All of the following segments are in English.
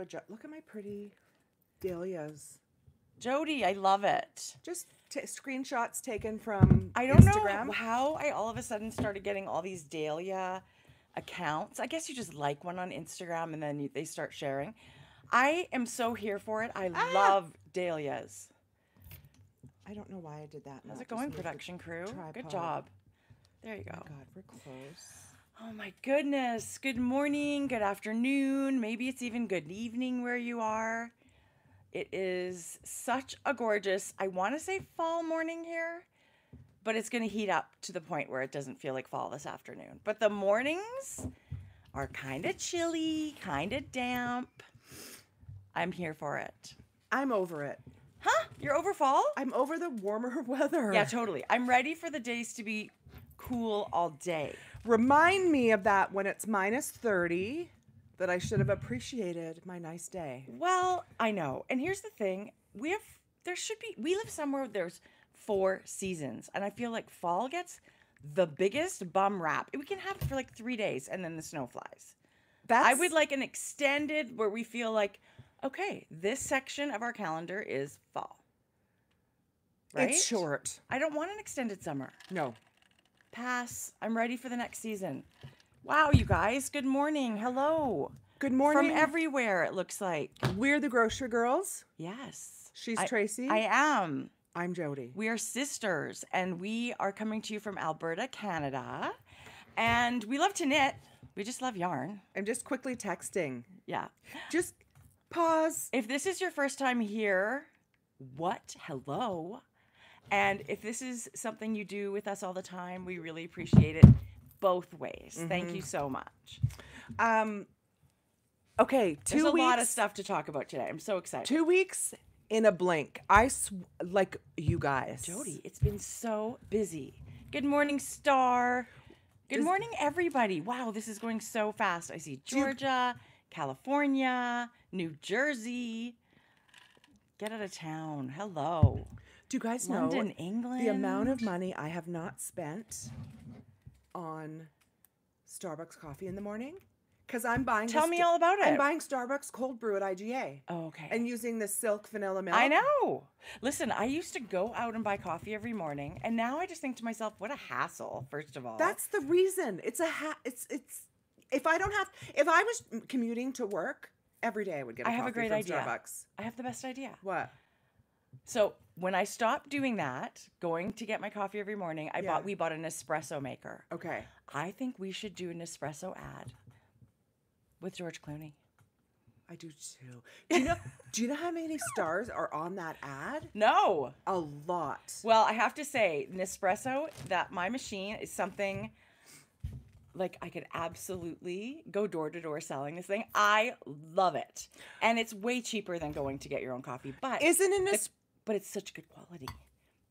a look at my pretty dahlias. Jodi, I love it. Just screenshots taken from I don't Instagram. know how I all of a sudden started getting all these dahlia accounts. I guess you just like one on Instagram and then they start sharing. I am so here for it. I love dahlias. I don't know why I did that. How's it going, production crew? Good job. There you go. Oh my God, we're close. Oh my goodness. Good morning, good afternoon. Maybe it's even good evening where you are. It is such a gorgeous, I want to say fall morning here, but it's going to heat up to the point where it doesn't feel like fall this afternoon. But the mornings are kind of chilly, kind of damp. I'm here for it. I'm over it. Huh? You're over fall? I'm over the warmer weather. Yeah, totally. I'm ready for the days to be cool all day. Remind me of that when it's -30, that I should have appreciated my nice day. Well, I know. And here's the thing. We live somewhere where there's 4 seasons. And I feel like fall gets the biggest bum rap. We can have it for like 3 days and then the snow flies. I would like an extended where we feel like, okay, this section of our calendar is fall. Right? It's short. I don't want an extended summer. No. Pass. I'm ready for the next season. Wow, you guys. Good morning. Hello. Good morning. From everywhere, it looks like. We're the Grocery Girls. Yes. She's Tracie. I am. I'm Jodi. We are sisters, and we are coming to you from Alberta, Canada. And we love to knit. We just love yarn. I'm just quickly texting. Yeah. Just pause. If this is your first time here, what? Hello. And if this is something you do with us all the time, we really appreciate it both ways. Mm-hmm. Thank you so much. Okay, There's a lot of stuff to talk about today. I'm so excited. 2 weeks in a blink. Like you guys. Jodi, it's been so busy. Good morning, Star. Good morning, everybody. Wow, this is going so fast. I see Georgia, California, New Jersey. Get out of town. Hello. Do you guys London, know England? the amount of money I have not spent on Starbucks coffee in the morning? Because I'm buying... Tell me all about it. I'm buying Starbucks cold brew at IGA. Oh, okay. And using the silk vanilla milk. I know. Listen, I used to go out and buy coffee every morning, and now I just think to myself, what a hassle, first of all. That's the reason. It's if I was commuting to work, every day I would get a coffee have a great from idea. Starbucks. I have the best idea. What? So when I stopped doing that, going to get my coffee every morning, we bought an espresso maker. Okay. I think we should do an espresso ad with George Clooney. I do too. Do you know how many stars are on that ad? No. A lot. Well, I have to say, Nespresso, that my machine is something like I could absolutely go door to door selling this thing. I love it. And it's way cheaper than going to get your own coffee. But but it's such good quality.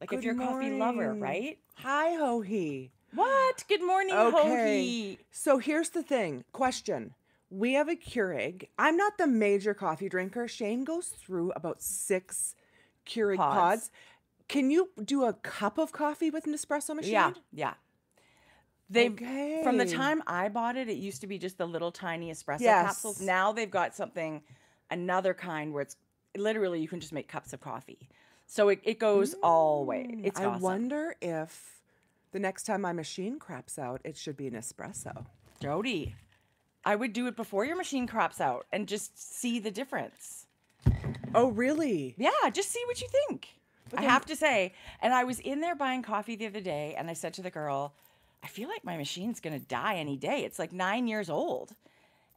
Like if you're a coffee lover, right? Hi, Ho-Hee. What? Good morning, Ho-Hee. So here's the thing. Question. We have a Keurig. I'm not the major coffee drinker. Shane goes through about 6 Keurig pods. Can you do a cup of coffee with an espresso machine? Yeah. From the time I bought it, it used to be just the little tiny espresso capsules. Now they've got another kind where it's literally you can just make cups of coffee. So it goes all way. It's awesome. I wonder if the next time my machine craps out, it should be an espresso. Jodi, I would do it before your machine craps out and just see the difference. Oh, really? Yeah, just see what you think. I have to say, and I was in there buying coffee the other day, and I said to the girl, I feel like my machine's going to die any day. It's like 9 years old.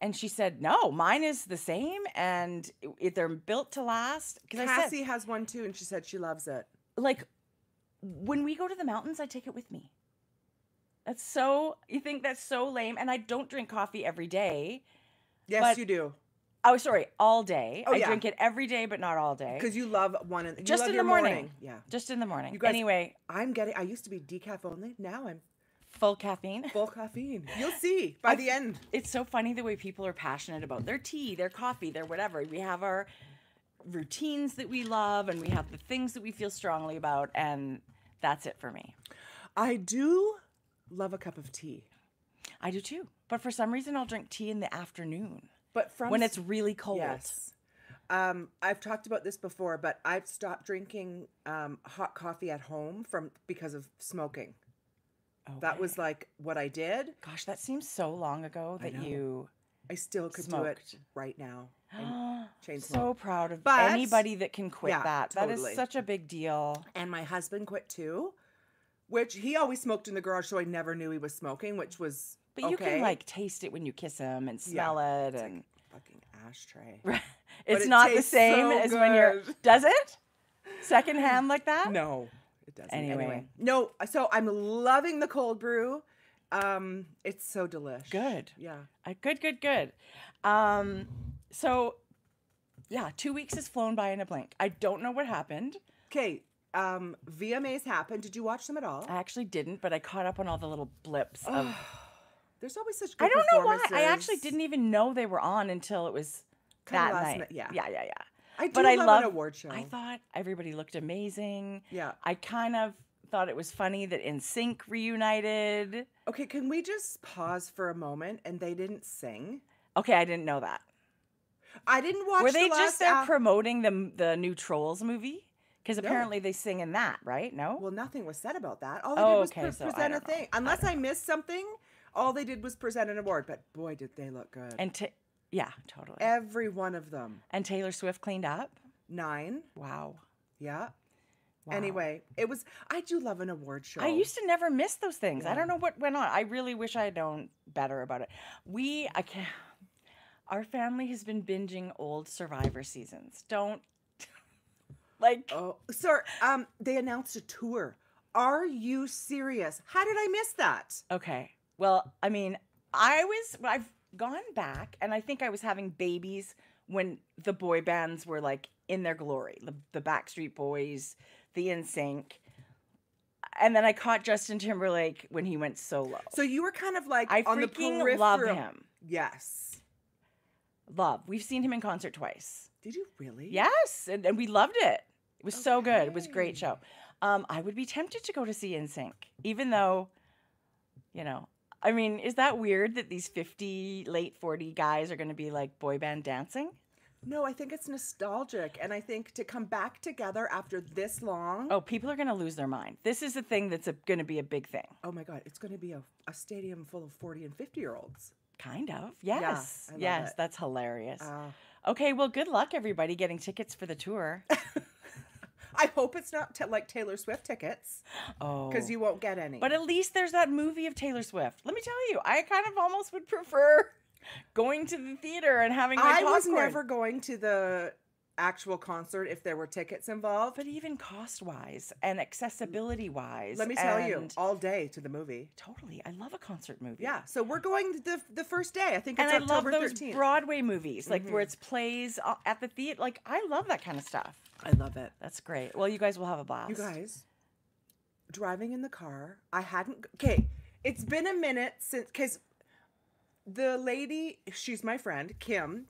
And she said, no, mine is the same, and they're built to last. Cassie has one, too, and she said she loves it. Like, when we go to the mountains, I take it with me. You think that's so lame? And I don't drink coffee every day. Yes, you do. Oh, sorry, all day. Oh, I drink it every day, but not all day. Because you love one. Just in the morning. Yeah. Just in the morning. You guys, anyway. I used to be decaf only. Now I'm full caffeine. Full caffeine. You'll see by the end. It's so funny the way people are passionate about their tea, their coffee, their whatever. We have our routines that we love, and we have the things that we feel strongly about, and that's it for me. I do love a cup of tea. I do too. But for some reason, I'll drink tea in the afternoon. But from when it's really cold. Yes. I've talked about this before, but I've stopped drinking hot coffee at home because of smoking. Okay. That was like what I did. Gosh, that seems so long ago that you I still could do it right now. And chain smoke. So proud of But anybody that can quit that. Totally. That is such a big deal. And my husband quit too, which he always smoked in the garage, so I never knew he was smoking, which was But you can like taste it when you kiss him and smell it. It's and like a fucking ashtray. It's not the same as when you're... Does it? Secondhand like that? No, it doesn't. Anyway. No, so I'm loving the cold brew. It's so delish. Good. Yeah. Good. So, yeah, 2 weeks has flown by in a blink. I don't know what happened. Okay. VMAs happened. Did you watch them at all? I actually didn't, but I caught up on all the little blips of... There's always such good I don't know why. performances. I actually didn't even know they were on until it was Kinda that last night. minute, yeah. I do love an award show. I thought everybody looked amazing. Yeah. I kind of thought it was funny that INSPO reunited. Okay, can we just pause for a moment? And they didn't sing. Okay, I didn't know that. I didn't watch. Were they just there promoting the new Trolls movie? Because No. apparently they sing in that, right? No. Well, nothing was said about that. All they did was okay, so I present a don't know. thing. Unless I missed something, all they did was present an award. But boy, did they look good. And yeah, totally. Every one of them. And Taylor Swift cleaned up. 9. Wow. Yeah. Wow. Anyway, I do love an award show. I used to never miss those things. Yeah. I don't know what went on. I really wish I had known better about it. Our family has been binging old Survivor seasons. Oh, sir, they announced a tour. Are you serious? How did I miss that? Okay. Well, I mean, I've gone back, and I think I was having babies when the boy bands were like in their glory. The Backstreet Boys, the NSYNC. And then I caught Justin Timberlake when he went solo. So you were kind of like I on the freaking peripheral. love him. Yes. We've seen him in concert twice. Did you really? Yes, and we loved it. It was so good. It was a great Okay. show. I would be tempted to go to see NSYNC, even though, I mean, is that weird that these 50, late 40 guys are going to be like boy band dancing? No, I think it's nostalgic. And I think to come back together after this long. Oh, people are going to lose their mind. This is a thing that's going to be a big thing. Oh my God, it's going to be a stadium full of 40 and 50-year-olds. Kind of. Yes. I love Yes, it. that's hilarious. Okay, well, good luck, everybody, getting tickets for the tour. I hope it's not like Taylor Swift tickets. Oh. Because you won't get any. But at least there's that movie of Taylor Swift. Let me tell you, I kind of almost would prefer going to the theater and having my popcorn. I was never going to the actual concert if there were tickets involved. But even cost-wise and accessibility-wise. Let me tell you, all day to the movie. Totally. I love a concert movie. Yeah, so we're going the first day. I think it's and I love October those 13th. Broadway movies, like where it's plays at the theater. Like, I love that kind of stuff. I love it. That's great. Well, you guys will have a blast. You guys, driving in the car, okay, it's been a minute since, because the lady, she's my friend, Kim,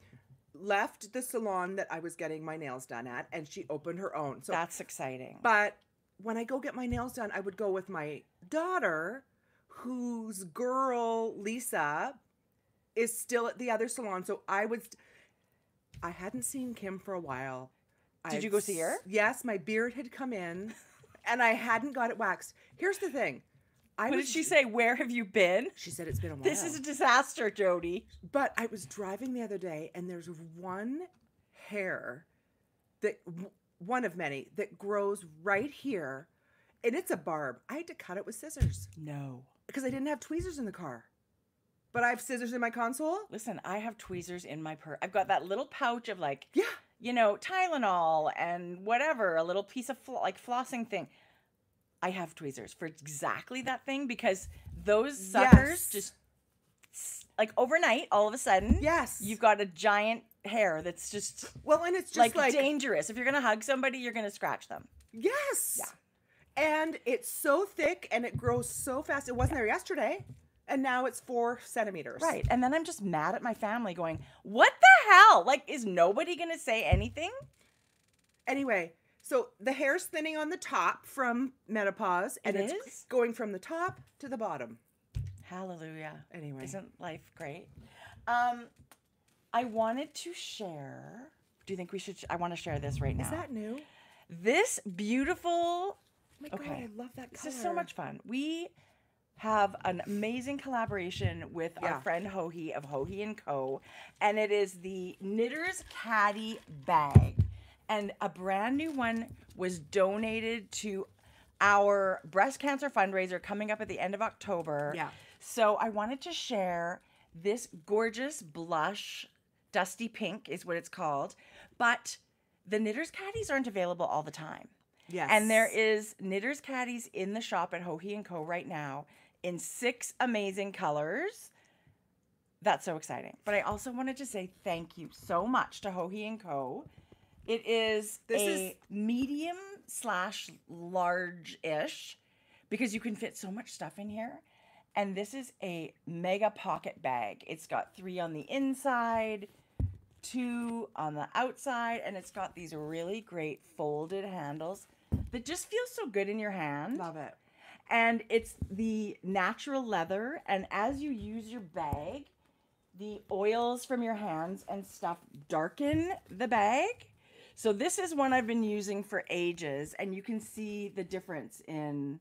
left the salon that I was getting my nails done at, and she opened her own. So that's exciting. But when I go get my nails done, I would go with my daughter, whose girl, Lisa, is still at the other salon. So I hadn't seen Kim for a while. Did you go see her? Yes, my beard had come in, and I hadn't got it waxed. Here's the thing. What did she say? Where have you been? She said it's been a while. This is a disaster, Jodi. But I was driving the other day, and there's one hair one of many that grows right here, and it's a barb. I had to cut it with scissors. No. Because I didn't have tweezers in the car. But I have scissors in my console. Listen, I have tweezers in my purse. I've got that little pouch of yeah. Tylenol and whatever, a little piece of flossing thing. I have tweezers for exactly that thing because those suckers just like overnight, all of a sudden, you've got a giant hair that's just and it's just like dangerous. If you're gonna hug somebody, you're gonna scratch them. Yes. Yeah. And it's so thick and it grows so fast. It wasn't there yesterday. And now it's 4 centimeters. Right. And then I'm just mad at my family going, what the hell? Like, is nobody going to say anything? Anyway, so the hair's thinning on the top from menopause. And it's going from the top to the bottom. Hallelujah. Anyway. Isn't life great? I wanted to share. Do you think we should? I want to share this right now. Is that new? This beautiful. Oh my God, Okay. I love that color. This is so much fun. We have an amazing collaboration with our friend Hohi of Hohi and Co. And it is the Knitter's Caddy bag. And a brand new one was donated to our breast cancer fundraiser coming up at the end of October. Yeah. So I wanted to share this gorgeous blush, dusty pink is what it's called. But the Knitter's Caddies aren't available all the time. Yes. And there is Knitter's Caddies in the shop at Hohi and Co. right now in 6 amazing colors. That's so exciting. But I also wanted to say thank you so much to Hohi and Co. It is medium / large-ish because you can fit so much stuff in here. And this is a mega pocket bag. It's got 3 on the inside, 2 on the outside, and it's got these really great folded handles that just feel so good in your hand. Love it. And it's the natural leather, and as you use your bag, the oils from your hands and stuff darken the bag. So this is one I've been using for ages, and you can see the difference in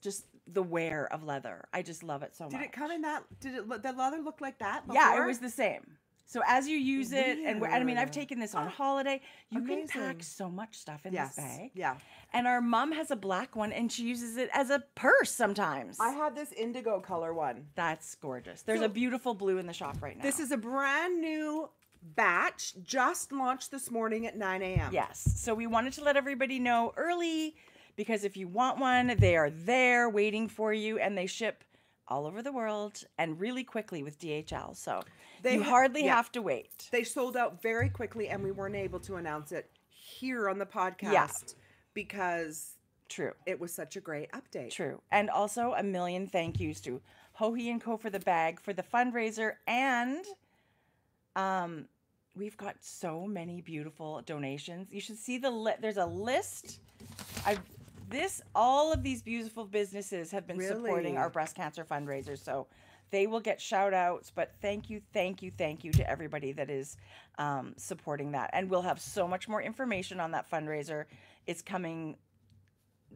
just the wear of leather. I just love it so much. Did it come in that? Did it? The leather look like that before? Yeah, it was the same. So as you use it, and I mean, I've Weird. taken this on holiday. You can Amazing. pack so much stuff in this bag. Yeah. And our mom has a black one, and she uses it as a purse sometimes. I had this indigo color one. That's gorgeous. There's a beautiful blue in the shop right now. This is a brand new batch, just launched this morning at 9 a.m. Yes. So we wanted to let everybody know early because if you want one, they are there waiting for you, and they ship all over the world and really quickly with DHL. So you hardly have to wait. They sold out very quickly, and we weren't able to announce it here on the podcast because it was such a great update. True. And also a million thank yous to Hohi and Co. for the bag, for the fundraiser, and we've got so many beautiful donations. You should see there's a list. All of these beautiful businesses have been supporting our breast cancer fundraiser, so they will get shout outs, but thank you to everybody that is supporting that. And we'll have so much more information on that fundraiser. It's coming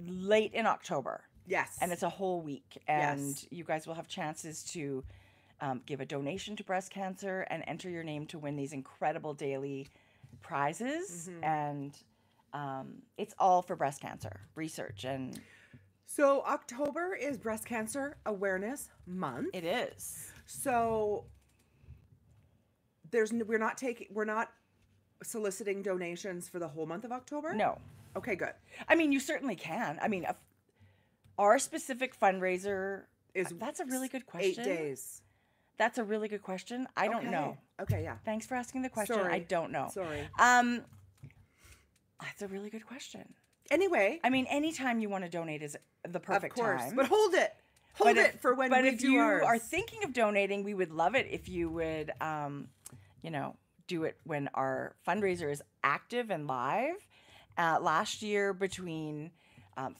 late in October. Yes. And it's a whole week. And you guys will have chances to give a donation to breast cancer and enter your name to win these incredible daily prizes. And it's all for breast cancer research. And so October is Breast Cancer Awareness Month. it is. So we're not soliciting donations for the whole month of October? No. Okay, good. I mean, you certainly can. I mean, our specific fundraiser that's a really good question. 8 days. That's a really good question. I don't know. Okay, yeah. Thanks for asking the question. Sorry. I don't know. Sorry. That's a really good question. Anyway. I mean, anytime you want to donate is the perfect of course. time. But hold it. Hold it for when we do ours. But if you are thinking of donating, we would love it if you would, do it when our fundraiser is active and live. Last year, between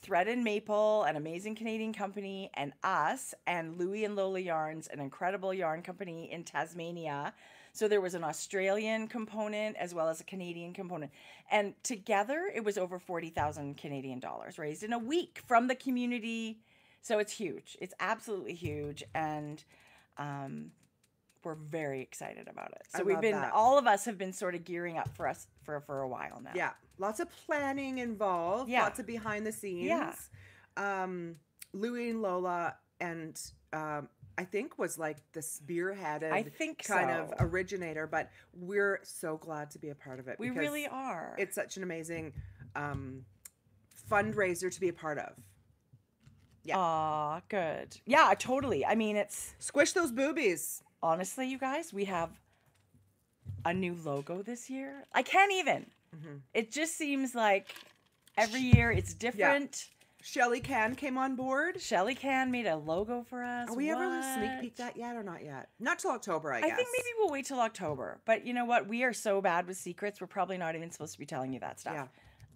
Thread and Maple, an amazing Canadian company, and us, and Louie and Lola Yarns, an incredible yarn company in Tasmania. So there was an Australian component as well as a Canadian component. And together, it was over 40,000 Canadian dollars raised in a week from the community. So it's huge. It's absolutely huge. And we're very excited about it. So all of us have been sort of gearing up for a while now. Yeah. Lots of planning involved. Yeah. Lots of behind the scenes. Yeah. Louie and Lola and I think was like the spearheaded kind of originator, but we're so glad to be a part of it. We really are. It's such an amazing fundraiser to be a part of. Yeah. Aw, good. Yeah, totally. I mean, it's... Squish those boobies. Honestly, you guys, we have a new logo this year. I can't even. It just seems like every year it's different. Yeah. Shelly Can came on board. Shelly Can made a logo for us. Are we ever going to sneak peek that yet or not yet? Not till October, I guess. I think maybe we'll wait till October. But you know what? We are so bad with secrets. We're probably not even supposed to be telling you that stuff. Yeah.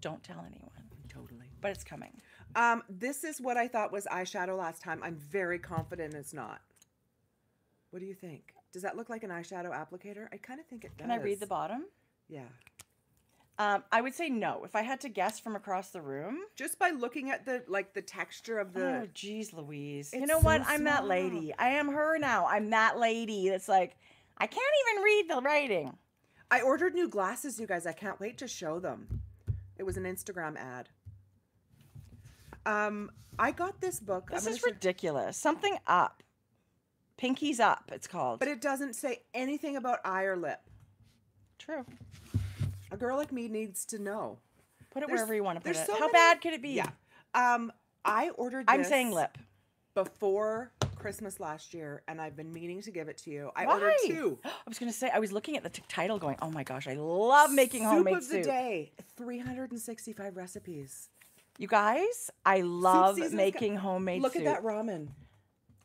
Don't tell anyone. Totally. But it's coming. This is what I thought was eyeshadow last time. I'm very confident it's not. What do you think? Does that look like an eyeshadow applicator? I kind of think it does. Can I read the bottom? Yeah. I would say no. If I had to guess from across the room. Just by looking at the texture of the... Oh, geez, Louise. You It's know what? so I'm that small. lady. I am her now. I'm that lady that's like, I can't even read the writing. I ordered new glasses, you guys. I can't wait to show them. It was an Instagram ad. I got this book. This is ridiculous. Something Up. Pinky's Up, it's called. But it doesn't say anything about eye or lip. True. A girl like me needs to know. Put it wherever you want to put it. so How many- bad could it be? Yeah. I ordered this I'm saying lip. before Christmas last year, and I've been meaning to give it to you. I Why? ordered 2. I was going to say, I was looking at the title going, oh my gosh, I love making homemade Soup of the day. 365 recipes. You guys, I love season's making homemade Look soup. at that ramen.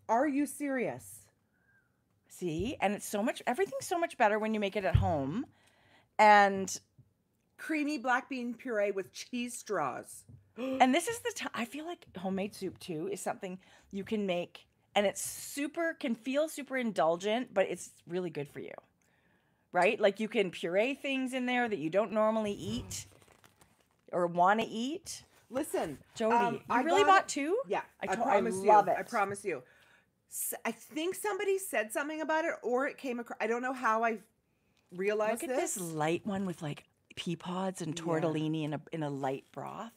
Are you serious? See? And it's everything's so much better when you make it at home. And Creamy black bean puree with cheese straws. and this is the time, I feel like homemade soup too is something you can make, and it's can feel super indulgent, but it's really good for you. Right? Like you can puree things in there that you don't normally eat or want to eat. Listen, Jodi, I you really bought 2? Yeah, I promise love you. it. I promise you. I think somebody said something about it, or it came across. I don't know how I realized Look at this light one with like pea pods and tortellini in a light broth.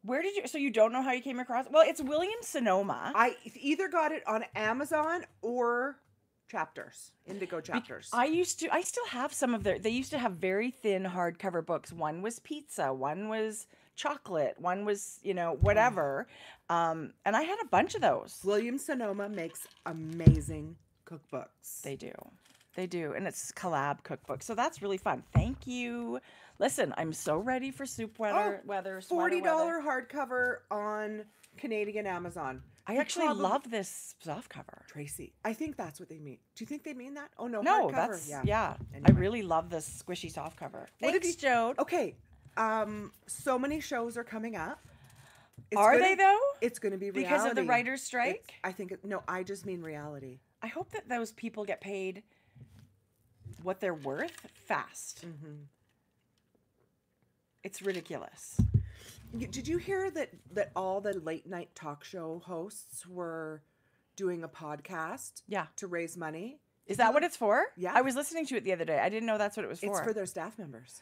Where did you? So you don't know how you came across? Well, it's William Sonoma. I either got it on Amazon or Chapters, Indigo Chapters. I still have some of they used to have very thin hardcover books. One was pizza, one was chocolate, one was, whatever. And I had a bunch of those. William Sonoma makes amazing cookbooks. They do. They do. And it's collab cookbook. So that's really fun. Thank you. Listen, I'm so ready for soup weather, sweater $40 weather. hardcover on Canadian Amazon. I actually love this soft cover. Tracie. I think that's what they mean. Do you think they mean that? Oh, no, No, hardcover. that's, yeah. I Anyway. really love this squishy soft cover. What have Thanks, Jode. Okay. So many shows are coming up. Are they, though? It's going to be reality. Because of the writer's strike? No, I just mean reality. I hope that those people get paid what they're worth fast. Mm-hmm. It's ridiculous. Did you hear that all the late night talk show hosts were doing a podcast to raise money? Is that what it's for? Yeah. I was listening to it the other day. I didn't know that's what it was for. It's for their staff members.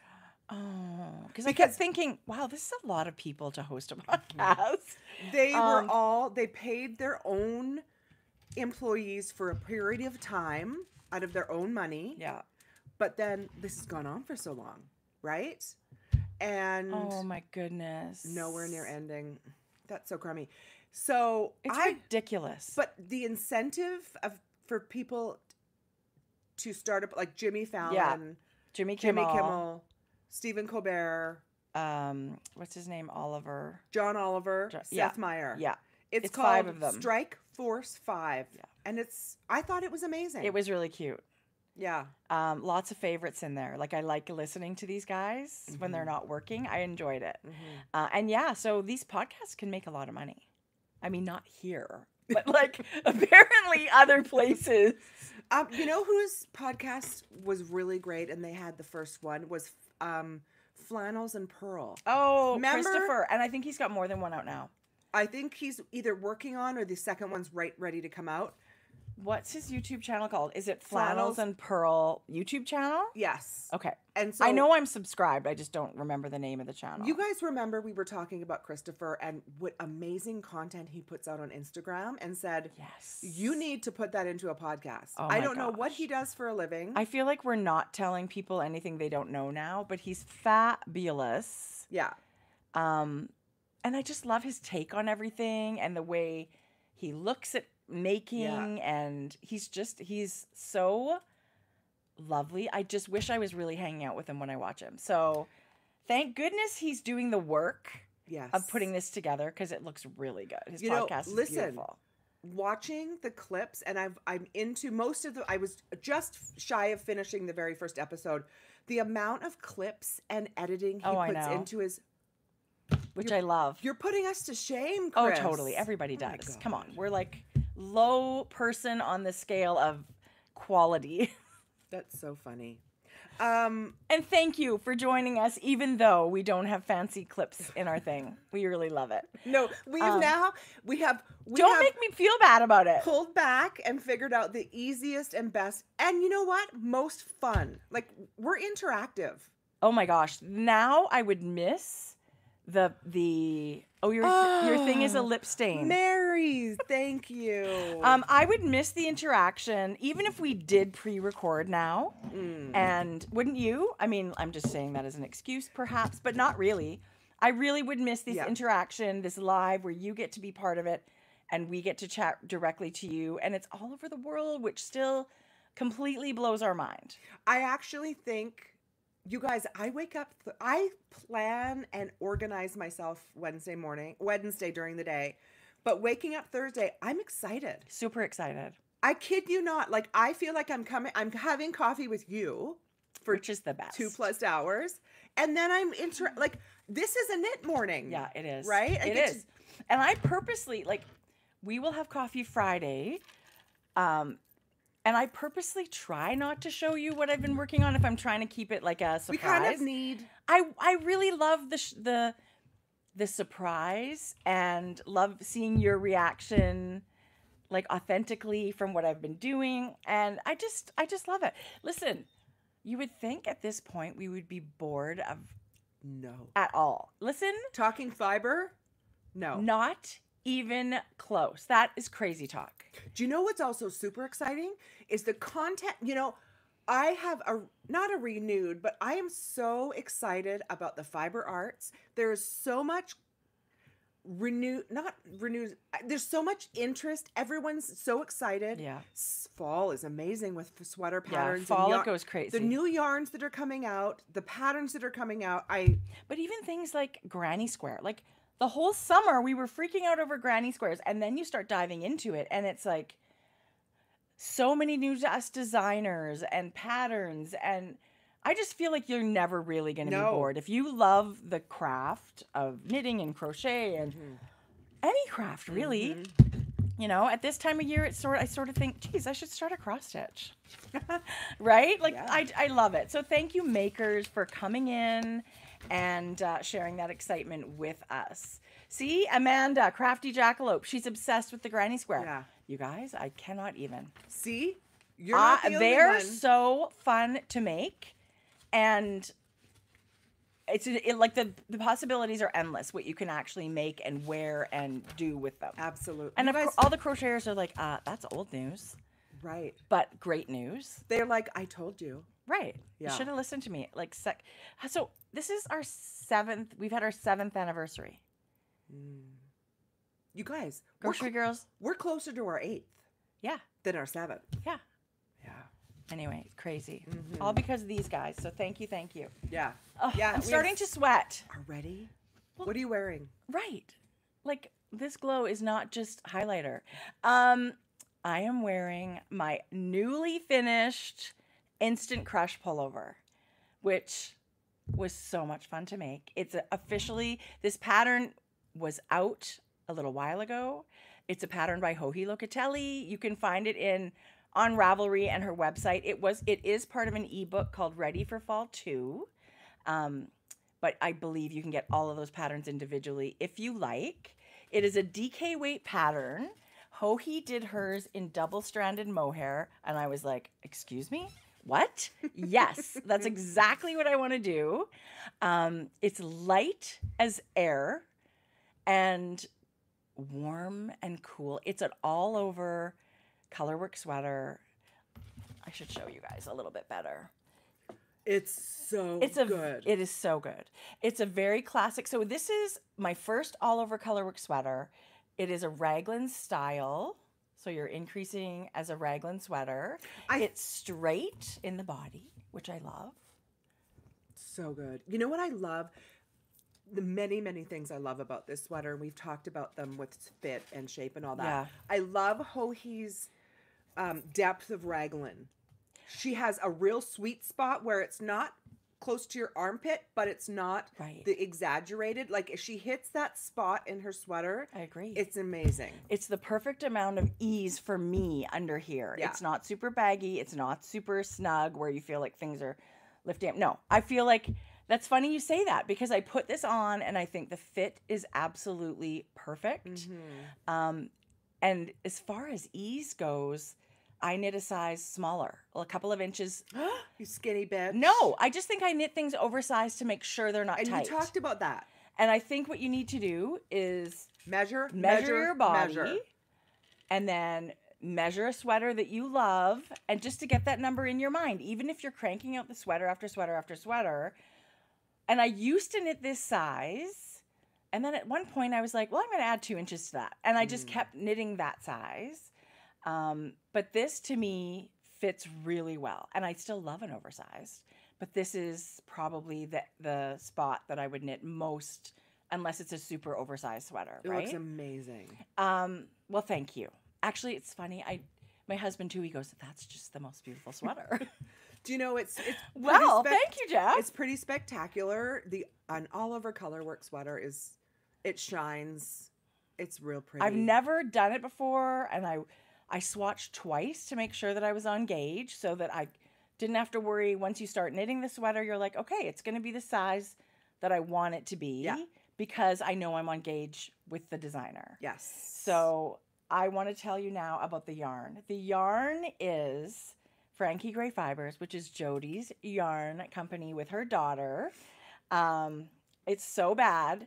Oh, because I kept thinking, wow, this is a lot of people to host a podcast. They paid their own employees for a period of time out of their own money. Yeah. But then this has gone on for so long, right? And oh my goodness. Nowhere near ending. That's so crummy. So it's ridiculous. But the incentive for people to start up, like Jimmy Fallon, Jimmy Kimmel, Stephen Colbert, what's his name? Oliver. John Oliver, Seth Meyers. Yeah. It's called 5 of them. Strike Force 5. Yeah. And I thought it was amazing. It was really cute. Yeah. Lots of favorites in there. Like I like listening to these guys when they're not working. I enjoyed it. And so these podcasts can make a lot of money. I mean, not here, but like apparently other places. You know whose podcast was really great, and they had the first one, was Flannels and Pearl. Oh, remember? Christopher. And I think he's got more than one out now. I think he's either working on or the second one's ready to come out. What's his YouTube channel called? Is it Flannels and Pearl YouTube channel? Yes. Okay. And so I know I'm subscribed. I just don't remember the name of the channel. You guys remember we were talking about Christopher and what amazing content he puts out on Instagram, and said, yes, you need to put that into a podcast. Oh I don't know what he does for a living. I feel like we're not telling people anything they don't know now, but he's fabulous. Yeah. And I just love his take on everything and the way he looks at making, and he's so lovely. I just wish I was really hanging out with him when I watch him. So thank goodness he's doing the work of putting this together, because it looks really good. His podcast is beautiful. Watching the clips, and I'm into most of I was just shy of finishing the very first episode. The amount of clips and editing he puts into his, which I love. You're putting us to shame, Chris. Oh, totally. Everybody does. Come on. We're like low person on the scale of quality. That's so funny. And thank you for joining us, even though we don't have fancy clips in our thing. We really love it. No, we have Don't make me feel bad about it. pulled back and figured out the easiest and best, and you know what? Most fun. Like, we're interactive. Oh my gosh. Now I would miss your thing is a lip stain. Mary, thank you. I would miss the interaction, even if we did pre-record now. And wouldn't you? I mean, I'm just saying that as an excuse, perhaps, but not really. I really would miss this interaction, this live where you get to be part of it, and we get to chat directly to you, and it's all over the world, which still completely blows our mind. I actually think, you guys, I wake up, I plan and organize myself Wednesday during the day, but waking up Thursday, I'm excited. Super excited. I kid you not. Like, I feel like I'm having coffee with you which is the best. 2+ hours. And then I'm this is a knit morning. Yeah, it is. Right? It is. And I purposely, we will have coffee Friday. And I purposely try not to show you what I've been working on if I'm trying to keep it like a surprise. We kind of need. I really love the surprise and love seeing your reaction, like authentically from what I've been doing, and I just love it. Listen, you would think at this point we would be bored of at all. Listen, talking fiber, no, not even close. That is crazy talk. Do you know what's also super exciting is the content? You know, I have not a renewed, but I am so excited about the fiber arts. There is so much there's so much interest. Everyone's so excited. Yeah. Fall is amazing with sweater patterns. Yeah, fall it goes crazy. The new yarns that are coming out, the patterns that are coming out. But even things like granny square, like the whole summer we were freaking out over granny squares, and then you start diving into it and it's like so many new designers and patterns, and I just feel like you're never really going to be bored. If you love the craft of knitting and crochet and any craft, really, you know, at this time of year, I sort of think, geez, I should start a cross stitch, right? Like, yeah. I love it. So thank you, makers, for coming in and sharing that excitement with us. See, Amanda, Crafty Jackalope, she's obsessed with the granny square. Yeah. You guys, I cannot even. See? You're not the only they're one. So fun to make. And it's like the possibilities are endless, what you can actually make and wear and do with them. Absolutely. And all the crocheters are like, that's old news. Right. But great news. They're like, I told you. Right. Yeah. You should have listened to me. So this is our 7th. We've had our 7th anniversary. You guys. Grocery girls. We're closer to our 8th. Yeah. Than our 7th. Yeah. Yeah. Anyway, crazy. All because of these guys. So thank you. Yeah. Yeah. I'm starting to sweat. Already? Well, what are you wearing? Right. Like, this glow is not just highlighter. I am wearing my newly finished Instant Crush pullover, which was so much fun to make. It's officially, this pattern was out a little while ago. It's a pattern by Joji Locatelli. You can find it on Ravelry and her website. It is part of an ebook called Ready for Fall 2. But I believe you can get all of those patterns individually if you like. It is a DK weight pattern. Joji did hers in double-stranded mohair, and I was like, excuse me? What? Yes, that's exactly what I want to do. It's light as air and warm and cool. It's an all-over colorwork sweater. I should show you guys a little bit better. It's good. It is so good. It's a very classic. So this is my first all-over colorwork sweater. It is a raglan style. So you're increasing as a raglan sweater. It's straight in the body, which I love. So good. You know what I love? The many, many things I love about this sweater. We've talked about them with fit and shape and all that. Yeah. I love Joji's depth of raglan. She has a real sweet spot where it's not close to your armpit, but it's not Right. the exaggerated. Like if she hits that spot in her sweater, I agree. it's amazing. It's the perfect amount of ease for me under here. Yeah. It's not super baggy. It's not super snug where you feel like things are lifting up. No, I feel like that's funny you say that because I put this on and I think the fit is absolutely perfect. And as far as ease goes, I knit a size smaller, a couple of inches. You skinny bitch. No, I just think I knit things oversized to make sure they're not And tight. you talked about that. And I think what you need to do is Measure your body, measure. and then measure a sweater that you love, and just to get that number in your mind, even if you're cranking out the sweater after sweater after sweater. And I used to knit this size, and then at one point I was like, well, I'm going to add 2 inches to that. And I just kept knitting that size. But this to me fits really well, and I still love an oversized, but this is probably the spot that I would knit most, unless it's a super oversized sweater. It right? looks amazing. Well, thank you. Actually, it's funny. My husband too, he goes, that's just the most beautiful sweater. Do you know it's well, thank you, Jeff. It's pretty spectacular. An Oliver Colorwork sweater it shines. It's real pretty. I've never done it before, and I swatched twice to make sure that I was on gauge so that I didn't have to worry. Once you start knitting the sweater, you're like, okay, it's going to be the size that I want it to be because I know I'm on gauge with the designer. Yes. So I want to tell you now about the yarn. The yarn is Frankie Gray Fibres, which is Jodi's yarn company with her daughter. It's so bad.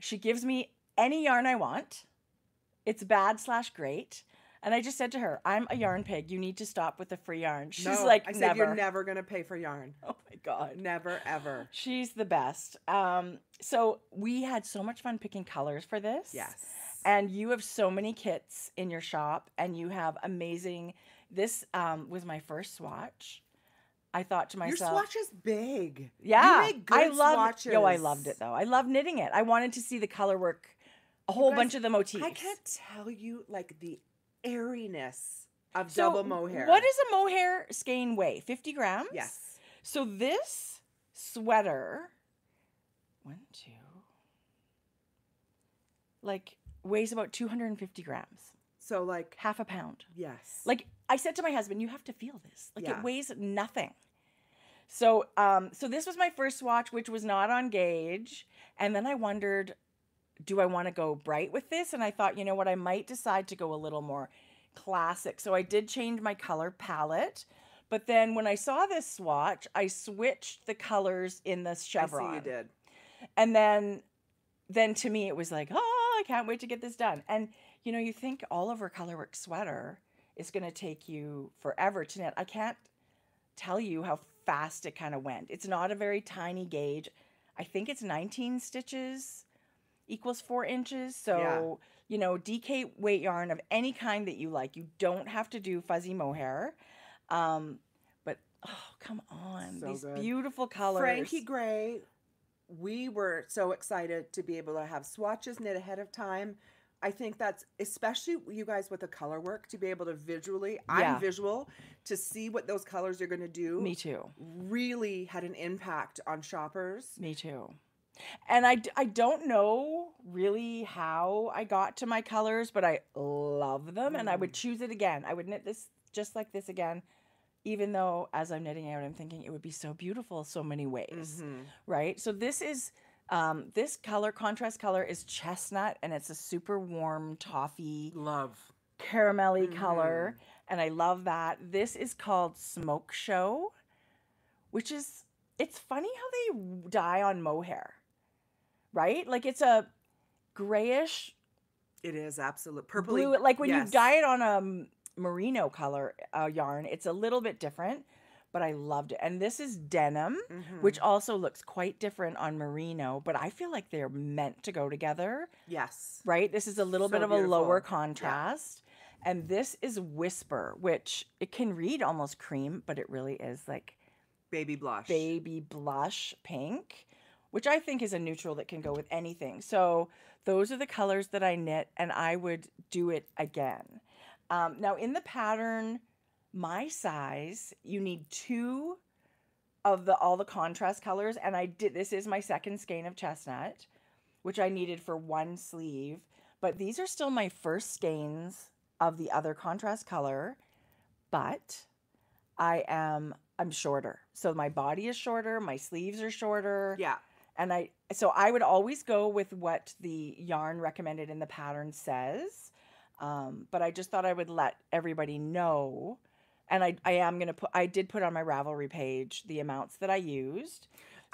She gives me any yarn I want. It's bad/great. And I just said to her, I'm a yarn pig. You need to stop with the free yarn. She's like, I said, never. You're never going to pay for yarn. Oh my God. Never, ever. She's the best. So we had so much fun picking colors for this. Yes. And you have so many kits in your shop, and you have amazing. This was my first swatch. I thought to myself, your swatch is big. Yeah, you make good swatches. I loved it though. I loved knitting it. I wanted to see the color work, a whole bunch of the motifs. I can't tell you like the airiness of double mohair. What does a mohair skein weigh? 50 grams? Yes. So this sweater, weighs about 250 grams. So like half a pound. Yes. Like I said to my husband, you have to feel this. Like it weighs nothing. So so this was my first swatch, which was not on gauge. And then I wondered, do I want to go bright with this? And I thought, you know what, I might decide to go a little more classic. So I did change my color palette. But then when I saw this swatch, I switched the colors in the chevron. I see you did. And then to me, it was like, oh, I can't wait to get this done. And, you know, you think Oliver Colorwork sweater is going to take you forever to knit. I can't tell you how fast it kind of went. It's not a very tiny gauge. I think it's 19 stitches equals 4 inches. So, you know, DK weight yarn of any kind that you like. You don't have to do fuzzy mohair. But, oh, come on. So these good. Beautiful colors. Frankie Gray, we were so excited to be able to have swatches knit ahead of time. I think that's, especially you guys with the color work, to be able to visually, I'm visual, to see what those colors are going to do. Me too. Really had an impact on shoppers. Me too. And I don't know really how I got to my colors, but I love them and I would choose it again. I would knit this just like this again, even though as I'm knitting out, I'm thinking it would be so beautiful so many ways, right? So this is... this color, contrast color, is chestnut, and it's a super warm toffee, caramelly color, and I love that. This is called Smoke Show, which is, it's funny how they dye on mohair, right? Like it's a grayish. It is absolute purpley. Blue, like when you dye it on a merino color yarn, it's a little bit different. But I loved it. And this is denim, which also looks quite different on merino. But I feel like they're meant to go together. Yes. Right? This is a little bit of beautiful. a lower contrast. Yeah. And this is Whisper, which it can read almost cream, but it really is like... baby blush. Baby blush pink, which I think is a neutral that can go with anything. So those are the colors that I knit, and I would do it again. Now, in the pattern... my size, you need 2 of all the contrast colors, and this is my second skein of chestnut, which I needed for one sleeve, but these are still my first skeins of the other contrast color, but I'm shorter. So my body is shorter, my sleeves are shorter. Yeah. And so I would always go with what the yarn recommended in the pattern says. But I just thought I would let everybody know. And I did put on my Ravelry page the amounts that I used.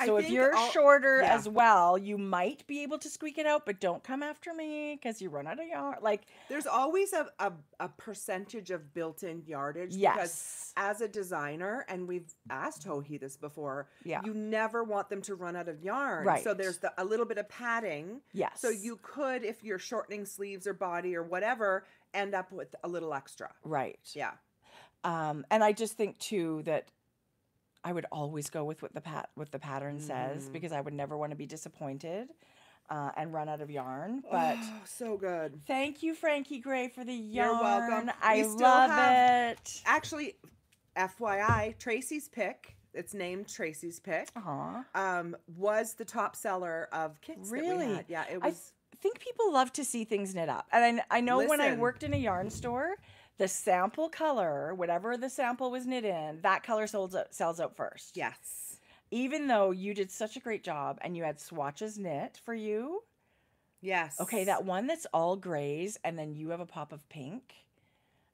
So if you're shorter as well, you might be able to squeak it out, but don't come after me because you run out of yarn. Like, there's always a percentage of built-in yardage. Yes. Because as a designer, and we've asked Hohi this before, Yeah. you never want them to run out of yarn. Right. So there's a little bit of padding. Yes. So you could, if you're shortening sleeves or body or whatever, end up with a little extra. Right. Yeah. And I just think too that I would always go with what the pattern says, because I would never want to be disappointed and run out of yarn. But so good. Thank you, Frankie Gray, for the yarn. You're welcome. I love it. Actually, FYI, Tracie's Pick, it's named Tracie's Pick, was the top seller of kits that we had. Yeah, it was. I think people love to see things knit up. And I know when I worked in a yarn store, the sample color, whatever the sample was knit in, that color sells out first. Yes. Even though you did such a great job and you had swatches knit for you. Yes. Okay, that one that's all grays and then you have a pop of pink.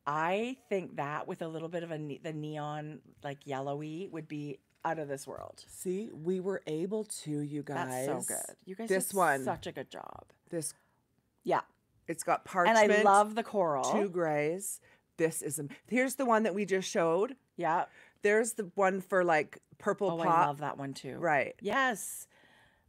I think that with a little bit of the neon, like yellowy, would be out of this world. See, we were able to, you guys. That's so good. You guys did such a good job. Yeah. It's got parchment. And I love the coral. 2 grays. Here's the one that we just showed. Yeah. There's the one for like purple pop. I love that one too. Right. Yes.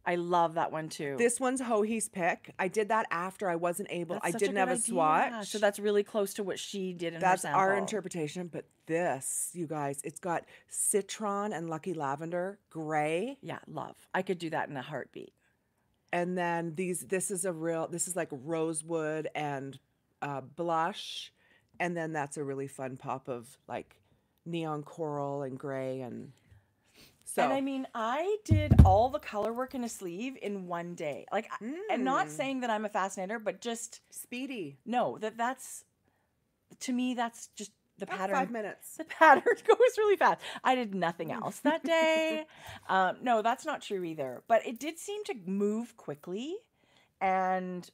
I love that one too. This one's Hohi's Pick. I did that after I wasn't able. I didn't have a swatch. So that's really close to what she did in her sample. That's our interpretation. But this, you guys, it's got citron and lucky lavender gray. Yeah, love. I could do that in a heartbeat. And then this is like rosewood and blush. And then that's a really fun pop of like neon coral and gray. And so. And I mean, I did all the color work in a sleeve in one day. Like, I'm not saying that I'm a fast knitter, but just speedy. No, that's, to me, that's just the pattern. 5 minutes. The pattern goes really fast. I did nothing else that day. No, that's not true either. But it did seem to move quickly. And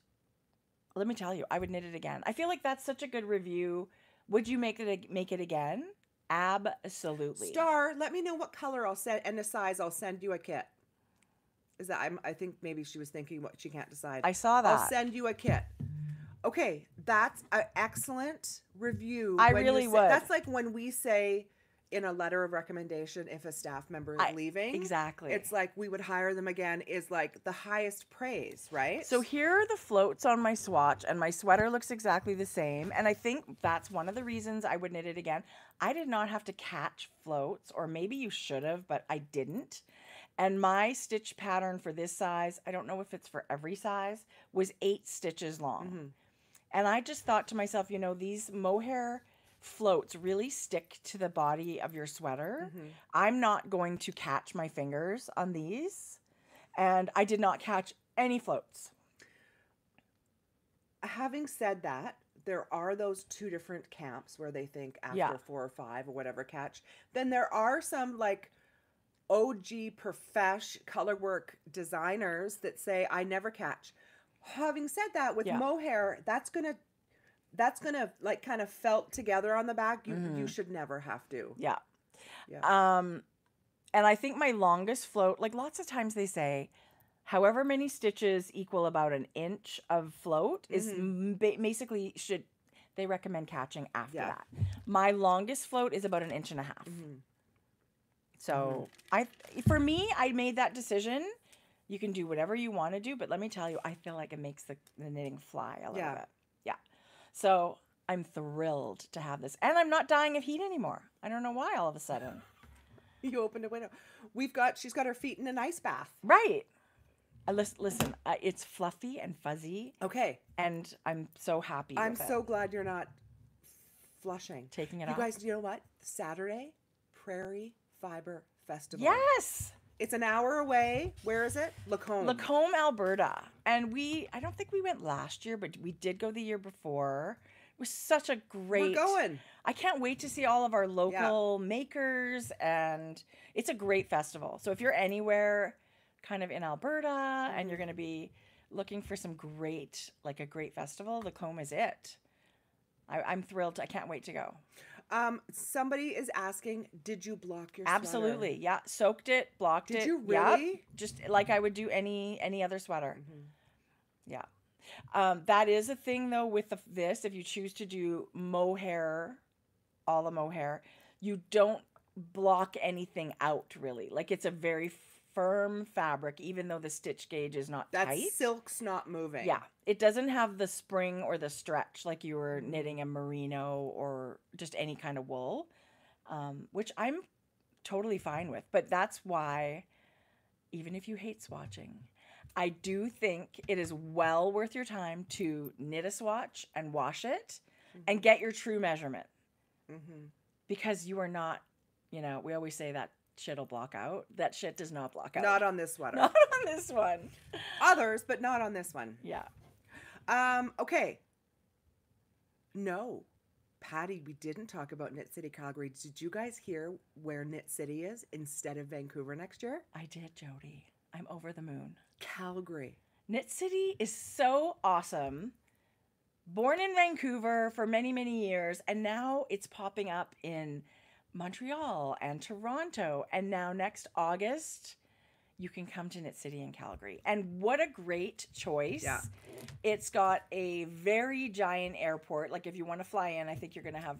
let me tell you, I would knit it again. I feel like that's such a good review. Would you make it again? Absolutely. Star, let me know what color I'll send and the size. I'll send you a kit. I think maybe she was thinking what she can't decide. I saw that. I'll send you a kit. Okay, that's an excellent review. I really would. That's like when we say in a letter of recommendation, if a staff member is leaving. Exactly. It's like we would hire them again is like the highest praise, right? So here are the floats on my swatch, and my sweater looks exactly the same. And I think that's one of the reasons I would knit it again. I did not have to catch floats, or maybe you should have, but I didn't. And my stitch pattern for this size, I don't know if it's for every size, was 8 stitches long. And I just thought to myself, you know, these mohair floats really stick to the body of your sweater. I'm not going to catch my fingers on these. And I did not catch any floats. Having said that, there are those 2 different camps where they think after 4 or 5 or whatever catch. Then there are some like OG color work designers that say I never catch. Having said that, with mohair, that's gonna like kind of felt together on the back. You should never have to. Yeah. And I think my longest float, like lots of times they say, however many stitches equal about an inch of float is basically they recommend catching after that. My longest float is about an inch and a half. So for me, I made that decision. You can do whatever you want to do, but let me tell you, I feel like it makes the knitting fly a little bit. Yeah. So I'm thrilled to have this. And I'm not dying of heat anymore. I don't know why all of a sudden. You opened a window. She's got her feet in an ice bath. Right. Listen, it's fluffy and fuzzy. Okay. And I'm so happy with it. I'm so glad you're not flushing. Taking it off. You guys, you know what? Saturday, Prairie Fiber Festival. Yes. It's an hour away. Where is it? Lacombe. Lacombe, Alberta. And I don't think we went last year, but we did go the year before. It was such a great. We're going. I can't wait to see all of our local makers, and it's a great festival. So if you're anywhere kind of in Alberta and you're going to be looking for some great, like a great festival, Lacombe is it. I'm thrilled. I can't wait to go. Somebody is asking, did you block your Absolutely. sweater? Yeah. Soaked it, blocked it. Did you really? Yep. Just like I would do any other sweater. Yeah. That is a thing though with this. If you choose to do mohair, all the mohair, you don't block anything out really. Like it's a very firm fabric, even though the stitch gauge is not tight. That silk's not moving. Yeah. It doesn't have the spring or the stretch like you were knitting a merino or just any kind of wool, which I'm totally fine with. But that's why, even if you hate swatching, I do think it is well worth your time to knit a swatch and wash it and get your true measurement. Because you are not, we always say that shit'll block out. That shit does not block out. Not on this sweater. Not on this one. Others, but not on this one. Yeah. Okay. No. Patty, we didn't talk about Knit City Calgary. Did you guys hear where Knit City is instead of Vancouver next year? I did, Jodi. I'm over the moon. Calgary. Knit City is so awesome. Born in Vancouver for many, many years, and now it's popping up in Montreal and Toronto. And now next August, you can come to Knit City in Calgary. And what a great choice. Yeah. It's got a very giant airport. Like if you want to fly in, I think you're going to have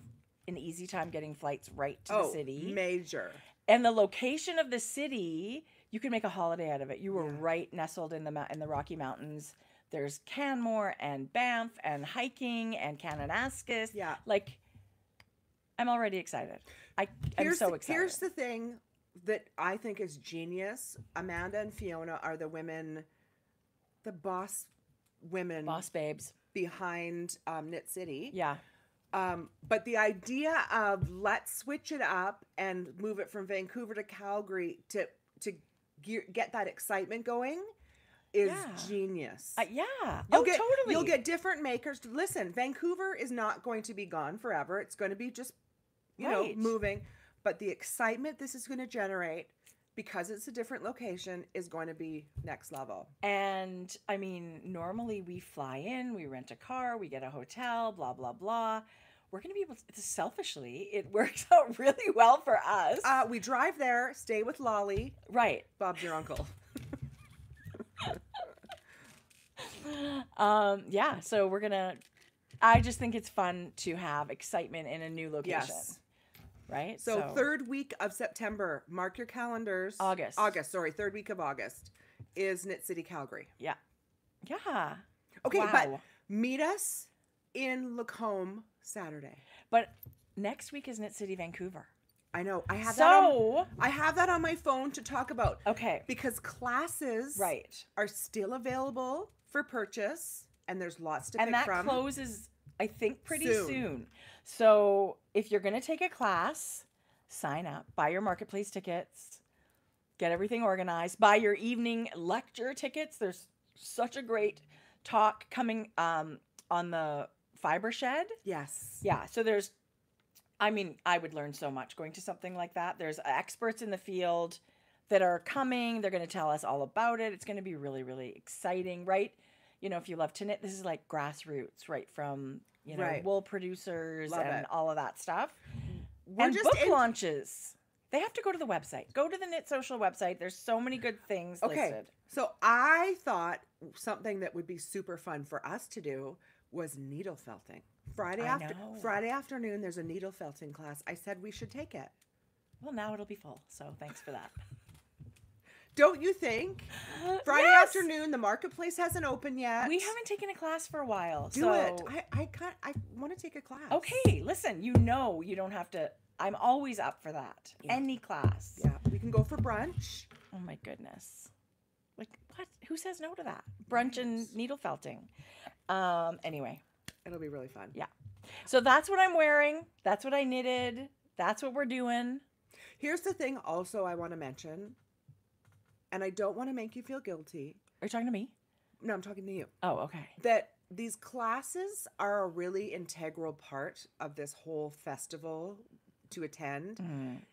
an easy time getting flights right to the city. Major. And the location of the city, you can make a holiday out of it. You were right nestled in the Rocky Mountains. There's Canmore and Banff and hiking and Kananaskis. Yeah. Like, I'm already excited. I'm so excited. Here's the thing that I think is genius. Amanda and Fiona are the women, the boss women. Boss babes. Behind Knit City. Yeah. But the idea of let's switch it up and move it from Vancouver to Calgary to get that excitement going is genius. Yeah. Totally. Totally. You'll get different makers. Listen, Vancouver is not going to be gone forever. It's going to be just, you know, moving. But the excitement this is going to generate, because it's a different location, is going to be next level. And I mean, normally we fly in, we rent a car, we get a hotel, blah, blah, blah. We're going to be able to, selfishly, it works out really well for us. We drive there, stay with Lolly. Right. Bob's your uncle. Yeah, so we're going to, I just think it's fun to have excitement in a new location. Yes. Right? So third week of September, mark your calendars. Third week of August is Knit City Calgary. Yeah. Yeah. Okay, wow. But meet us in Lacombe Saturday. But next week is Knit City Vancouver. I know. I have that on my phone to talk about. Okay. Because classes are still available for purchase, and there's lots to pick from. And that closes, I think, pretty soon. So if you're going to take a class, sign up, buy your marketplace tickets, get everything organized, buy your evening lecture tickets. There's such a great talk coming on the fiber shed. Yes. Yeah. So I would learn so much going to something like that. There's experts in the field that are coming. They're going to tell us all about it. It's going to be really, really exciting, right? You know, if you love to knit, this is like grassroots, right? From, you know, wool producers all of that stuff. And book launches. They have to go to the website. Go to the Knit Social website. There's so many good things listed. So I thought something that would be super fun for us to do was needle felting. Friday afternoon, there's a needle felting class. I said we should take it. Well, now it'll be full, so thanks for that. Don't you think? Friday afternoon, the marketplace hasn't opened yet. We haven't taken a class for a while. Do it. I want to take a class. Okay, listen, you know you don't have to. I'm always up for that. Yeah. Any class. Yeah, we can go for brunch. Oh my goodness. Like, what? Who says no to that? Brunch and needle felting. Anyway. It'll be really fun. Yeah. So that's what I'm wearing. That's what I knitted. That's what we're doing. Here's the thing also I want to mention, and I don't want to make you feel guilty. Are you talking to me? No, I'm talking to you. Oh, okay. That these classes are a really integral part of this whole festival to attend.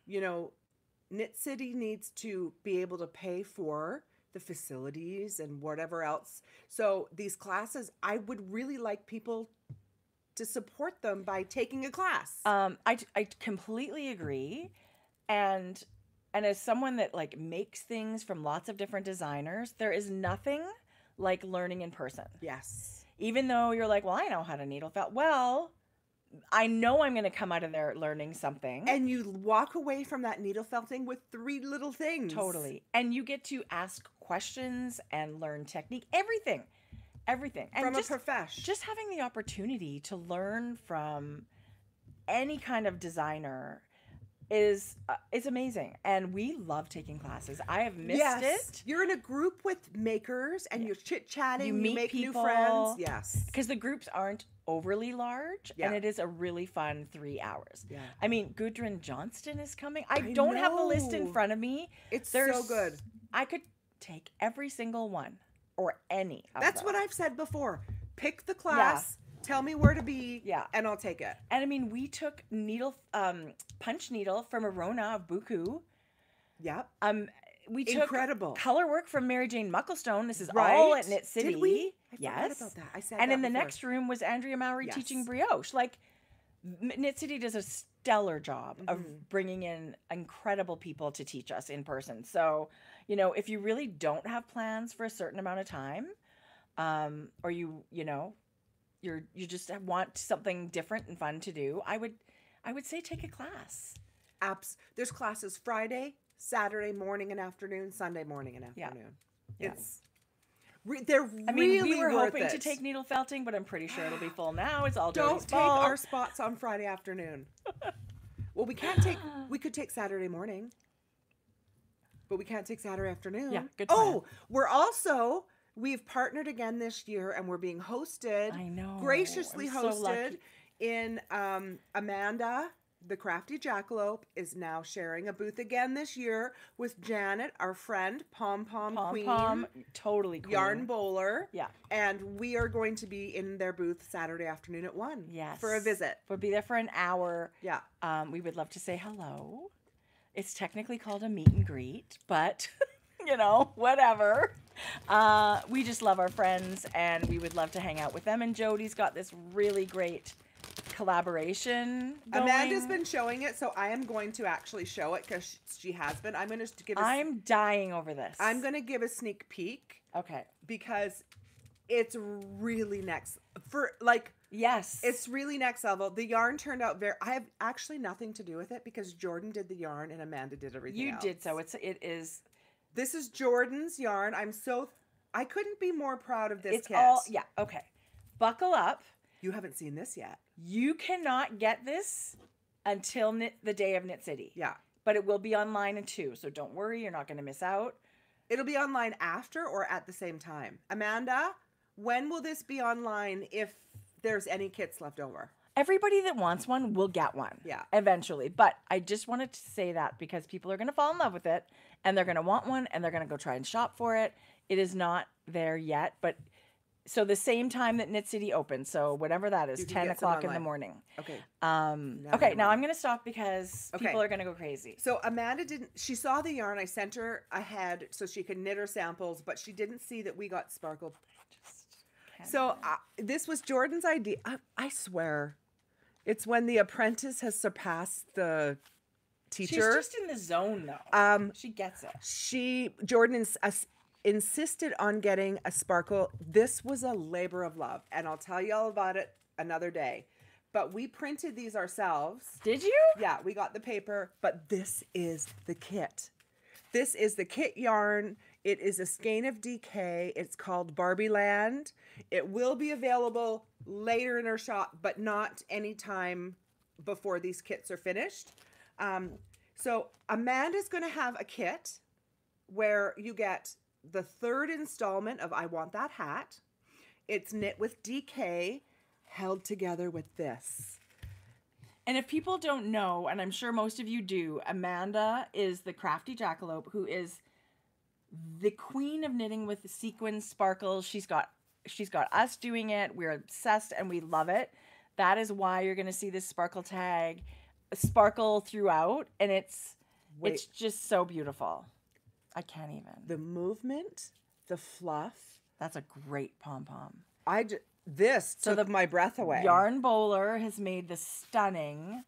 You know, Knit City needs to be able to pay for the facilities and whatever else. So these classes, I would really like people to support them by taking a class. I completely agree. And as someone that like makes things from lots of different designers, there is nothing like learning in person. Yes. Even though you're like, well, I know how to needle felt. Well, I know I'm going to come out of there learning something. And you walk away from that needle felting with 3 little things. Totally. And you get to ask questions and learn technique, everything. And From a profession. Just having the opportunity to learn from any kind of designer is amazing. And we love taking classes. I have missed it. You're in a group with makers and you're chit-chatting. You make people, new friends. Yes. Because the groups aren't overly large and it is a really fun 3 hours. Yeah. I mean, Gudrun Johnston is coming. I don't have the list in front of me. It's so good. I could take every single one or any of That's them. what I've said before. Pick the class. Tell me where to be, and I'll take it. And I mean, we took punch needle from Arona of Buku. Yep. We took incredible color work from Mary Jane Mucklestone. This is all at Knit City. Did we? I forgot about that. I said and that in the before. next room was Andrea Mowry teaching brioche. Like, Knit City does a stellar job of bringing in incredible people to teach us in person. So, you know, if you really don't have plans for a certain amount of time, or you just want something different and fun to do, I would say take a class. There's classes Friday, Saturday morning and afternoon, Sunday morning and afternoon. Yeah. They're really we were worth hoping it. to take needle felting, but I'm pretty sure it'll be full now. It's all Don't Jodi's take fault. our spots on Friday afternoon. Well, we could take Saturday morning, but we can't take Saturday afternoon. Yeah, good plan. We've partnered again this year, and we're being hosted. I know. Graciously I'm so hosted lucky. in Amanda, the Crafty Jackalope, is now sharing a booth again this year with Janet, our friend, Pom Queen. Totally queen. Yarn Bowler. Yeah. And we are going to be in their booth Saturday afternoon at 1. Yes. For a visit. We'll be there for an hour. Yeah. We would love to say hello. It's technically called a meet and greet, but, you know, whatever. We just love our friends, and we would love to hang out with them. And Jodi's got this really great collaboration going. Amanda's been showing it, so I am going to actually show it because she has been. I'm dying over this. I'm going to give a sneak peek. Okay. Because it's really yes. It's really next level. The yarn turned out I have actually nothing to do with it because Jordan did the yarn and Amanda did everything else. You did, so it is. This is Jordan's yarn. I couldn't be more proud of this kit. Okay. Buckle up. You haven't seen this yet. You cannot get this until the day of Knit City. Yeah. But it will be online too, so don't worry, you're not going to miss out. It'll be online after or at the same time. Amanda, when will this be online if there's any kits left over? Everybody that wants one will get one. Yeah. Eventually. But I just wanted to say that because people are going to fall in love with it and they're going to want one and they're going to go try and shop for it. It is not there yet, but so the same time that Knit City opens, so whatever that is, 10 o'clock in the morning. Okay. Now I'm going to stop because people are going to go crazy. So Amanda she saw the yarn. I sent her ahead so she could knit her samples, but she didn't see that we got sparkle. So this was Jordan's idea. I swear, it's when the apprentice has surpassed the teacher. She's just in the zone, though. She gets it. Jordan insisted on getting a sparkle. This was a labor of love, and I'll tell you all about it another day. But we printed these ourselves. Did you? Yeah, we got the paper, but this is the kit. This is the kit yarn. It is a skein of DK. It's called Barbie Land. It will be available later in our shop, but not any time before these kits are finished. So Amanda's going to have a kit where you get the third installment of I Want That Hat. It's knit with DK, held together with this. And if people don't know, and I'm sure most of you do, Amanda is the crafty jackalope who is the queen of knitting with the sequins, sparkles. She's got us doing it. We're obsessed and we love it. That is why you're going to see this sparkle tag sparkle throughout, and it's just so beautiful. I can't even. The movement, the fluff. That's a great pom-pom. This took my breath away. Yarn Bowler has made the stunning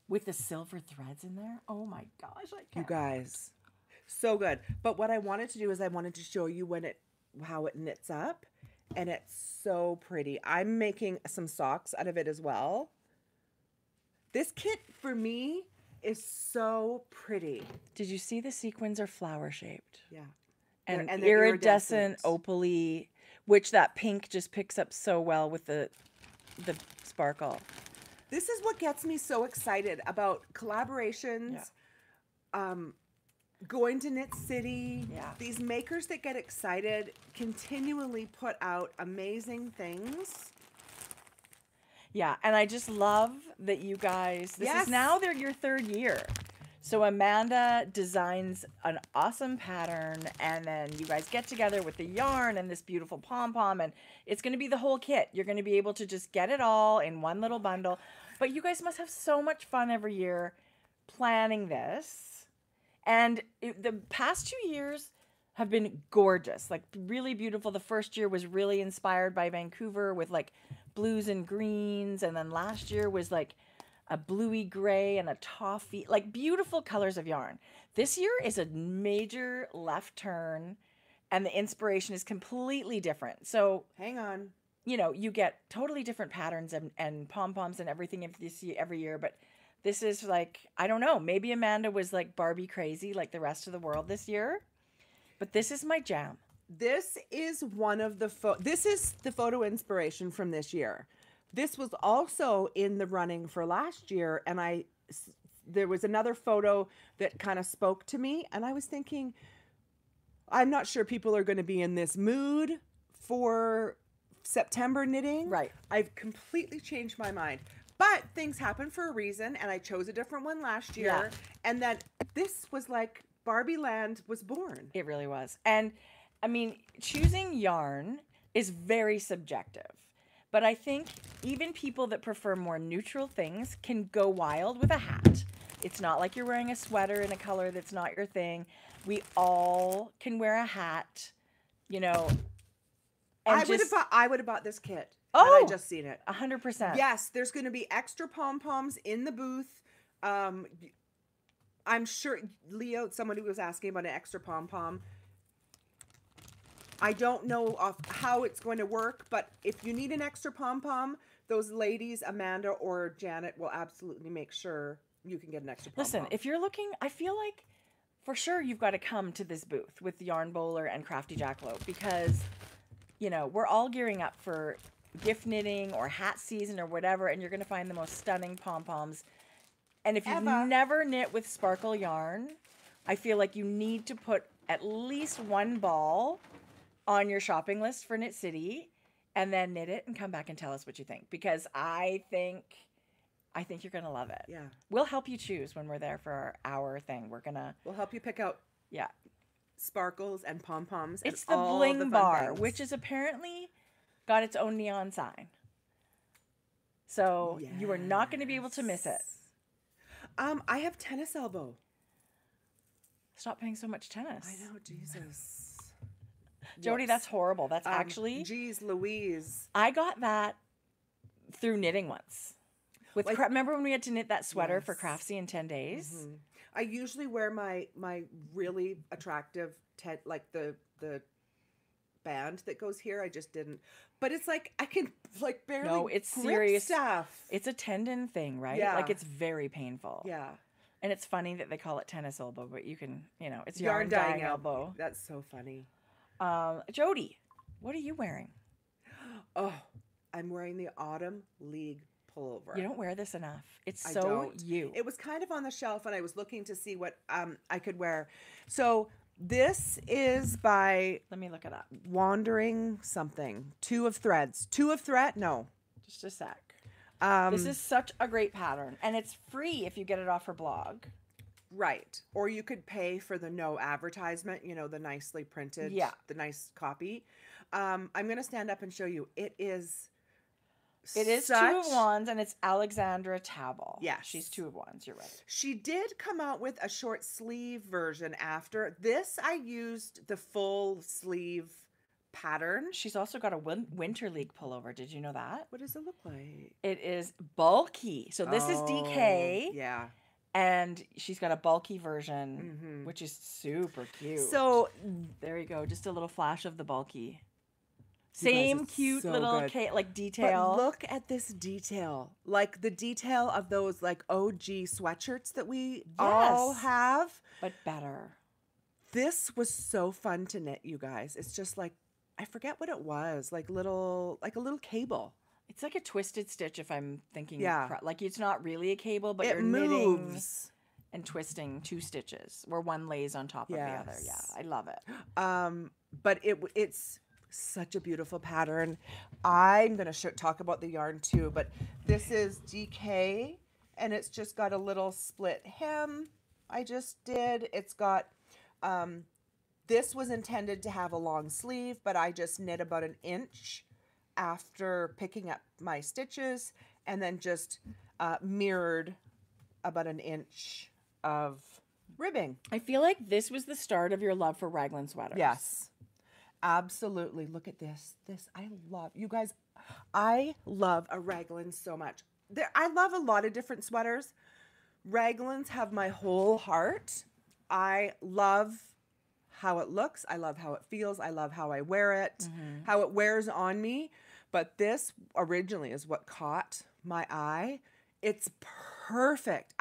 with the silver threads in there. Oh my gosh, I can't. You guys, so good. But what I wanted to do is I wanted to show you how it knits up, and it's so pretty. I'm making some socks out of it as well. This kit for me is so pretty. Did you see the sequins are flower shaped? Yeah. And iridescent opaly, which that pink just picks up so well with the sparkle. This is what gets me so excited about collaborations, going to Knit City. Yeah. These makers that get excited continually put out amazing things. Yeah, and I just love that you guys, this is now your third year. So Amanda designs an awesome pattern, and then you guys get together with the yarn and this beautiful pom-pom, and it's going to be the whole kit. You're going to be able to just get it all in one little bundle. But you guys must have so much fun every year planning this. And the past 2 years have been gorgeous, like really beautiful. The first year was really inspired by Vancouver with like blues and greens, and then last year was like a bluey gray and a toffee, like beautiful colors of yarn. This year is a major left turn, and the inspiration is completely different. So hang on, you get totally different patterns and pom-poms and everything every year, but this is like, I don't know, maybe Amanda was like Barbie crazy like the rest of the world this year, but this is my jam. This is one of the this is the photo inspiration from this year. This was also in the running for last year, and there was another photo that kind of spoke to me, and I was thinking, I'm not sure people are going to be in this mood for September knitting. Right. I've completely changed my mind. But things happen for a reason, and I chose a different one last year, and then this was like Barbie Land was born. It really was. And I mean, choosing yarn is very subjective. But I think even people that prefer more neutral things can go wild with a hat. It's not like you're wearing a sweater in a color that's not your thing. We all can wear a hat, And I would have bought this kit. Oh, had I just seen it. 100%. Yes, there's going to be extra pom-poms in the booth. I'm sure Leo, somebody was asking about an extra pom-pom. I don't know how it's going to work, but if you need an extra pom-pom, those ladies, Amanda or Janet, will absolutely make sure you can get an extra pom-pom. Listen, if you're looking, I feel like for sure you've got to come to this booth with Yarn Bowler and Crafty Jackalope because, we're all gearing up for gift knitting or hat season or whatever, and you're going to find the most stunning pom-poms. And if you've never knit with sparkle yarn, I feel like you need to put at least one ball on your shopping list for Knit City, and then knit it and come back and tell us what you think, because I think you're gonna love it. Yeah, we'll help you choose when we're there for our thing. We'll help you pick out sparkles and pom-poms. It's the bling bar, which is apparently got its own neon sign, so you are not going to be able to miss it. I have tennis elbow. Stop paying so much tennis. I know, Jesus. Jodi, that's horrible. That's actually... Geez Louise. I got that through knitting once. Remember when we had to knit that sweater for Craftsy in 10 days? Mm-hmm. I usually wear my really attractive, the band that goes here. I just didn't. But it's like, I can barely No, it's grip serious stuff. It's a tendon thing, right? Yeah. Like, it's very painful. Yeah. And it's funny that they call it tennis elbow, but you can, it's yarn dyeing elbow. That's so funny. Jodi, what are you wearing? Oh, I'm wearing the Autumn League pullover. You don't wear this enough. It's so you. It was kind of on the shelf, and I was looking to see what I could wear. So this is by... Let me look it up. Wandering something. Two of Thread. No. Just a sec. This is such a great pattern, and it's free if you get it off her blog. Right. Or you could pay for the no advertisement, you know, the nicely printed, the nice copy. I'm going to stand up and show you. It is It is 2 of 1s, and it's Alexandra Tabel. Yes. She's 2 of 1s. You're right. She did come out with a short sleeve version after. This, I used the full sleeve pattern. She's also got a Winter League pullover. Did you know that? What does it look like? It is bulky. So this is DK. Yeah. And she's got a bulky version, which is super cute. So there you go. Just a little flash of the bulky. Same cute so little like detail. But look at this detail. Like the detail of those like OG sweatshirts that we all have. But better. This was so fun to knit, you guys. It's just like, I forget what it was. Like a little cable. It's like a twisted stitch if I'm thinking. Yeah. Like it's not really a cable, but you're knitting and twisting 2 stitches where one lays on top of the other. Yeah, I love it. But it's such a beautiful pattern. I'm going to talk about the yarn too, but this is DK and it's just got a little split hem. I just did. It's got, this was intended to have a long sleeve, but I just knit about 1 inch after picking up my stitches and then just mirrored about 1 inch of ribbing. I feel like this was the start of your love for raglan sweaters. Yes, absolutely. Look at this. I love, you guys, I love a raglan so much. I love a lot of different sweaters. Raglans have my whole heart. I love how it looks. I love how it feels. I love how I wear it, how it wears on me. But this originally is what caught my eye. It's perfect.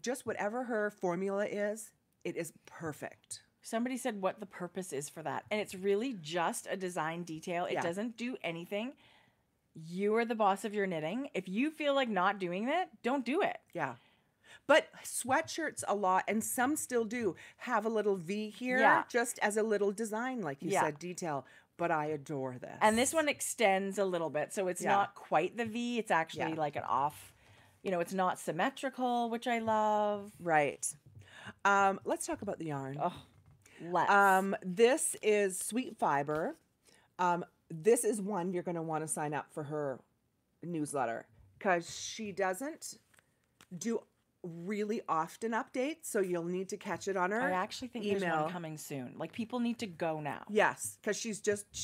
Just whatever her formula is, it is perfect. Somebody said what the purpose is for that. And it's really just a design detail. It doesn't do anything. You are the boss of your knitting. If you feel like not doing it, don't do it. Yeah. But sweatshirts a lot, and some still do, have a little V here, just as a little design, like you said, detail. But I adore this. And this one extends a little bit, so it's not quite the V. It's actually like an off, you know, it's not symmetrical, which I love. Right. Let's talk about the yarn. Oh, let's. This is Sweet Fiber. This is one you're going to want to sign up for her newsletter because she doesn't do really often updates, so you'll need to catch it on her I actually think there's one coming soon. Like people need to go now. Yes, because she's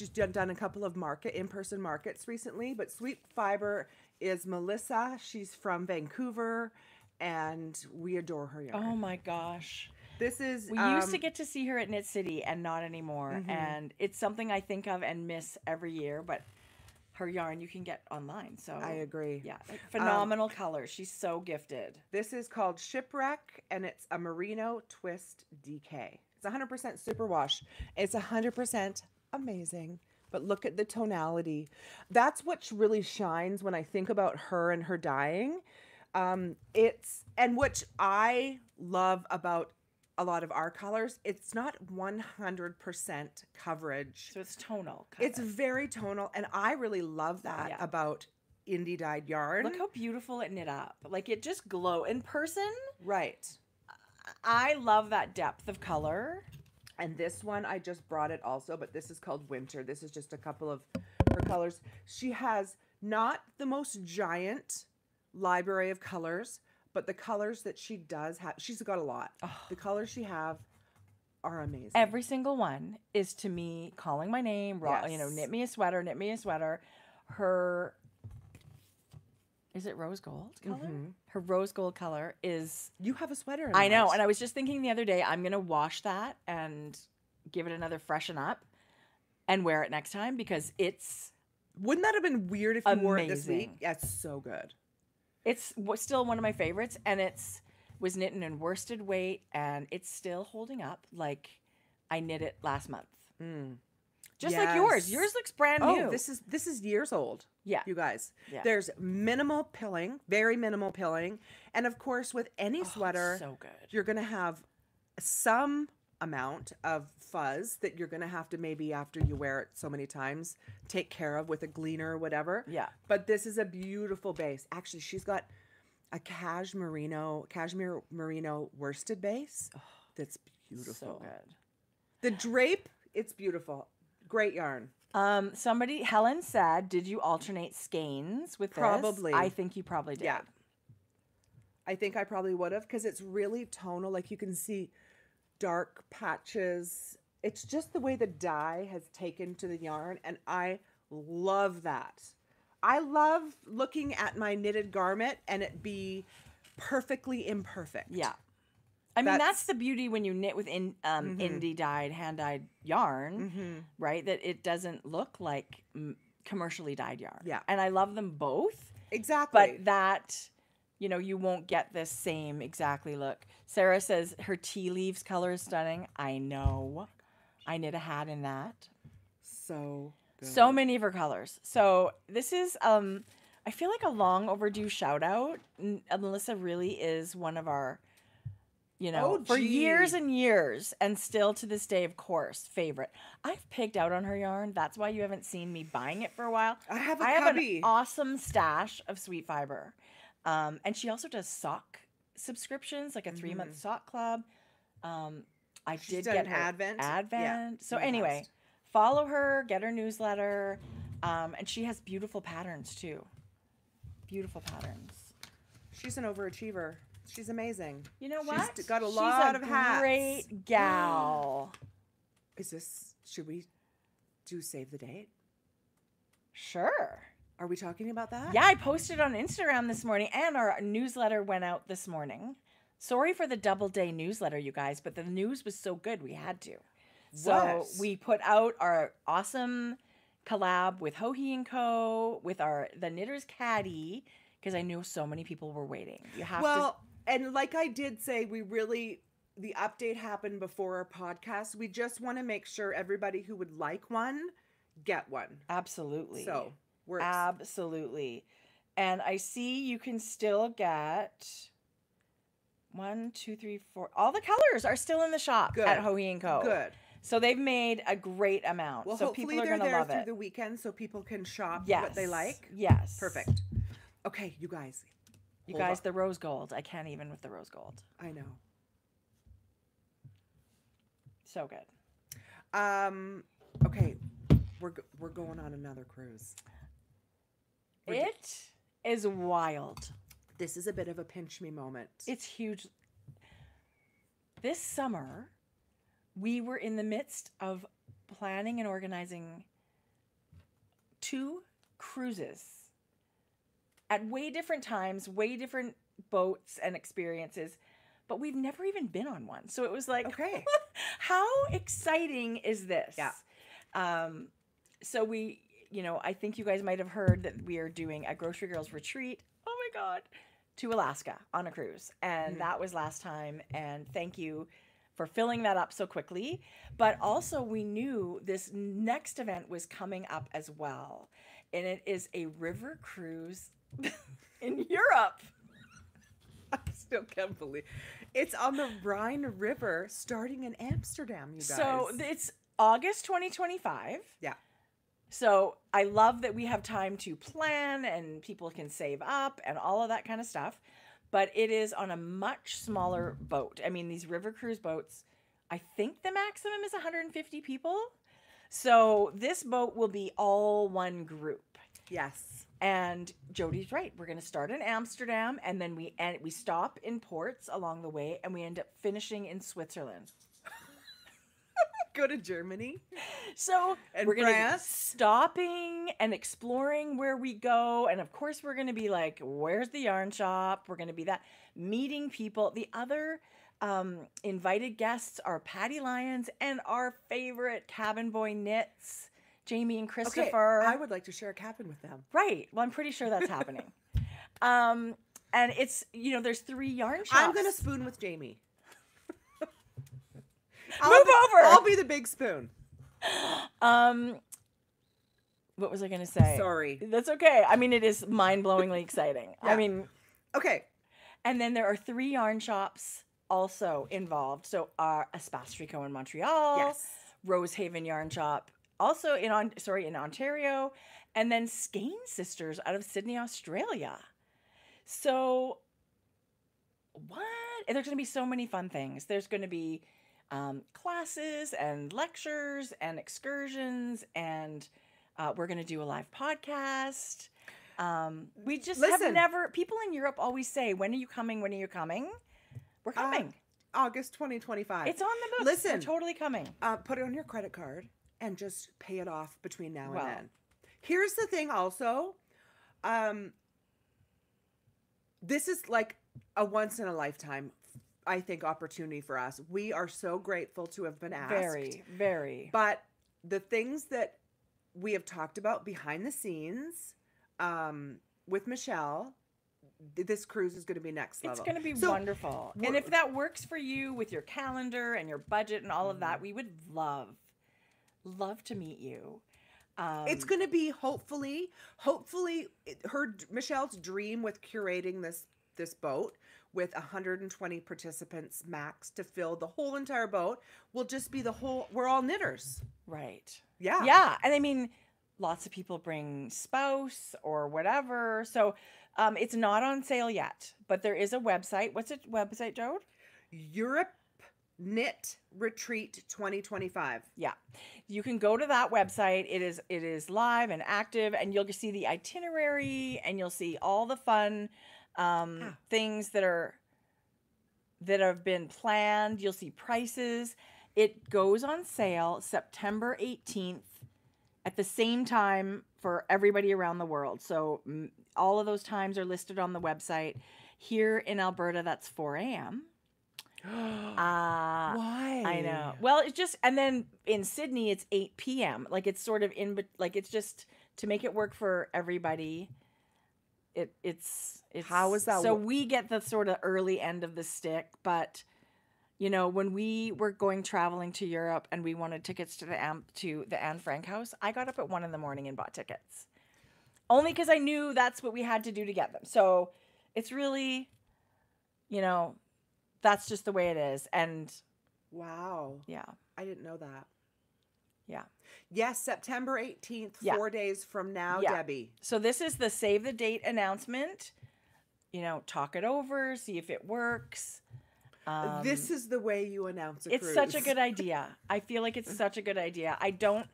done a couple of in-person markets recently. But Sweet Fiber is Melissa. She's from Vancouver, and we adore her yarn. Oh my gosh. This is we used to get to see her at Knit City and not anymore. And it's something I think of and miss every year, but her yarn you can get online. So I agree. Yeah. Phenomenal colors. She's so gifted. This is called Shipwreck, and it's a merino twist DK. It's 100% superwash. It's 100% amazing. But look at the tonality. That's what really shines when I think about her and her dyeing. And which I love about a lot of our colors, it's not 100% coverage. So it's tonal. It's very tonal, and I really love that about indie dyed yarn. Look how beautiful it knit up. Like it just glow in person. Right. I love that depth of color. And this one, I just brought it also, but this is called Winter. This is just a couple of her colors. She has not the most giant library of colors, but the colors that she does have, she's got a lot. Oh. The colors she have are amazing. Every single one is to me calling my name, you know, knit me a sweater, knit me a sweater. Her, is it rose gold color? Her rose gold color is... You have a sweater in I know, and I was just thinking the other day, I'm going to wash that and give it another freshen up and wear it next time because it's... Wouldn't that have been weird if you wore it this week? Yeah, it's so good. It's still one of my favorites, and was knit in worsted weight, and it's still holding up like I knit it last month. Just like yours. Yours looks brand new. Oh, this is years old. Yeah. You guys. Yeah. There's minimal pilling, very minimal pilling. And of course, with any sweater, so good. You're going to have some amount of fuzz that you're going to have to maybe after you wear it so many times take care of with a gleaner or whatever. Yeah. But this is a beautiful base. Actually, she's got a cashmere merino worsted base. Oh, that's beautiful. So good. The drape, it's beautiful. Great yarn. Helen said, did you alternate skeins with this? Probably. I think you probably did. Yeah. I think I probably would have because it's really tonal. Like you can see dark patches. It's just the way the dye has taken to the yarn, and I love that. I love looking at my knitted garment and it be perfectly imperfect. Yeah. I mean, that's the beauty when you knit with indie dyed, hand dyed yarn, right? That it doesn't look like commercially dyed yarn. Yeah. And I love them both. Exactly. But that, you know, you won't get this same exactly look. Sarah says her tea leaves color is stunning. I know. I knit a hat in that. So good. So many of her colors. So this is, I feel like a long overdue shout out. Melissa really is one of our, you know, for years and years, and still to this day, of course, favorite. I've picked out on her yarn. That's why you haven't seen me buying it for a while. I have an awesome stash of Sweet Fiber. And she also does sock subscriptions, like a 3-month sock club. She's did get her Advent. Yeah, so anyway, follow her, get her newsletter. And she has beautiful patterns too. Beautiful patterns. She's an overachiever. She's amazing. You know what? She's got a lot of hats. Great gal. Should we do save the date? Sure. Are we talking about that? Yeah, I posted on Instagram this morning, and our newsletter went out this morning. Sorry for the double day newsletter, you guys, but the news was so good we had to. So we put out our awesome collab with Hohi & Co. with the Knitter's Caddy, because I knew so many people were waiting. You have to. And like I did say, the update happened before our podcast. We just want to make sure everybody who would like one, get one. Absolutely. So, works. Absolutely. And I see you can still get 1, 2, 3, 4. All the colors are still in the shop at Hohi & Co. Good. So they've made a great amount. Well, so hopefully people are going to love it. they're there through the weekend so people can shop what they like. Yes. Perfect. Okay, you guys. The rose gold. I can't even with the rose gold. I know. So good. Okay, we're going on another cruise. It is wild. This is a bit of a pinch me moment. It's huge. This summer, we were in the midst of planning and organizing 2 cruises at way different times, way different boats and experiences, but we've never even been on one. So it was like, okay, how exciting is this? Yeah. So we, I think you guys might have heard that we are doing a Grocery Girls retreat. Oh my God. To Alaska on a cruise. And that was last time. And thank you for filling that up so quickly. But also we knew this next event was coming up as well. And it is a river cruise in Europe. I still can't believe it's on the Rhine River starting in Amsterdam, you guys. So it's August 2025. Yeah. So I love that we have time to plan and people can save up and all of that kind of stuff. But it is on a much smaller boat. I mean, these river cruise boats, I think the maximum is 150 people. So this boat will be all one group. Yes. And Jodi's right. We're going to start in Amsterdam, and then we stop in ports along the way, and we end up finishing in Switzerland. Go to Germany. So and we're going to be stopping and exploring where we go. And of course, we're going to be like, where's the yarn shop? We're going to be meeting people. The other invited guests are Patty Lyons and our favorite cabin boy knits, Jamie and Christopher. Okay, I would like to share a cabin with them. Right. Well, I'm pretty sure that's happening. And it's, there's 3 yarn shops. I'm going to spoon with Jamie. Move over. I'll be the big spoon. What was I going to say? Sorry. That's okay. I mean, it is mind-blowingly exciting. Yeah. I mean. Okay. And then there are 3 yarn shops also involved. So Espace Tricot in Montreal, Yes. Rosehaven Yarn Shop, also in Ontario, and then Skein Sisters out of Sydney, Australia. So what? And there's going to be so many fun things. There's going to be classes and lectures and excursions, and we're going to do a live podcast. We just have Listen. never. People in Europe always say, "When are you coming? When are you coming?" We're coming. August 2025. It's on the books. Listen. We're totally coming. Put it on your credit card and just pay it off between now Well. and then. Here's the thing also. This is like a once in a lifetime, I think, opportunity for us. We are so grateful to have been asked. Very, very. But the things that we have talked about behind the scenes with Michelle, this cruise is going to be next level. It's going to be wonderful. And if that works for you with your calendar and your budget and all of that, we would love to meet you. It's going to be hopefully Michelle's dream with curating this boat with 120 participants max to fill the whole entire boat will just be we're all knitters. Right. Yeah. Yeah. And I mean, lots of people bring spouse or whatever. So it's not on sale yet, but there is a website. What's the website, Jode? Europe Knit Retreat 2025. Yeah. You can go to that website. It is live and active, and you'll see the itinerary, and you'll see all the fun things that have been planned. You'll see prices. It goes on sale September 18th at the same time for everybody around the world. So all of those times are listed on the website. Here in Alberta, that's 4 a.m. Why? I know. Well, it's just, and then in Sydney, it's 8 p.m. Like it's sort of it's just to make it work for everybody. It's how is that? So we get the sort of early end of the stick, but you know, when we were traveling to Europe and we wanted tickets to the Anne Frank house, I got up at 1 a.m. and bought tickets, only because I knew that's what we had to do to get them. So it's really, you know, that's just the way it is. And wow. Yeah. I didn't know that. Yeah. Yes, September 18th, 4 days from now, Yeah. Debbie. So this is the save the date announcement. You know, talk it over, see if it works. This is the way you announce a It's cruise. such a good idea. I feel like it's such a good idea. I don't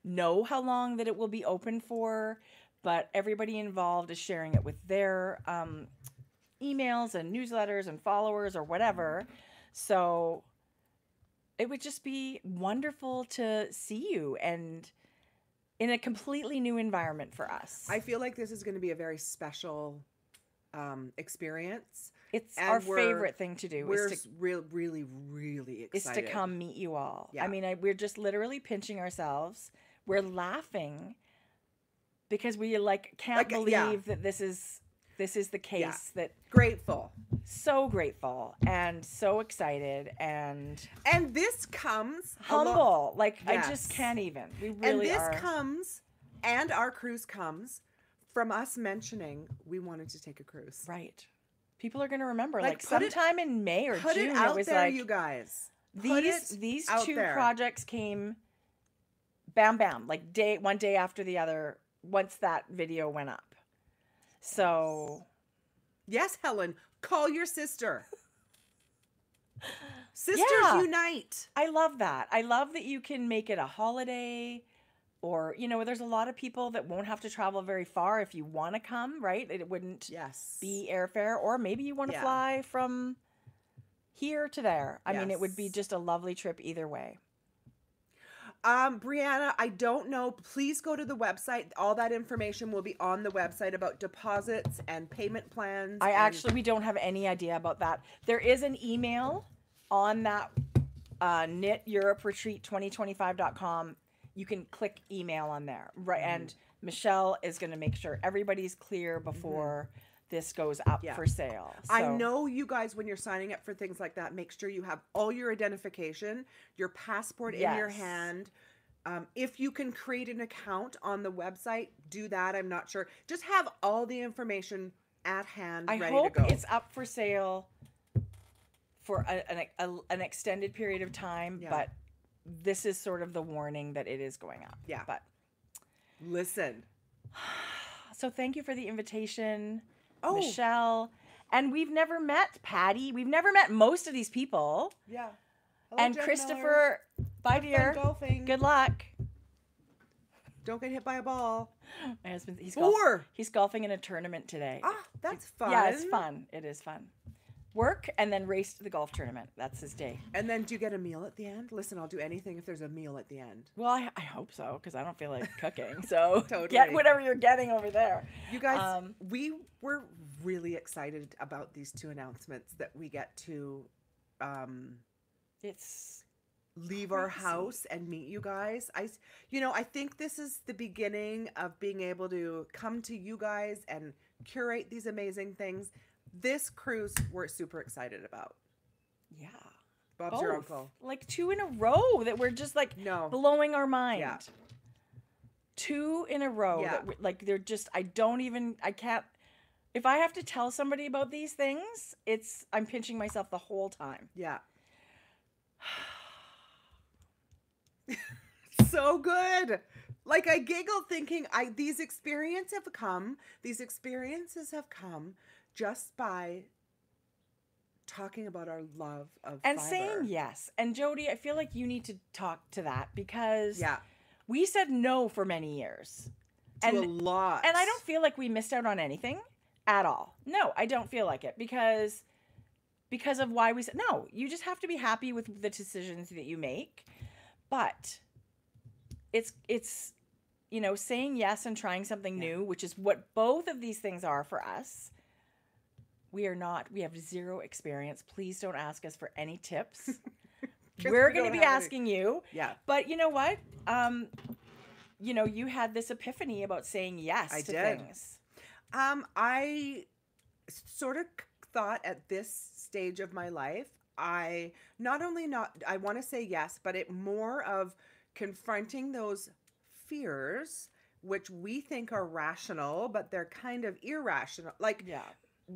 know how long that it will be open for, but everybody involved is sharing it with their emails and newsletters and followers or whatever. So it would just be wonderful to see you and in a completely new environment for us. I feel like this is going to be a very special experience. It's And our favorite thing to do. We're really, really Is excited. to come meet you all. Yeah. I mean, we're just literally pinching ourselves. We're laughing because we can't believe that this is the case. That Grateful. so grateful and so excited and this comes humble. I Yes. just can't even. We and really this are. comes, and our cruise comes from us mentioning we wanted to take a cruise. Right. People are going to remember. Like, Sometime in May or Put June, it out was there, like you guys. these out two there. projects came bam bam, like one day after the other once that video went up. So Yes, Helen, call your sister. Sisters Yeah. unite. I love that. I love that you can make it a holiday, or there's a lot of people that won't have to travel very far if you want to come, right? It wouldn't Yes. be airfare, or maybe you want to Yeah. fly from here to there. I mean, it would be Yes. just a lovely trip either way. Brianna, I don't know. Please go to the website. All that information will be on the website about deposits and payment plans. We don't have any idea about that. There is an email on that kniteuroperetreat2025.com. You can click email on there, right? And Michelle is going to make sure everybody's clear before this goes up for sale. I So- know you guys, when you're signing up for things like that, make sure you have all your identification, your passport in your Yes. hand. If you can create an account on the website, do that. I'm not sure. Just have all the information at hand, I ready hope to go. it's up for sale for an extended period of time, but this is sort of the warning that it is going up. Yeah. But listen. So thank you for the invitation, Michelle. And we've never met Patty. We've never met most of these people. Yeah. Hello, and Jen Christopher, Miller. Bye, dear. Golfing. Good luck. Don't get hit by a ball. My husband, he's golfing in a tournament today. Ah, that's fun. Yeah, it's fun. It is fun. Work and then race to the golf tournament. That's his day. And then do you get a meal at the end? Listen, I'll do anything if there's a meal at the end. Well, I hope so, because I don't feel like cooking. So totally. Get whatever you're getting over there. You guys, we were really excited about these 2 announcements that we get to leave our house and meet you guys. I think this is the beginning of being able to come to you guys and curate these amazing things. This cruise we're super excited about. Yeah. Bob's your uncle. Like 2 in a row that we're just like blowing our mind. Yeah. 2 in a row that they're just, I can't, if I have to tell somebody about these things, I'm pinching myself the whole time. Yeah. So good. Like I giggled thinking these experiences have come just by talking about our love of and fiber. Saying yes. And Jodi, I feel like you need to talk to that because we said no for many years. A lot. And I don't feel like we missed out on anything at all. No, I don't feel like it because of why we said no. You just have to be happy with the decisions that you make. But it's saying yes and trying something new, which is what both of these things are for us. We have 0 experience. Please don't ask us for any tips. We're going to be asking you. Yeah. But you know what? You had this epiphany about saying yes to things. I sort of thought at this stage of my life, I want to say yes, but it more of confronting those fears, which we think are rational, but they're kind of irrational.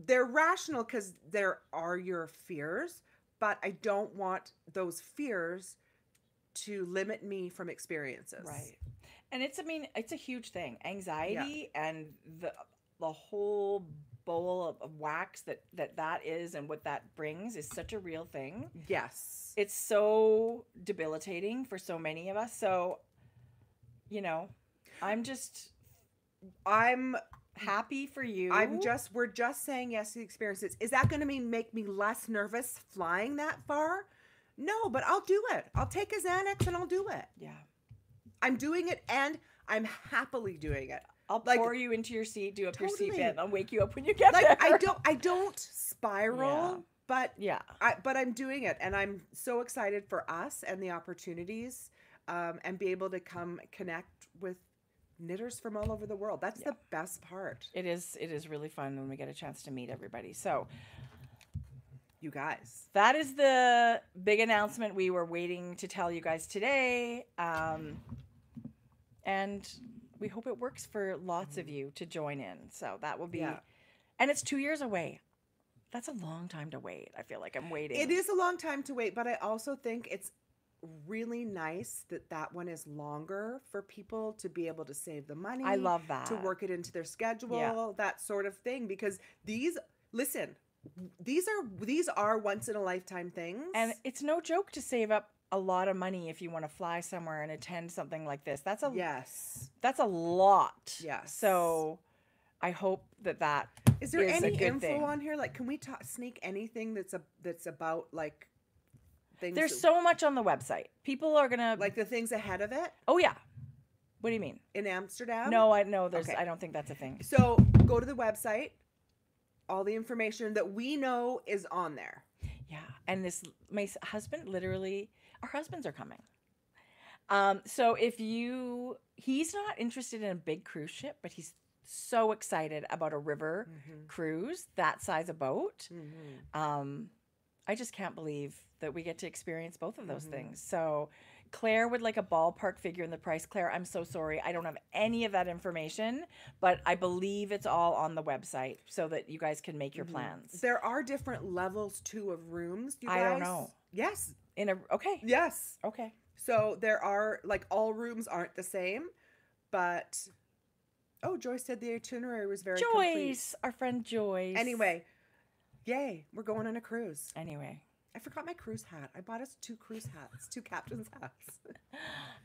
They're rational because there are your fears, but I don't want those fears to limit me from experiences. Right. And it's a huge thing. Anxiety and the whole bowl of wax that is and what that brings is such a real thing. Yes. It's so debilitating for so many of us. So, I'm happy for you. We're just saying yes to the experiences. Is that going to make me less nervous flying that far? No, but I'll do it. I'll take a Xanax and I'll do it. Yeah. I'm doing it and I'm happily doing it. I'll pour you into your seat, do up your seatbelt. I'll wake you up when you get there. I don't spiral, but I'm doing it, and I'm so excited for us and the opportunities, and be able to come connect with knitters from all over the world. That's the best part. It is really fun when we get a chance to meet everybody. So, you guys, that is the big announcement we were waiting to tell you guys today, and we hope it works for lots of you to join in. So that will be, and it's 2 years away. That's a long time to wait. I feel like I'm waiting. It is a long time to wait, but I also think it's really nice that one is longer for people to be able to save the money. I love that. To work it into their schedule, that sort of thing, because these are once in a lifetime things. And it's no joke to save up a lot of money if you want to fly somewhere and attend something like this. That's a lot. Yes. So I hope that is there any info on here? Like, can we sneak anything that's about like things? There's so much on the website. People are gonna like the things ahead of it. Oh yeah. What do you mean? In Amsterdam? No, I don't think that's a thing. So go to the website. All the information that we know is on there. Yeah, and my husband literally. Our husbands are coming. So he's not interested in a big cruise ship, but he's so excited about a river cruise, that size of boat. I just can't believe that we get to experience both of those things. So Claire would like a ballpark figure in the price. Claire, I'm so sorry. I don't have any of that information, but I believe it's all on the website so that you guys can make your plans. There are different levels too of rooms, you guys. I don't know. Yes. Okay. Yes. Okay. So there are, like, all rooms aren't the same, but Joyce said the itinerary was very complete. Joyce, our friend Joyce. Anyway, yay, we're going on a cruise. Anyway. I forgot my cruise hat. I bought us 2 cruise hats, 2 captain's hats.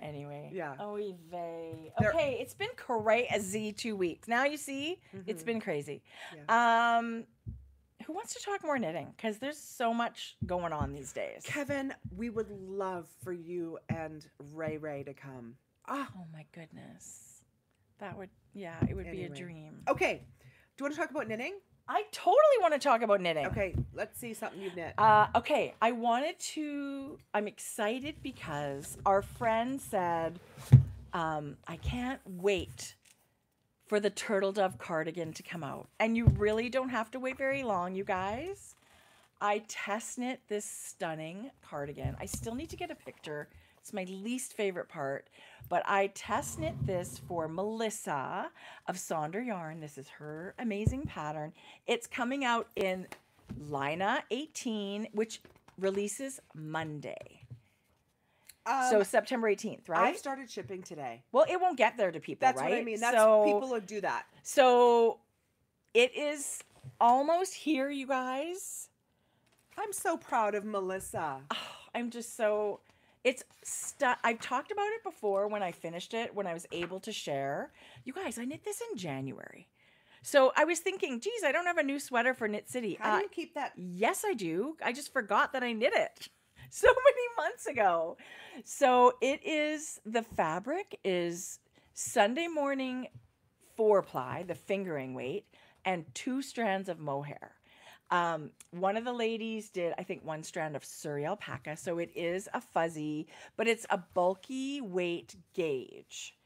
Anyway. Yeah. Oy vey. Okay, it's been crazy 2 weeks. Now you see, it's been crazy. Yeah. Who wants to talk more knitting? Because there's so much going on these days. Kevin, we would love for you and Ray to come. Oh my goodness. That would, it would be a dream. Okay. Do you want to talk about knitting? I totally want to talk about knitting. Okay, let's see something you've knit. Okay, I'm excited because our friend said, I can't wait for the turtle dove cardigan to come out. And you really don't have to wait very long, you guys. I test knit this stunning cardigan. I still need to get a picture. It's my least favorite part. But I test knit this for Melissa of Sonder Yarn. This is her amazing pattern. It's coming out in Lina 18, which releases Monday. So September 18th, right? I've started shipping today. Well, it won't get there to people, right? That's what I mean. People will do that. So it is almost here, you guys. I'm so proud of Melissa. Oh, I'm just so... I've talked about it before when I finished it, when I was able to share. You guys, I knit this in January. So I was thinking, geez, I don't have a new sweater for Knit City. How do you keep that? Yes, I do. I just forgot that I knit it so many months ago. So the fabric is Sunday morning 4-ply, the fingering weight, and 2 strands of mohair. One of the ladies did, I think, 1 strand of Surrey alpaca. So it is a fuzzy, but it's a bulky weight gauge.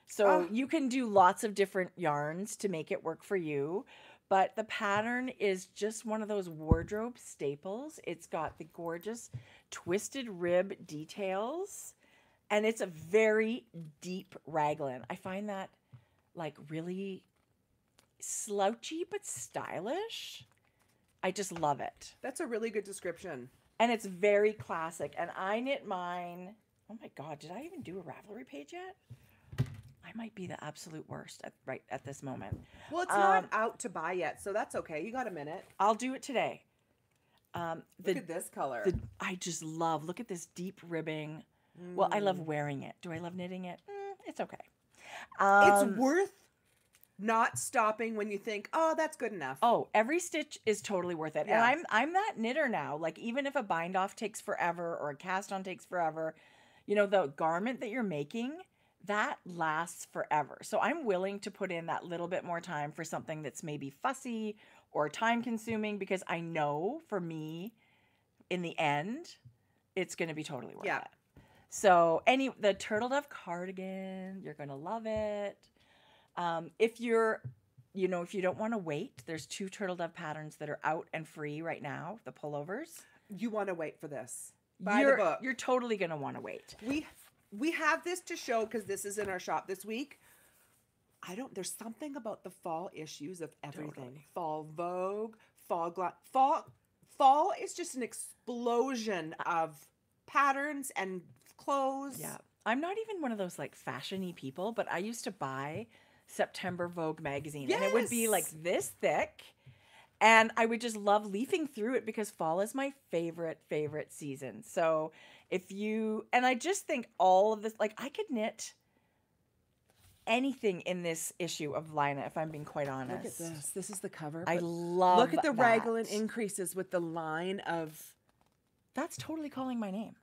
So you can do lots of different yarns to make it work for you. But the pattern is just one of those wardrobe staples. It's got the gorgeous twisted rib details. And it's a very deep raglan. I find that like really slouchy but stylish. I just love it. That's a really good description. And it's very classic. And I knit mine. Oh my God, did I even do a Ravelry page yet? I might be the absolute worst right at this moment. Well, it's not out to buy yet, so that's okay. You got a minute. I'll do it today. Look at this color. I just love, look at this deep ribbing. Well, I love wearing it. Do I love knitting it? It's okay. It's worth not stopping when you think, oh, that's good enough. Oh, every stitch is totally worth it. Yeah. And I'm that knitter now. Like, even if a bind off takes forever or a cast on takes forever, you know, the garment that you're making, that lasts forever. So I'm willing to put in that little bit more time for something that's maybe fussy or time consuming, because I know for me, in the end, it's going to be totally worth it. So the turtle dove cardigan, you're going to love it. If you don't want to wait, there's 2 turtle dove patterns that are out and free right now, the pullovers. You want to wait for this. Buy the book. You're totally going to want to wait. We have this to show because this is in our shop this week. There's something about the fall issues of everything. Totally. Fall Vogue, fall is just an explosion of patterns and clothes. Yeah. I'm not even one of those like fashion-y people, but I used to buy September Vogue magazine. Yes. And it would be like this thick. And I would just love leafing through it because fall is my favorite season. So and I just think all of this, like I could knit anything in this issue of Lina, if I'm being quite honest. Look at this. This is the cover. I love Look at the that. raglan increases with the line of... That's totally calling my name.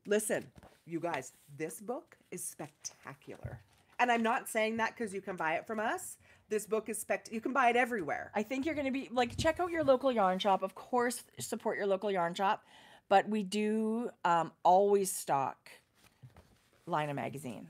Listen, you guys, this book is spectacular. And I'm not saying that because you can buy it from us. This book is you can buy it everywhere. I think you're going to be, like, check out your local yarn shop. Of course, support your local yarn shop. But we do always stock Lina magazine.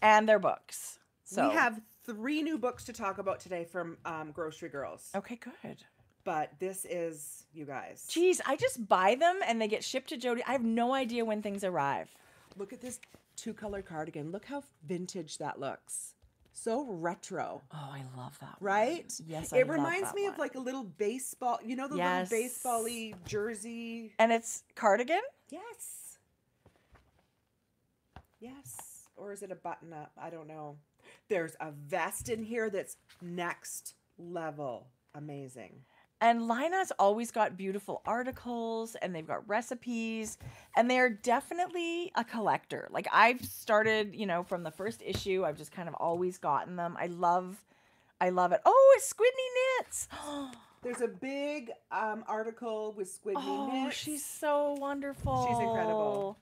And their books. So we have 3 new books to talk about today from Grocery Girls. Okay, good. But this is, you guys. Geez, I just buy them and they get shipped to Jodi. I have no idea when things arrive. Look at this 2-color cardigan. Look how vintage that looks. So retro. Oh, I love that right? one. Yes, it reminds me of like a little baseball, the Yes. little baseball-y jersey. And it's cardigan? Yes. Yes. Or is it a button up? I don't know. There's a vest in here that's next level amazing. And Lina's always got beautiful articles and they've got recipes and they're definitely a collector. Like I've started, from the first issue, I've just kind of always gotten them. I love it. Oh, it's Squidney Knits. There's a big article with Squidney Knits. Oh, she's so wonderful. She's incredible.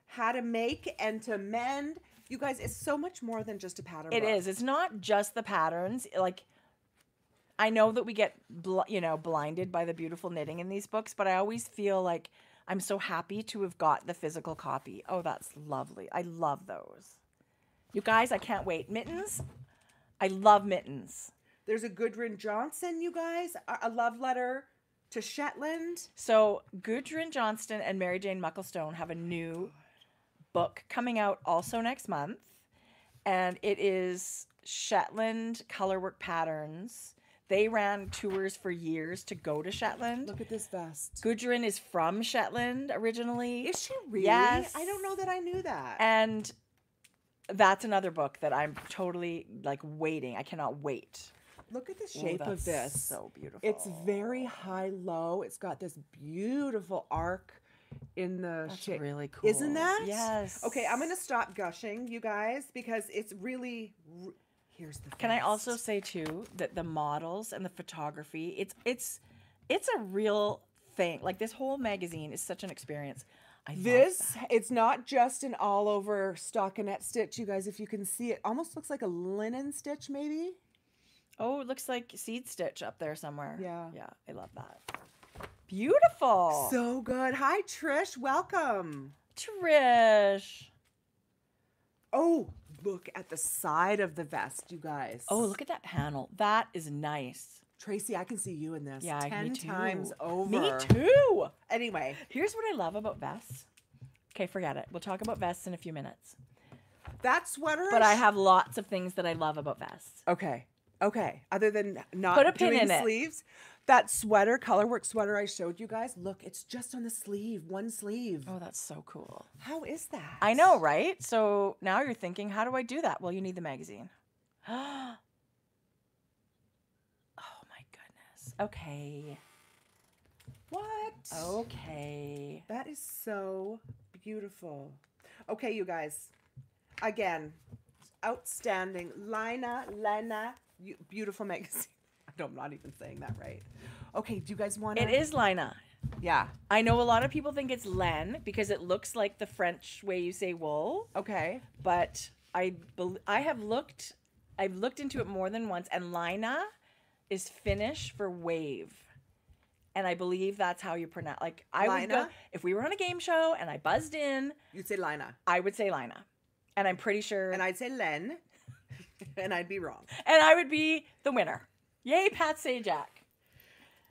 How to make and to mend. You guys, it's so much more than just a pattern book. It is. It's not just the patterns. Like, I know that we get, blinded by the beautiful knitting in these books, but I always feel like I'm so happy to have got the physical copy. Oh, that's lovely. I love those. You guys, I can't wait. Mittens? I love mittens. There's a Gudrun Johnson, you guys, a love letter to Shetland. So Gudrun Johnston and Mary Jane Mucklestone have a new book coming out also next month. And it is Shetland colorwork patterns. They ran tours for years to go to Shetland. Look at this vest. Gudrun is from Shetland originally. Is she really? Yes. I don't know that I knew that. And that's another book that I'm totally waiting. I cannot wait. Look at the shape of this. So beautiful. It's very high-low. It's got this beautiful arc in the shape. That's really cool. Isn't that? Yes. Okay, I'm going to stop gushing, you guys, because it's really... Here's the Can I also say too that the models and the photography, it's a real thing. Like this whole magazine is such an experience. It's not just an all over stockinette stitch, you guys. If you can see, it almost looks like a linen stitch, maybe. Oh, it looks like seed stitch up there somewhere. Yeah. Yeah, I love that. Beautiful. So good. Hi, Trish. Welcome. Trish. Oh, look at the side of the vest, you guys. Oh, look at that panel. That is nice. Tracie, I can see you in this. Yeah, 10 me too. times over. Me too. Anyway. Here's what I love about vests. Okay, forget it. We'll talk about vests in a few minutes. That sweater. But I have lots of things that I love about vests. Okay. Other than not Put a pin doing in sleeves. That sweater, colorwork sweater I showed you guys. Look, it's just on the sleeve. One sleeve. Oh, that's so cool. How is that? I know, right? So now you're thinking, how do I do that? Well, you need the magazine. Oh, my goodness. Okay. What? Okay. That is so beautiful. Okay, you guys. Again, outstanding. Lina, beautiful magazine. No, I'm not even saying that right. Okay, do you guys want to? It is Lina. Yeah. I know a lot of people think it's Len because it looks like the French way you say wool. Okay. But I've looked into it more than once, and Lina is Finnish for wave. And I believe that's how you pronounce. Like I would go if we were on a game show and I buzzed in. You'd say Lina. I would say Lina, and I'm pretty sure. And I'd say Len, and I'd be wrong. And I would be the winner. Yay, Pat Sajak.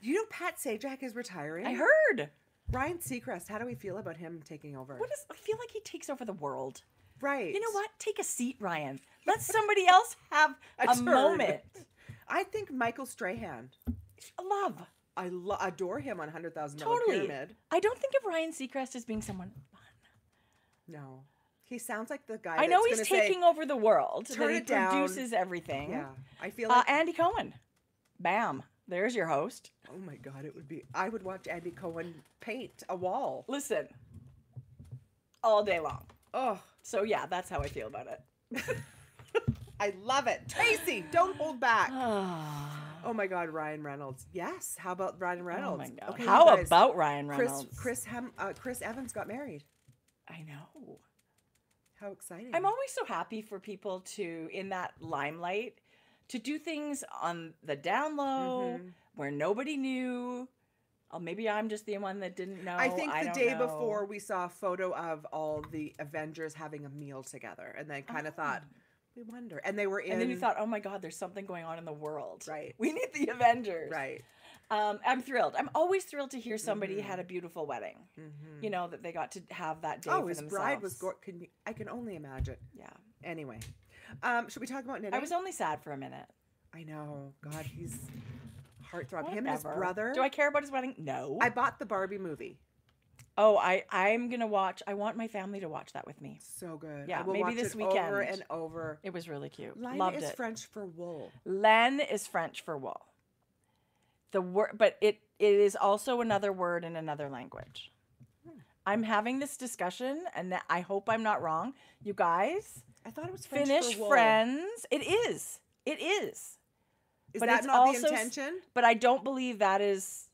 You know Pat Sajak is retiring? I heard. Ryan Seacrest, how do we feel about him taking over? I feel like he takes over the world. Right. You know what? Take a seat, Ryan. Let somebody else have a moment. I think Michael Strahan. Love. I adore him on $100,000 Totally. Pyramid. I don't think of Ryan Seacrest as being someone fun. No. He sounds like the guy I know he's taking over the world. Turn that it down. Produces everything. Yeah. I feel like... Andy Cohen. Bam. There's your host. Oh my God, I would watch Andy Cohen paint a wall. Listen. All day long. Oh. So yeah, that's how I feel about it. I love it. Tracie, don't hold back. Oh my God, Ryan Reynolds. Yes. How about Ryan Reynolds? Oh my God. Okay, how about Ryan Reynolds? Chris Evans got married. I know. How exciting. I'm always so happy for people to, in that limelight, to do things on the down low where nobody knew. Oh, maybe I'm just the one that didn't know. I think the day before we saw a photo of all the Avengers having a meal together and then kind of thought, we wonder. And they were in. And then we thought, oh my God, there's something going on in the world. Right. We need the Avengers. Right. I'm thrilled. I'm always thrilled to hear somebody had a beautiful wedding. You know, that they got to have that day for his themselves. bride was I can only imagine. Yeah. Anyway, should we talk about knitting? I was only sad for a minute. I know. God, he's heartthrob. Him and his Whatever. brother. Do I care about his wedding? No. I bought the Barbie movie. Oh, I'm gonna watch. I want my family to watch that with me. So good. Yeah, I will maybe watch this it weekend. over and over. It was really cute. Lina Loved is it. French for wool. Len is French for wool. The word, but it is also another word in another language. I'm having this discussion, and I hope I'm not wrong. You guys, I thought it was French Finnish for wool. friends. It is. It is. Is but that it's not also, the intention? But I don't believe that is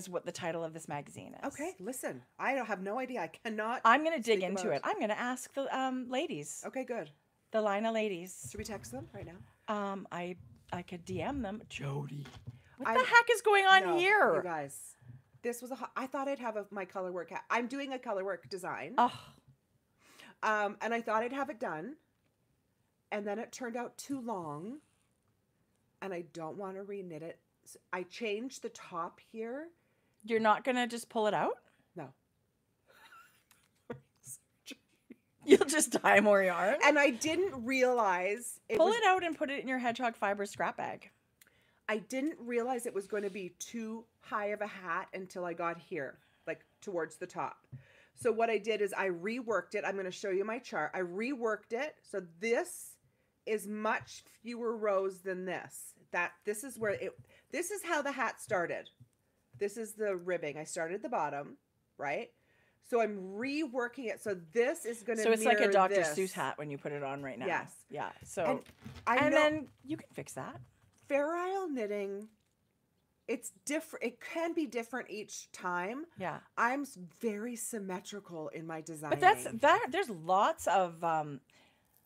what the title of this magazine is. Okay, listen. I don't have no idea. I cannot. I'm going to dig into it. I'm going to ask the ladies. Okay, good. The Lina ladies. Should we text them right now? I could DM them. Jodi. What the heck is going on here? You guys, this was I thought I'd have my color work. I'm doing a color work design. Oh. And I thought I'd have it done. And then it turned out too long. And I don't want to reknit it. So I changed the top here. You're not going to just pull it out? No. You'll just dye more yarn? And I didn't realize Pull it out and put it in your Hedgehog Fibres scrap bag. I didn't realize it was going to be too high of a hat until I got here, like towards the top. So what I did is I reworked it. I'm going to show you my chart. I reworked it. So this is much fewer rows than this. This is how the hat started. This is the ribbing. I started at the bottom, right? So I'm reworking it. So this is going to So it's like a Dr. this. Seuss hat when you put it on right now. Yes. Yeah. So and then you can fix that. Fair Isle knitting, it's different. It can be different each time. Yeah. I'm very symmetrical in my designing. But there's lots of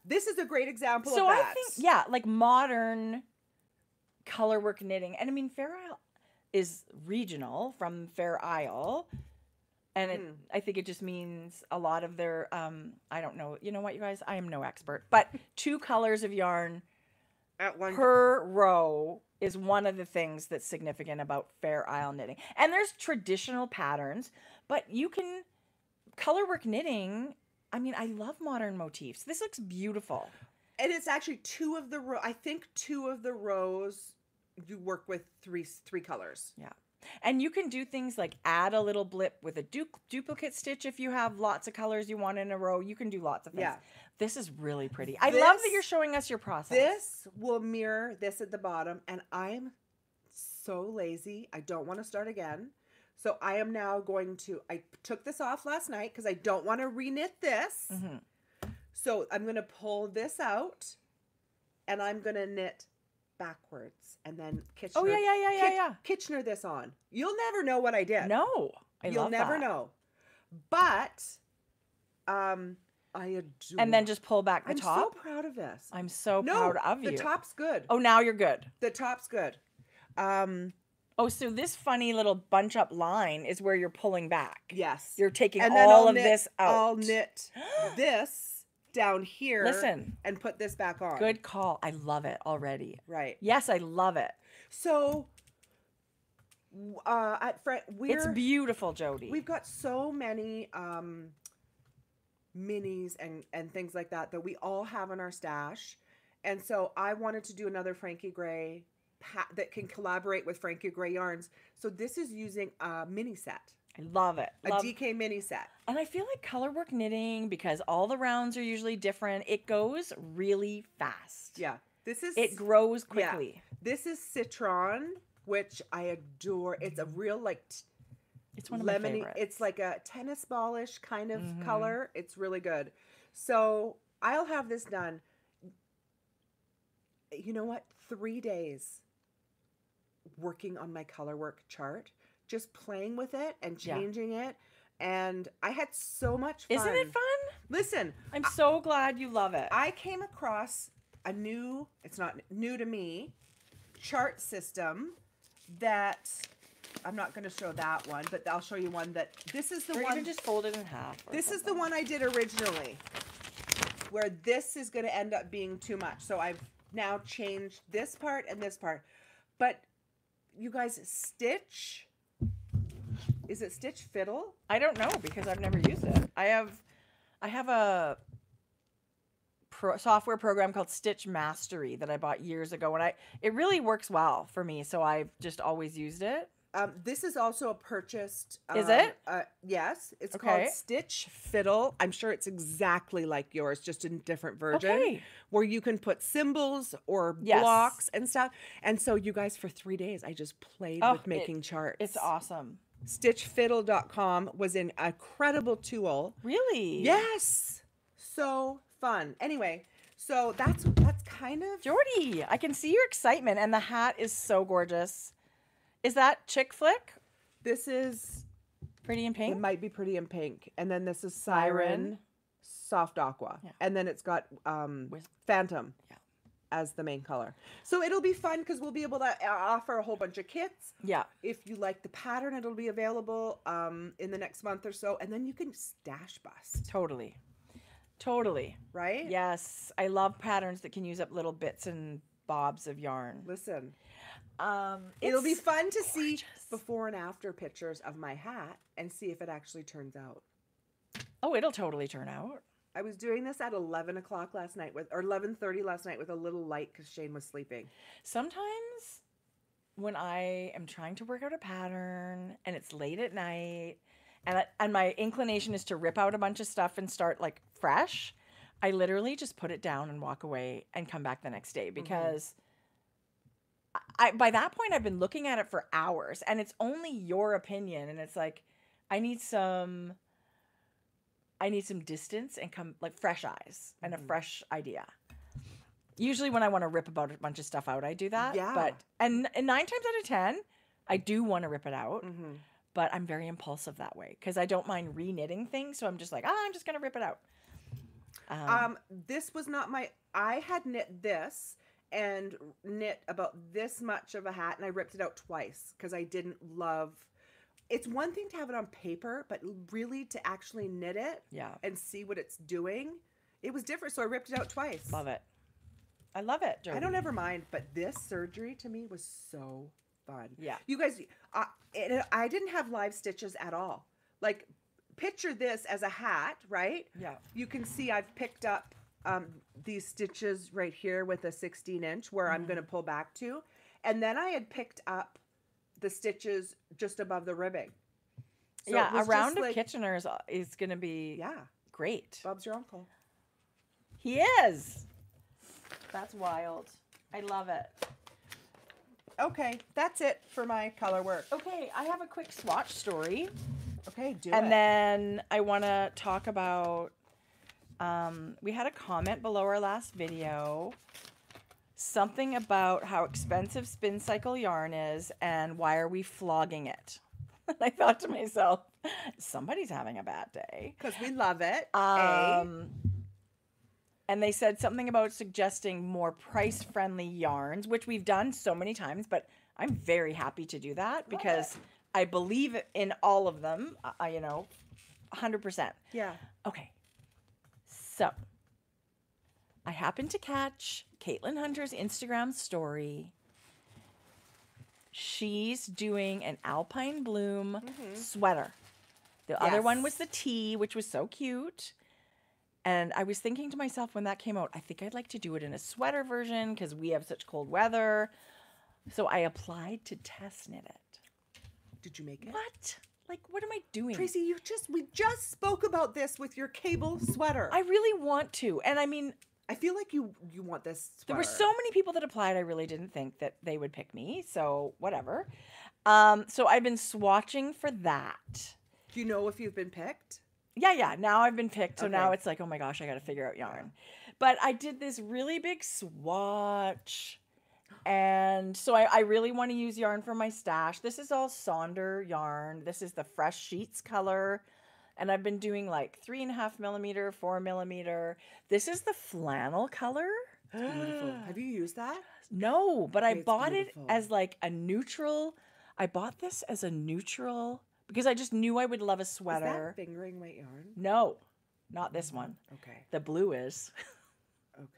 this is a great example of that. So I think like modern color work knitting. And I mean Fair Isle is regional from Fair Isle. And I think it just means a lot of their I don't know. You know what, you guys? I am no expert. But 2 colors of yarn at one per row is one of the things that's significant about Fair Isle knitting. And there's traditional patterns, but you can color work knitting. I mean, I love modern motifs. This looks beautiful. And it's actually 2 of the row. I think 2 of the rows you work with three colors. Yeah. And you can do things like add a little blip with a duplicate stitch if you have lots of colors you want in a row. You can do lots of things. Yeah. This is really pretty. I love that you're showing us your process. This will mirror this at the bottom, and I'm so lazy. I don't want to start again. So I am now going to, I took this off last night because I don't want to reknit this. So I'm going to pull this out, and I'm going to knit backwards and then Kitchener. Oh, yeah. Kitchener this on. You'll never know what I did. No. You'll never know. But I adore. And then just pull back the top. I'm so proud of this. I'm so proud of you. The top's good. Oh, now you're good. The top's good. Oh, so this funny little bunch up line is where you're pulling back. Yes. You're taking all of this out. I'll knit this down here. Listen. And put this back on. Good call. I love it already. Right. Yes, I love it. So it's beautiful, Jodi. We've got so many minis and things like that we all have in our stash. And so I wanted to do another Frankie Gray that can collaborate with Frankie Gray yarns. So this is using a mini set. I love it. A DK mini set. And I feel like color work knitting, because all the rounds are usually different, it goes really fast. Yeah. It grows quickly. Yeah. This is Citron, which I adore. It's a real it's one of my favorites. It's like a tennis ballish kind of color. It's really good. So I'll have this done. You know what? 3 days working on my color work chart, just playing with it and changing it. And I had so much fun. Isn't it fun? Listen, I'm so glad you love it. I came across a new, it's not new to me, chart system that I'm not going to show that one, but I'll show you one that this is the one. Or even just fold it in half. This is the one I did originally, where this is going to end up being too much. So I've now changed this part and this part. But you guys, Stitch. Is it Stitch Fiddle? I don't know because I've never used it. I have a software program called Stitch Mastery that I bought years ago, and it really works well for me. So I've just always used it. This is also a purchased. Is it? Yes, it's Okay. called Stitch Fiddle. I'm sure it's exactly like yours, just in a different version. Okay. Where you can put symbols or Yes. blocks and stuff. And so you guys, for 3 days, I just played with making charts. It's awesome. StitchFiddle.com was an incredible tool. Really? Yes. So fun. Anyway, so that's kind of Jodi, I can see your excitement, and the hat is so gorgeous. Is that Chick Flick? this is Pretty in it pink? might be Pretty in Pink. And then this is Siren. Siren Soft Aqua. Yeah. And then it's got With- Phantom Yeah. as the main color. So it'll be fun because we'll be able to offer a whole bunch of kits. Yeah. If you like the pattern, it'll be available in the next month or so. And then you can stash bust, Totally. Totally. right? Yes. I love patterns that can use up little bits and bobs of yarn. Listen, it'll be It's fun to see gorgeous. before and after pictures of my hat and see if it actually turns out. Oh, it'll totally turn out. I was doing this at 11 o'clock last night or 11:30 last night with a little light because Shane was sleeping. Sometimes when I am trying to work out a pattern and it's late at night and my inclination is to rip out a bunch of stuff and start like fresh, I literally just put it down and walk away and come back the next day because by that point I've been looking at it for hours and it's only your opinion, and it's like I need some distance and come like fresh eyes and a fresh idea. Usually when I want to rip about a bunch of stuff out, I do that. Yeah. But and 9 times out of 10, I do want to rip it out. Mm-hmm. But I'm very impulsive that way because I don't mind re-knitting things. So I'm just like, I'm just gonna rip it out. This was not I had knit this and knit about this much of a hat, and I ripped it out twice because I didn't love. It's one thing to have it on paper, but really to actually knit it Yeah. and see what it's doing, it was different. So I ripped it out twice. Love it. I love it, Jodi. I don't ever mind, but this surgery to me was so fun. Yeah. You guys, I didn't have live stitches at all. Like, picture this as a hat, right? Yeah. You can see I've picked up these stitches right here with a 16-inch where I'm going to pull back to. And then I had picked up the stitches just above the ribbing. So it yeah, a was round just of Kitchener's is going to be Yeah. great. Bob's your uncle. He is. That's wild. I love it. Okay, that's it for my color work. Okay, I have a quick swatch story. Okay, do And it. then I want to talk about, we had a comment below our last video, something about how expensive spin cycle yarn is and why are we flogging it. And I thought to myself, somebody's having a bad day. Because we love it. And they said something about suggesting more price-friendly yarns, which we've done so many times, but I'm very happy to do that because I believe in all of them, 100%. Yeah. Okay. So, I happened to catch Caitlin Hunter's Instagram story. She's doing an Alpine Bloom sweater. The other one was the tee, which was so cute. And I was thinking to myself when that came out, I think I'd like to do it in a sweater version because we have such cold weather. So I applied to test knit it. Did you make it? What? Like, what am I doing? Tracie, we just spoke about this with your cable sweater. I really want to. And I mean, I feel like you want this sweater. there were so many people that applied. I really didn't think that they would pick me. So whatever. So I've been swatching for that. Do you know if you've been picked? Yeah. Now I've been picked. So now Okay. it's like, oh my gosh, I got to figure out yarn. But I did this really big swatch. And so I really want to use yarn from my stash. This is all Sonder yarn. This is the Fresh Sheets color. And I've been doing like 3.5 millimeter, 4 millimeter. This is the flannel color. Beautiful. Have you used that? No, but I It's bought it beautiful. as like a neutral. I bought this as a neutral because I just knew I would love a Is sweater. that fingering weight yarn? No, not this one. Okay. The blue is. Okay.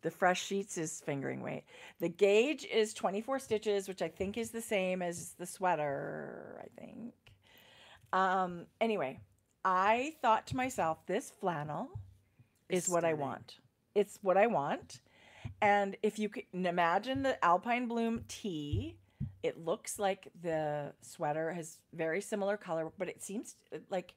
The fresh sheets is fingering weight. The gauge is 24 stitches, which I think is the same as the sweater, I think. Anyway, I thought to myself, this flannel is what I want. It's what I want. And if you can imagine the Alpine Bloom tee, it looks like the sweater has very similar color, but it seems like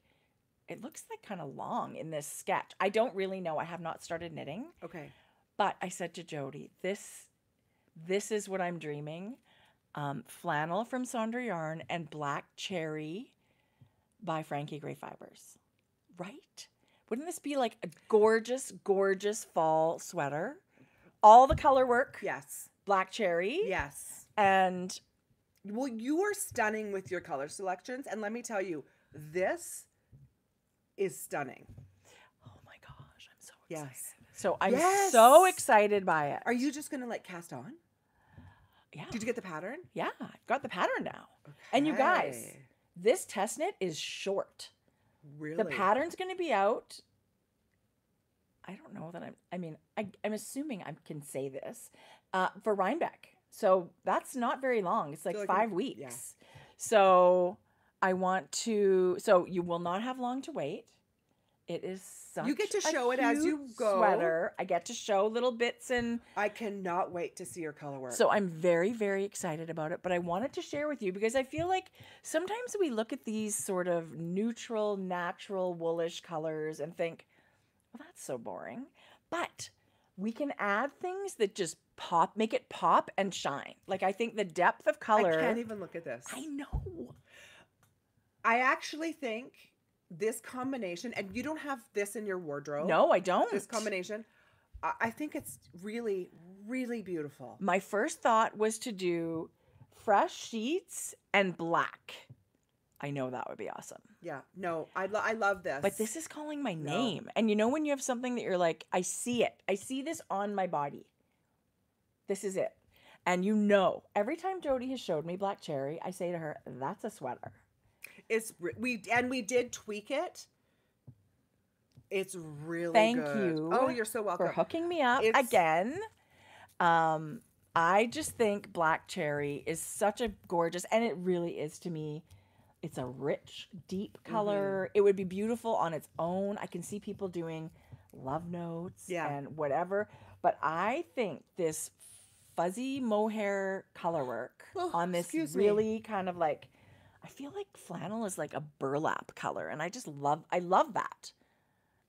it looks like kind of long in this sketch. I don't really know. I have not started knitting. Okay. But I said to Jodi, this is what I'm dreaming. Flannel from Sonder Yarn and Black Cherry by Frankie Gray Fibres. Right? Wouldn't this be like a gorgeous, gorgeous fall sweater? All the color work. Yes. Black cherry. Yes. And well, you are stunning with your color selections. And let me tell you, this is stunning. Oh my gosh, I'm so excited. Yes. So I'm so excited by it. Are you just going to like cast on? Yeah. Did you get the pattern? Yeah, I've got the pattern now. Okay. And you guys, this test knit is short. Really? The pattern's going to be out. I don't know that I'm assuming I can say this for Rhinebeck. So that's not very long. It's like 5 weeks. Yeah. So I want to, so you will not have long to wait. It is such you get to show it as you go. Sweater. I get to show little bits and I cannot wait to see your color work. So I'm very, very excited about it, but I wanted to share with you because I feel like sometimes we look at these sort of neutral, natural, woolish colors and think, well, that's so boring. But we can add things that just pop, make it pop and shine. Like I think the depth of color. I can't even look at this. I know. I actually think this combination, and you don't have this in your wardrobe. No, I don't. This combination, I think it's really, really beautiful. My first thought was to do fresh sheets and black. I know that would be awesome. Yeah. No, I love this. But this is calling my name. And you know when you have something that you're like, I see it. I see this on my body. This is it. And you know, every time Jodi has showed me Black Cherry, I say to her, that's a sweater. We did tweak it. It's really Thank good. you. Oh, you're so welcome For hooking me up again. I just think Black Cherry is such a gorgeous, and it really is to me. It's a rich, deep color. Mm-hmm. It would be beautiful on its own. I can see people doing love notes and whatever. But I think this fuzzy mohair color work on this really kind of like, I feel like flannel is like a burlap color. And I love that.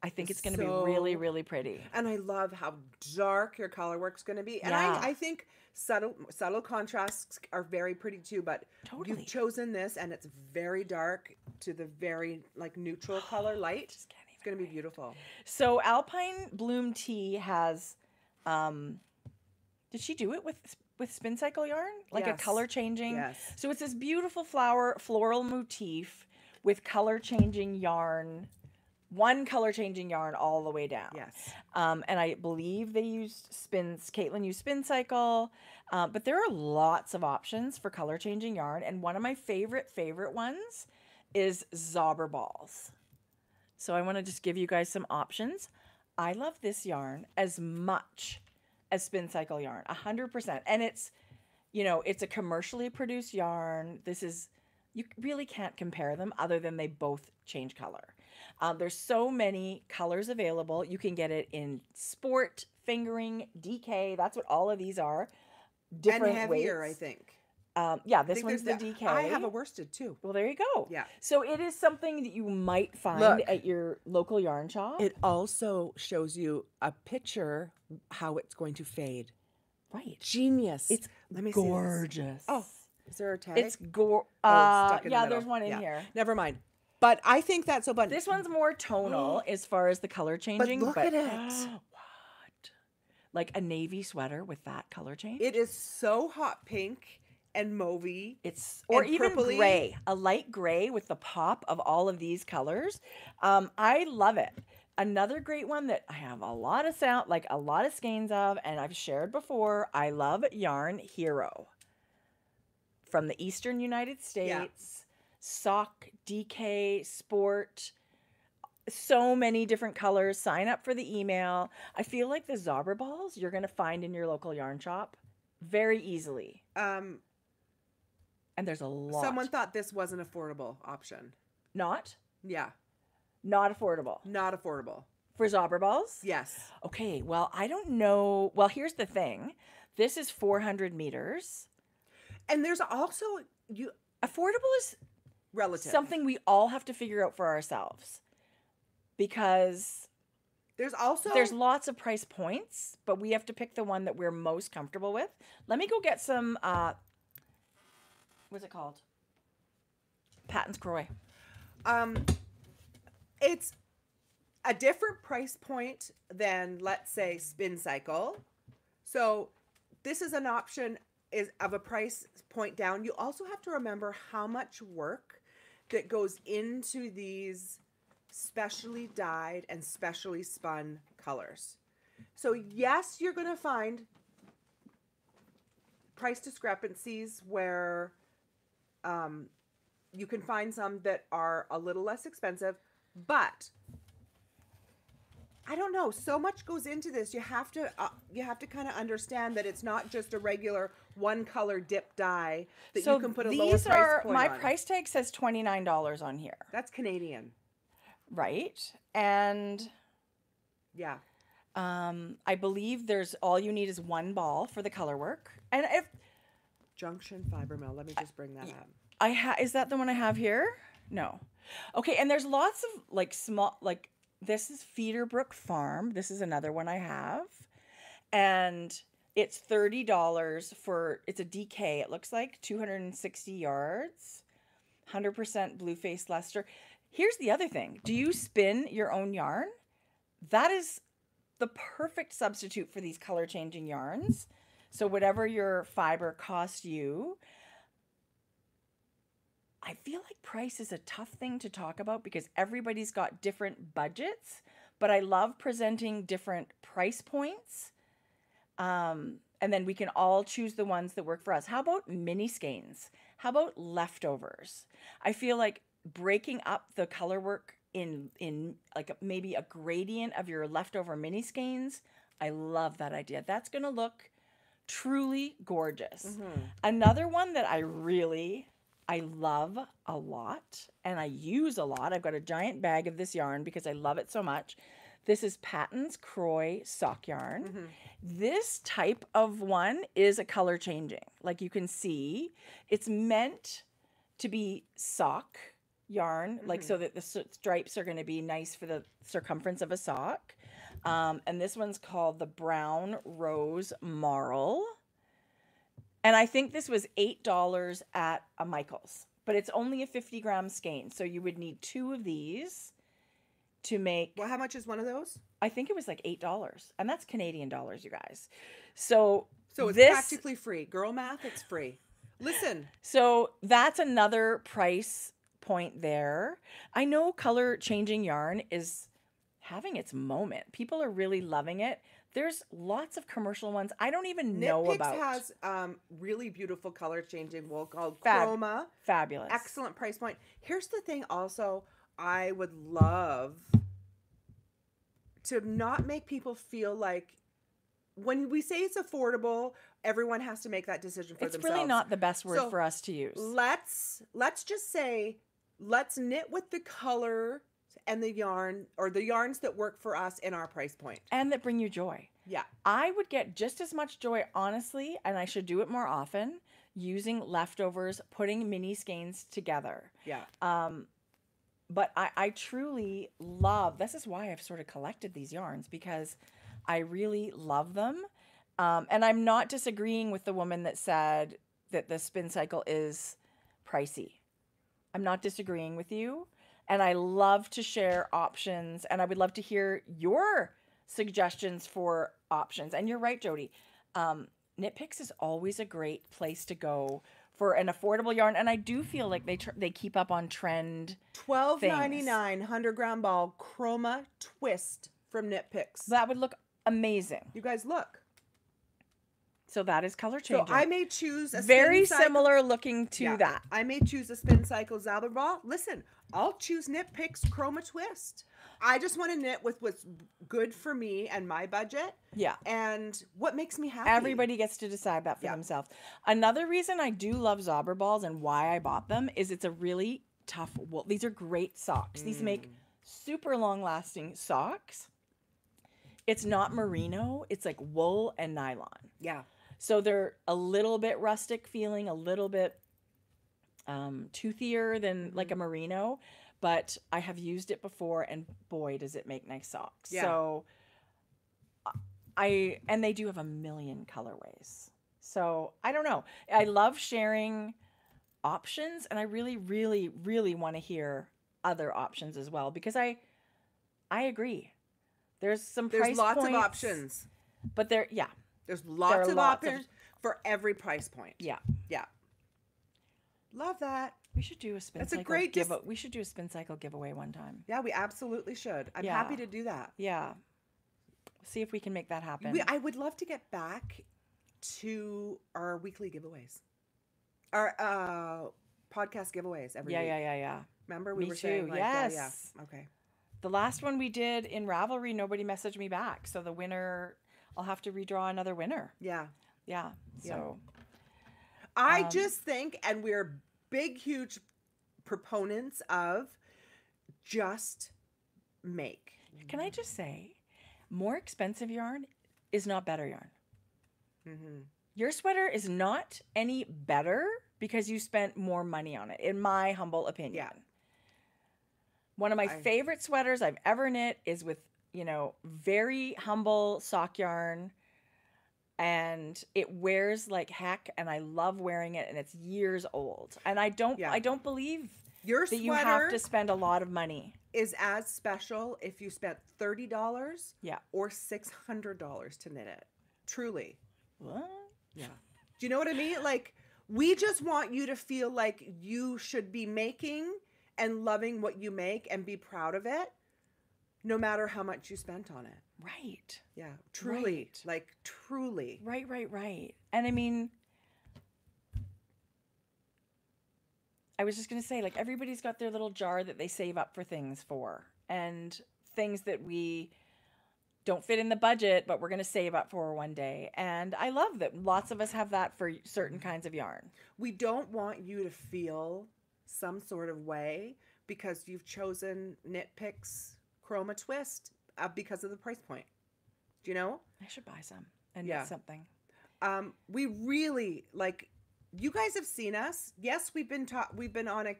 I think it's going to be really, really pretty. And I love how dark your color work's going to be. And I think subtle contrasts are very pretty too, but you've chosen this and it's very dark to the very like neutral color light. It's going to be beautiful. So Alpine Bloom Tea has, did she do it with spin cycle yarn? Like a color changing? Yes. So it's this beautiful floral motif with color changing yarn. One color changing yarn all the way down. Yes. And I believe they used Caitlin used Spin Cycle. But there are lots of options for color changing yarn. And one of my favorite ones is Zauber Balls. So I want to just give you guys some options. I love this yarn as much as Spin Cycle yarn, 100%. And it's, you know, it's a commercially produced yarn. You really can't compare them other than they both change color. There's so many colors available. You can get it in sport, fingering, DK. That's what all of these are. Different and heavier, weights. I think. Yeah, this one's the DK. I have a worsted too. Well, there you go. Yeah. So it is something that you might find at your local yarn shop. It also shows you a picture how it's going to fade. Right. Genius. Let me gorgeous. See this. Oh, is there a tag? It's stuck in the middle. There's one in here. Never mind. But I think that's so fun. This one's more tonal as far as the color changing. But look at it. What? Like a navy sweater with that color change? It is so hot pink and mauvey. Or even purpley. Gray. A light gray with the pop of all of these colors. I love it. Another great one that I have a lot of skeins of, and I've shared before. I love Yarn Hero. From the Eastern United States. Yeah. Sock, DK, sport, so many different colors. Sign up for the email. I feel like the Zobber balls you're going to find in your local yarn shop very easily. And there's a lot. Someone thought this was an affordable option. Not? Yeah. Not affordable. Not affordable. For Zobber balls? Yes. Okay, well, I don't know. Well, here's the thing. This is 400 meters. And there's also affordable is relative. Something we all have to figure out for ourselves. Because there's lots of price points, but we have to pick the one that we're most comfortable with. Let me go get some what's it called? Patton's Croy. It's a different price point than, let's say, Spin Cycle. So this is an option of a price point down. You also have to remember how much work that goes into these specially dyed and specially spun colors. So yes, you're going to find price discrepancies where you can find some that are a little less expensive, but I don't know. So much goes into this. You have to kind of understand that it's not just a regular one color dip dye that you can put a lower price point my on. price tag says $29 on here. That's Canadian, right? And yeah, I believe there's all you need is one ball for the color work. And if Junction Fiber Mill, let me just bring that up. Is that the one I have here? No. Okay, and there's lots of like small, like this is Feederbrook Farm. This is another one I have. And it's $30 for, it's a DK. It looks like 260 yards, 100% blue face luster. Here's the other thing. Do you spin your own yarn? That is the perfect substitute for these color changing yarns. So whatever your fiber costs you, I feel like price is a tough thing to talk about because everybody's got different budgets, but I love presenting different price points. And then we can all choose the ones that work for us. How about mini skeins? How about leftovers? I feel like breaking up the color work in like maybe a gradient of your leftover mini skeins. I love that idea. That's going to look truly gorgeous. Mm-hmm. Another one that I love a lot and I use a lot. I've got a giant bag of this yarn because I love it so much. This is Patton's Croy sock yarn. Mm-hmm. This type of one is a color changing. Like you can see, it's meant to be sock yarn, mm-hmm. like so that the stripes are going to be nice for the circumference of a sock. And this one's called the Brown Rose Marl. And I think this was $8 at a Michael's, but it's only a 50-gram skein. So you would need 2 of these to make. Well, how much is one of those? I think it was like $8, and that's Canadian dollars, you guys. So it's practically free. Girl math, it's free. Listen. So that's another price point there. I know color changing yarn is having its moment. People are really loving it. There's lots of commercial ones I don't even know about. Knit Picks has really beautiful color changing wool called Chroma. Fabulous. Excellent price point. Here's the thing also, I would love to not make people feel like when we say it's affordable, everyone has to make that decision for themselves. It's really not the best word for us to use. Let's just say, let's knit with the color and the yarn, or the yarns that work for us in our price point. And that bring you joy. Yeah. I would get just as much joy, honestly, and I should do it more often, using leftovers, putting mini skeins together. Yeah. But I truly love, this is why I've sort of collected these yarns, because I really love them. And I'm not disagreeing with the woman that said that the spin cycle is pricey. I'm not disagreeing with you. And I love to share options, and I would love to hear your suggestions for options. And you're right, Jodi. Knit Picks is always a great place to go for an affordable yarn, and I do feel like they keep up on trend. $12.99 100-gram ball Chroma twist from Knit Picks. That would look amazing. You guys look. So that is color changing. So I may choose a very spin cycle. Similar looking to that. I may choose a spin cycle Zobber ball. Listen, I'll choose Knit Picks Chroma twist. I just want to knit with what's good for me and my budget. Yeah. And what makes me happy. Everybody gets to decide that for themselves. Another reason I do love Zobber balls and why I bought them is it's a really tough wool. These are great socks. These make super long lasting socks. It's not merino. It's like wool and nylon. Yeah. So they're a little bit rustic feeling, a little bit toothier than like a merino, but I have used it before and boy, does it make nice socks. Yeah. So and they do have a million colorways. So I don't know. I love sharing options and I really, really, really want to hear other options as well because I agree. There's There's lots points, of options. But there's lots of options for every price point. Yeah. Yeah. Love that. We should do a spin That's cycle a great we should do a spin cycle giveaway one time. Yeah, we absolutely should. I'm happy to do that. Yeah. See if we can make that happen. I would love to get back to our weekly giveaways. Our podcast giveaways every week. Yeah. Remember we Me were too. saying like Yes. yeah. Okay. The last one we did in Ravelry, nobody messaged me back. So the winner, I'll have to redraw another winner. Yeah. Yeah. So I just think, and we're big, huge proponents of just make. Can I just say, more expensive yarn is not better yarn. Mm-hmm. Your sweater is not any better because you spent more money on it, in my humble opinion. Yeah. One of my favorite sweaters I've ever knit is with, very humble sock yarn. And it wears like heck, and I love wearing it, and it's years old. And I don't believe Your that you have to spend a lot of money. Is as special if you spent $30 or $600 to knit it. Truly. What? Yeah. Do you know what I mean? Like, we just want you to feel like you should be making and loving what you make and be proud of it, no matter how much you spent on it. Right. Yeah. Truly. Right. Like, truly. Right. And I mean, I was just going to say, like, everybody's got their little jar that they save up for things for, and things that we don't fit in the budget, but we're going to save up for one day. And I love that lots of us have that for certain kinds of yarn. We don't want you to feel some sort of way because you've chosen Knit Picks Chroma Twist because of the price point. Do you know? I should buy some and knit something. We really you guys have seen us. Yes, we've been on a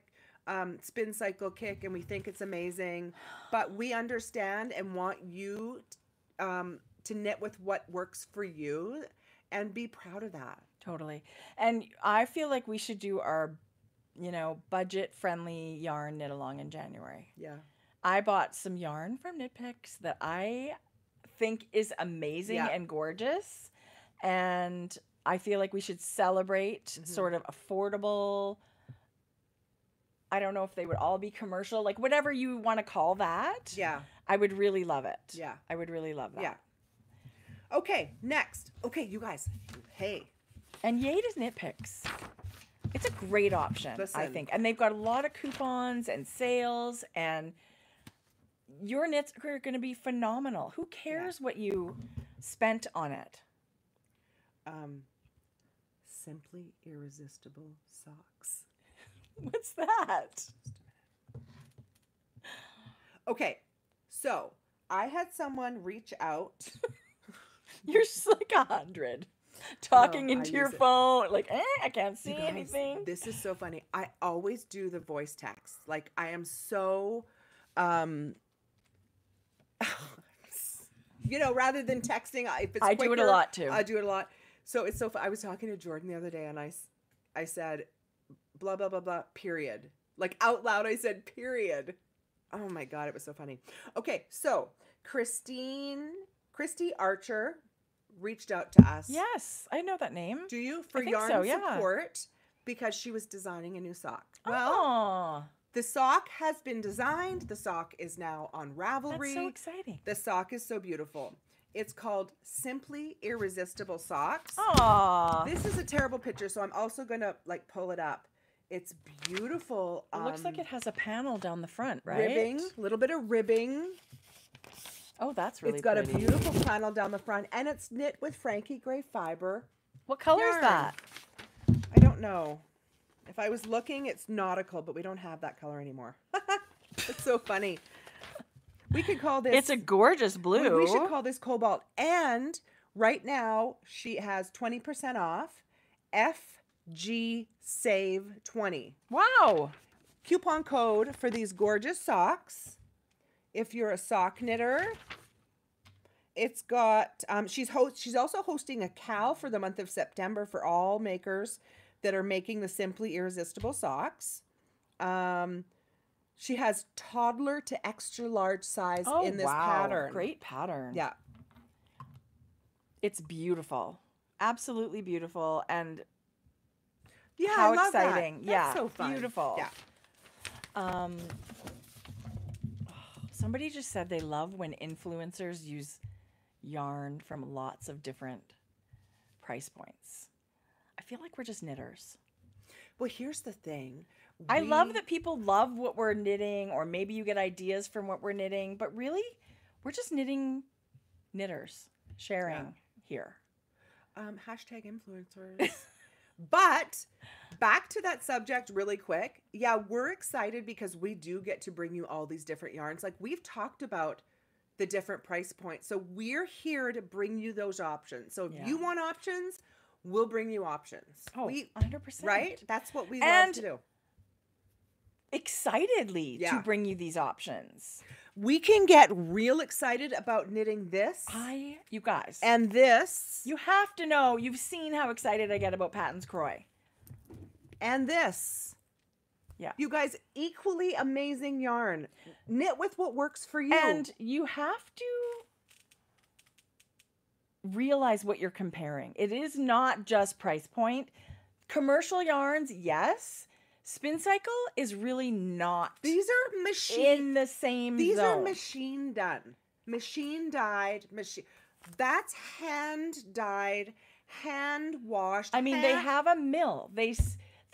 spin cycle kick and we think it's amazing, but we understand and want you to knit with what works for you and be proud of that. Totally. And I feel like we should do our, budget friendly yarn knit along in January. Yeah. I bought some yarn from Knit Picks that I think is amazing and gorgeous. And I feel like we should celebrate sort of affordable. I don't know if they would all be commercial, like whatever you want to call that. Yeah. I would really love it. Yeah. I would really love that. Yeah. Okay, next. Okay, you guys. Hey. And yay to Knit Picks. It's a great option, I think. And they've got a lot of coupons and sales, and your knits are going to be phenomenal. Who cares what you spent on it? Simply Irresistible Socks. What's that? Okay, so I had someone reach out. You're just like 100. Talking into your phone, like, I can't see anything. This is so funny. I always do the voice text. Like, I am so, rather than texting, if it's I do it a lot too. I do it a lot. So it's so fun. I was talking to Jordan the other day, and I said, blah, blah, blah, blah, period. Like, out loud, I said, period. Oh, my God. It was so funny. Okay, so Christy Archer reached out to us. Yes, I know that name. Do you? For think yarn so, yeah. support, because she was designing a new sock. Well, the sock has been designed. The sock is now on Ravelry. That's so exciting. The sock is so beautiful. It's called Simply Irresistible Socks. Aww. This is a terrible picture, so I'm also going to pull it up. It's beautiful. It looks like it has a panel down the front, right? Ribbing, a little bit of ribbing. Oh, that's really It's got pretty. a beautiful panel down the front, and it's knit with Frankie gray fiber. What color is yarn. that? I don't know. If I was looking, it's nautical, but we don't have that color anymore. It's so funny. We could call this... It's a gorgeous blue. We should call this Cobalt. And right now, she has 20% off. FG Save 20. Wow. Coupon code for these gorgeous socks. If you're a sock knitter, it's got... she's also hosting a CAL for the month of September for all makers that are making the Simply Irresistible socks. She has toddler to extra large size in this pattern. Great pattern. Yeah. It's beautiful. Absolutely beautiful. And Yeah, how I love exciting. That. Yeah. That's so fun. Beautiful. Yeah. Somebody just said they love when influencers use yarn from lots of different price points. I feel like we're just knitters. Well, here's the thing. I love that people love what we're knitting, or maybe you get ideas from what we're knitting, but really, we're just knitting knitters sharing here. Hashtag influencers. But back to that subject really quick. Yeah, we're excited because we do get to bring you all these different yarns. Like, we've talked about the different price points. So we're here to bring you those options. So if you want options, we'll bring you options. Oh, 100%. Right? That's what we love to do. Excitedly to bring you these options. We can get real excited about knitting this. You guys. And this. You have to know, you've seen how excited I get about Patton's Croy. And this. Yeah. You guys, equally amazing yarn. Knit with what works for you. And you have to realize what you're comparing. It is not just price point. Commercial yarns, yes. Spin Cycle is really not. These are machine in the same These zone. are machine done. Machine dyed, machine. That's hand dyed, hand washed. I mean, they have a mill. They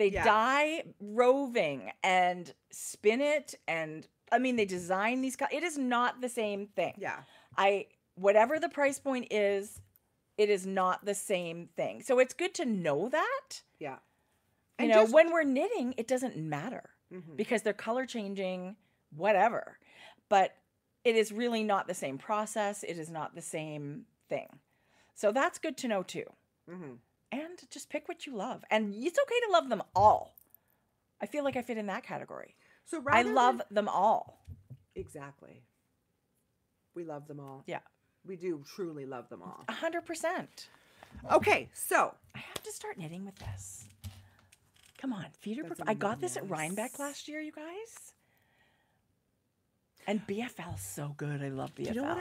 dye roving and spin it, and I mean, they design these. It is not the same thing. Yeah. Whatever the price point is, it is not the same thing. So it's good to know that. Yeah. You know, when we're knitting, it doesn't matter because they're color changing, whatever. But it is really not the same process. It is not the same thing. So that's good to know too. And just pick what you love. And it's okay to love them all. I feel like I fit in that category. So I love them all. Exactly. We love them all. Yeah. We do truly love them all. 100%. Okay, so. I have to start knitting with this. Come on, I got this at Rhinebeck last year, you guys. And BFL is so good. I love BFL. You know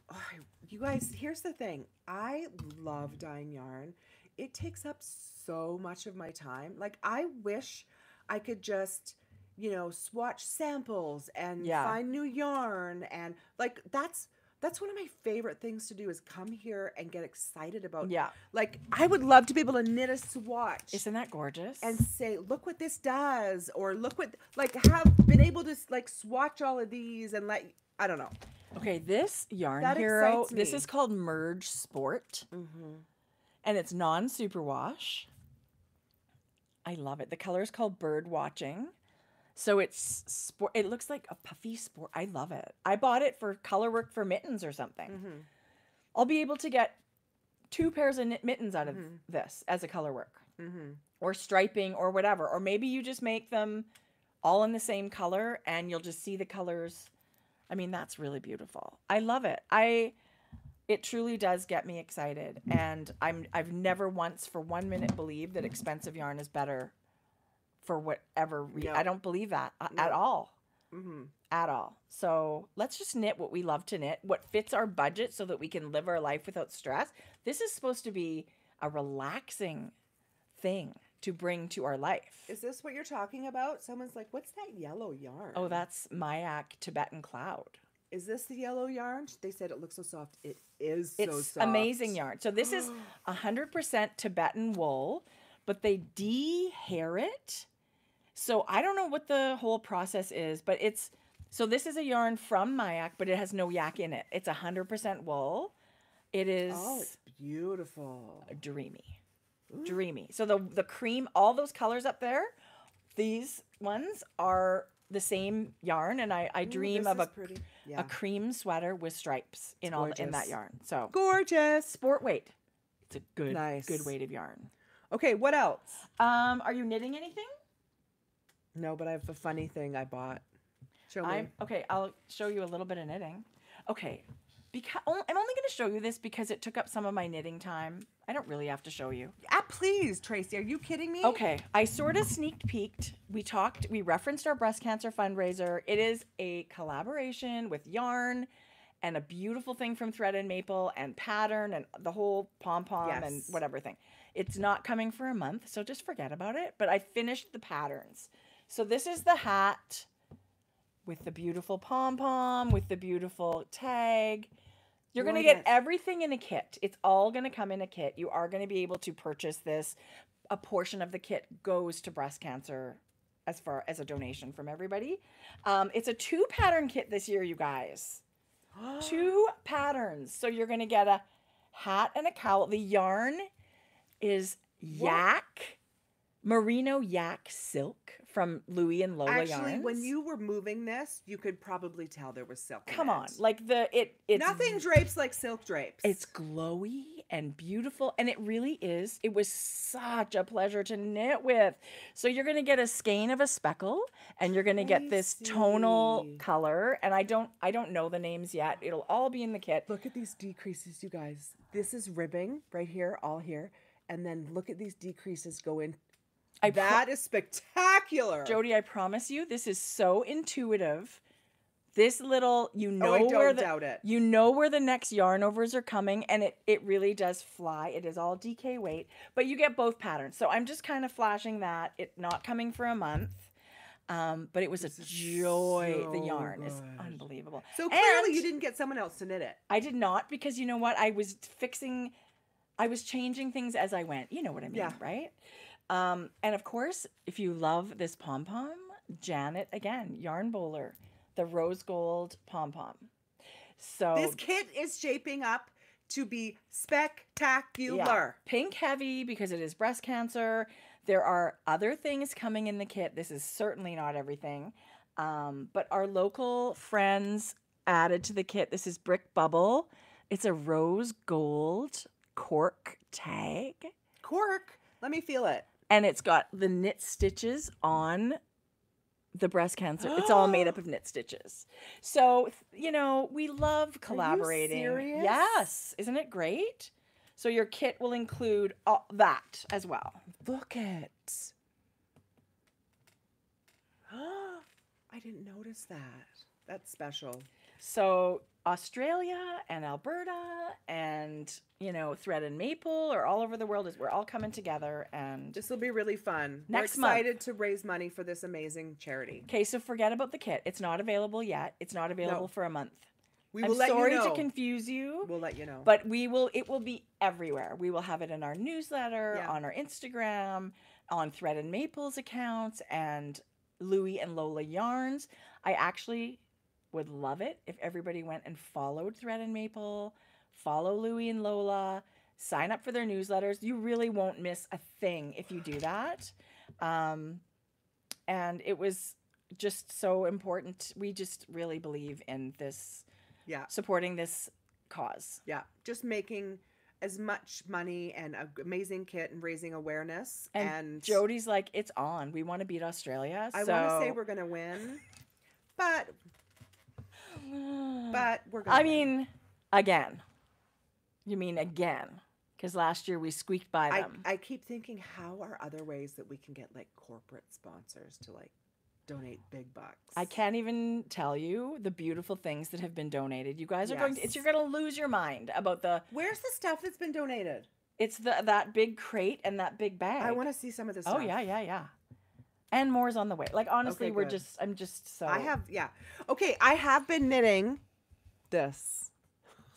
what you guys, here's the thing. I love dyeing yarn. It takes up so much of my time. Like, I wish I could just, swatch samples and find new yarn. And like, that's one of my favorite things to do is come here and get excited about. Yeah. Like, I would love to be able to knit a swatch. Isn't that gorgeous? And say, look what this does. Or look what, have been able to, swatch all of these and I don't know. Okay, this Yarn Hero, this is called Merge Sport. And it's non-superwash. I love it. The color is called Bird Watching. So it's sport. It looks like a puffy sport. I love it. I bought it for color work for mittens or something. I'll be able to get 2 pairs of mittens out of this as a color work. Or striping or whatever. Or maybe you just make them all in the same color and you'll just see the colors. I mean, that's really beautiful. I love it. It truly does get me excited. And I've never once for 1 minute believed that expensive yarn is better for whatever reason. I don't believe that at all. At all. So let's just knit what we love to knit, what fits our budget so that we can live our life without stress. This is supposed to be a relaxing thing to bring to our life. Is this what you're talking about? Someone's like, what's that yellow yarn? Oh, that's Mayak Tibetan Cloud. Is this the yellow yarn? They said it looks so soft. It is so soft. It's amazing yarn. So this is 100% Tibetan wool, but they de-hair it So I don't know what the whole process is, but so this is a yarn from my yak, but it has no yak in it. It's 100% wool. It is it's beautiful. dreamy. Dreamy. So the cream, all those colors up there, these ones are the same yarn, and I dream of a cream sweater with stripes in that yarn. So gorgeous. Sport weight. It's a good weight of yarn. Okay, what else? Are you knitting anything? No, but I have a funny thing I bought. Show me. Okay, I'll show you a little bit of knitting. Okay. I'm only going to show you this because it took up some of my knitting time. I don't really have to show you. Please, Tracie. Are you kidding me? Okay. I sort of sneak peeked. We referenced our breast cancer fundraiser. It is a collaboration with yarn and a beautiful thing from Thread and Maple and pattern and the whole pom-pom and whatever thing. It's not coming for a month, so just forget about it. But I finished the patterns. So this is the hat with the beautiful pom-pom, with the beautiful tag. You're going to get everything in a kit. It's all going to come in a kit. You are going to be able to purchase this. A portion of the kit goes to breast cancer as far as a donation from everybody. It's a 2-pattern kit this year, you guys. 2 patterns. So you're going to get a hat and a cowl. The yarn is merino yak silk from Louis and Lola yarns. Actually, when you were moving this, you could probably tell there was silk. Come on, like it's nothing drapes like silk drapes. It's glowy and beautiful, and it really is. It was such a pleasure to knit with. So you're gonna get a skein of a speckle, and you're gonna get this tonal color. And I don't know the names yet. It'll all be in the kit. Look at these decreases, you guys. This is ribbing right here, all here, and then look at these decreases go in. That is spectacular. Jodi, I promise you, this is so intuitive. This little, I don't doubt it. You know where the next yarn overs are coming, and it really does fly. It is all DK weight, but you get both patterns. So I'm just kind of flashing that. It's not coming for a month, but it was a joy. The yarn is unbelievable. So clearly you didn't get someone else to knit it. I did not, because you know what? I was changing things as I went. You know what I mean, right? And of course, if you love this pom-pom, Janet, again, Yarn Bowler, the rose gold pom-pom. So this kit is shaping up to be spectacular. Yeah. Pink heavy because it is breast cancer. There are other things coming in the kit. This is certainly not everything. But our local friends added to the kit. This is Brick Bubble. It's a rose gold cork tag. Cork? Let me feel it. And it's got the knit stitches on the breast cancer. It's all made up of knit stitches. So, you know, we love collaborating. Are you serious? Yes. Isn't it great? So your kit will include all that as well. Look at. I didn't notice that. That's special. So Australia and Alberta and, you know, Thread and Maple are all over the world. We're all coming together, and this will be really fun. We're excited to raise money for this amazing charity. Okay, so forget about the kit. It's not available yet. It's not available for a month. We will let you know. I'm sorry to confuse you. We'll let you know. But it will be everywhere. We will have it in our newsletter, on our Instagram, on Thread and Maple's accounts, and Louis and Lola yarns. I actually would love it if everybody went and followed Thread and Maple, follow Louis and Lola, sign up for their newsletters. You really won't miss a thing if you do that. And it was just so important. We just really believe in this, supporting this cause. Yeah, just making as much money and an amazing kit and raising awareness. And Jodi's like, it's on. We want to beat Australia. I want to say we're going to win, but we're going to mean, again. You mean again? Because last year we squeaked by them. I keep thinking, how are other ways that we can get like corporate sponsors to like donate big bucks? I can't even tell you the beautiful things that have been donated. You guys are you're going to lose your mind about Where's the stuff that's been donated? It's that big crate and that big bag. I want to see some of this stuff. Oh, yeah. And more's on the way. Like, honestly, I'm just so. Okay, I have been knitting this.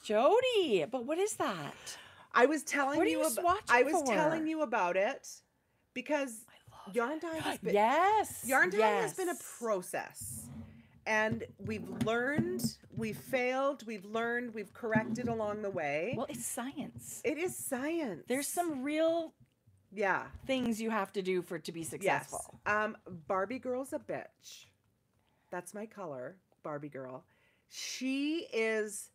Jodi, but what is that? I was telling what are you swatching I was telling you about it because I yarn dye has been Yes. yarn dye yes. has been a process. And we've learned, we've failed, we've learned, we've corrected along the way. Well, it's science. It is science. There's some real yeah things you have to do for it to be successful. Yes. Barbie Girl's a bitch. That's my color, Barbie Girl. She is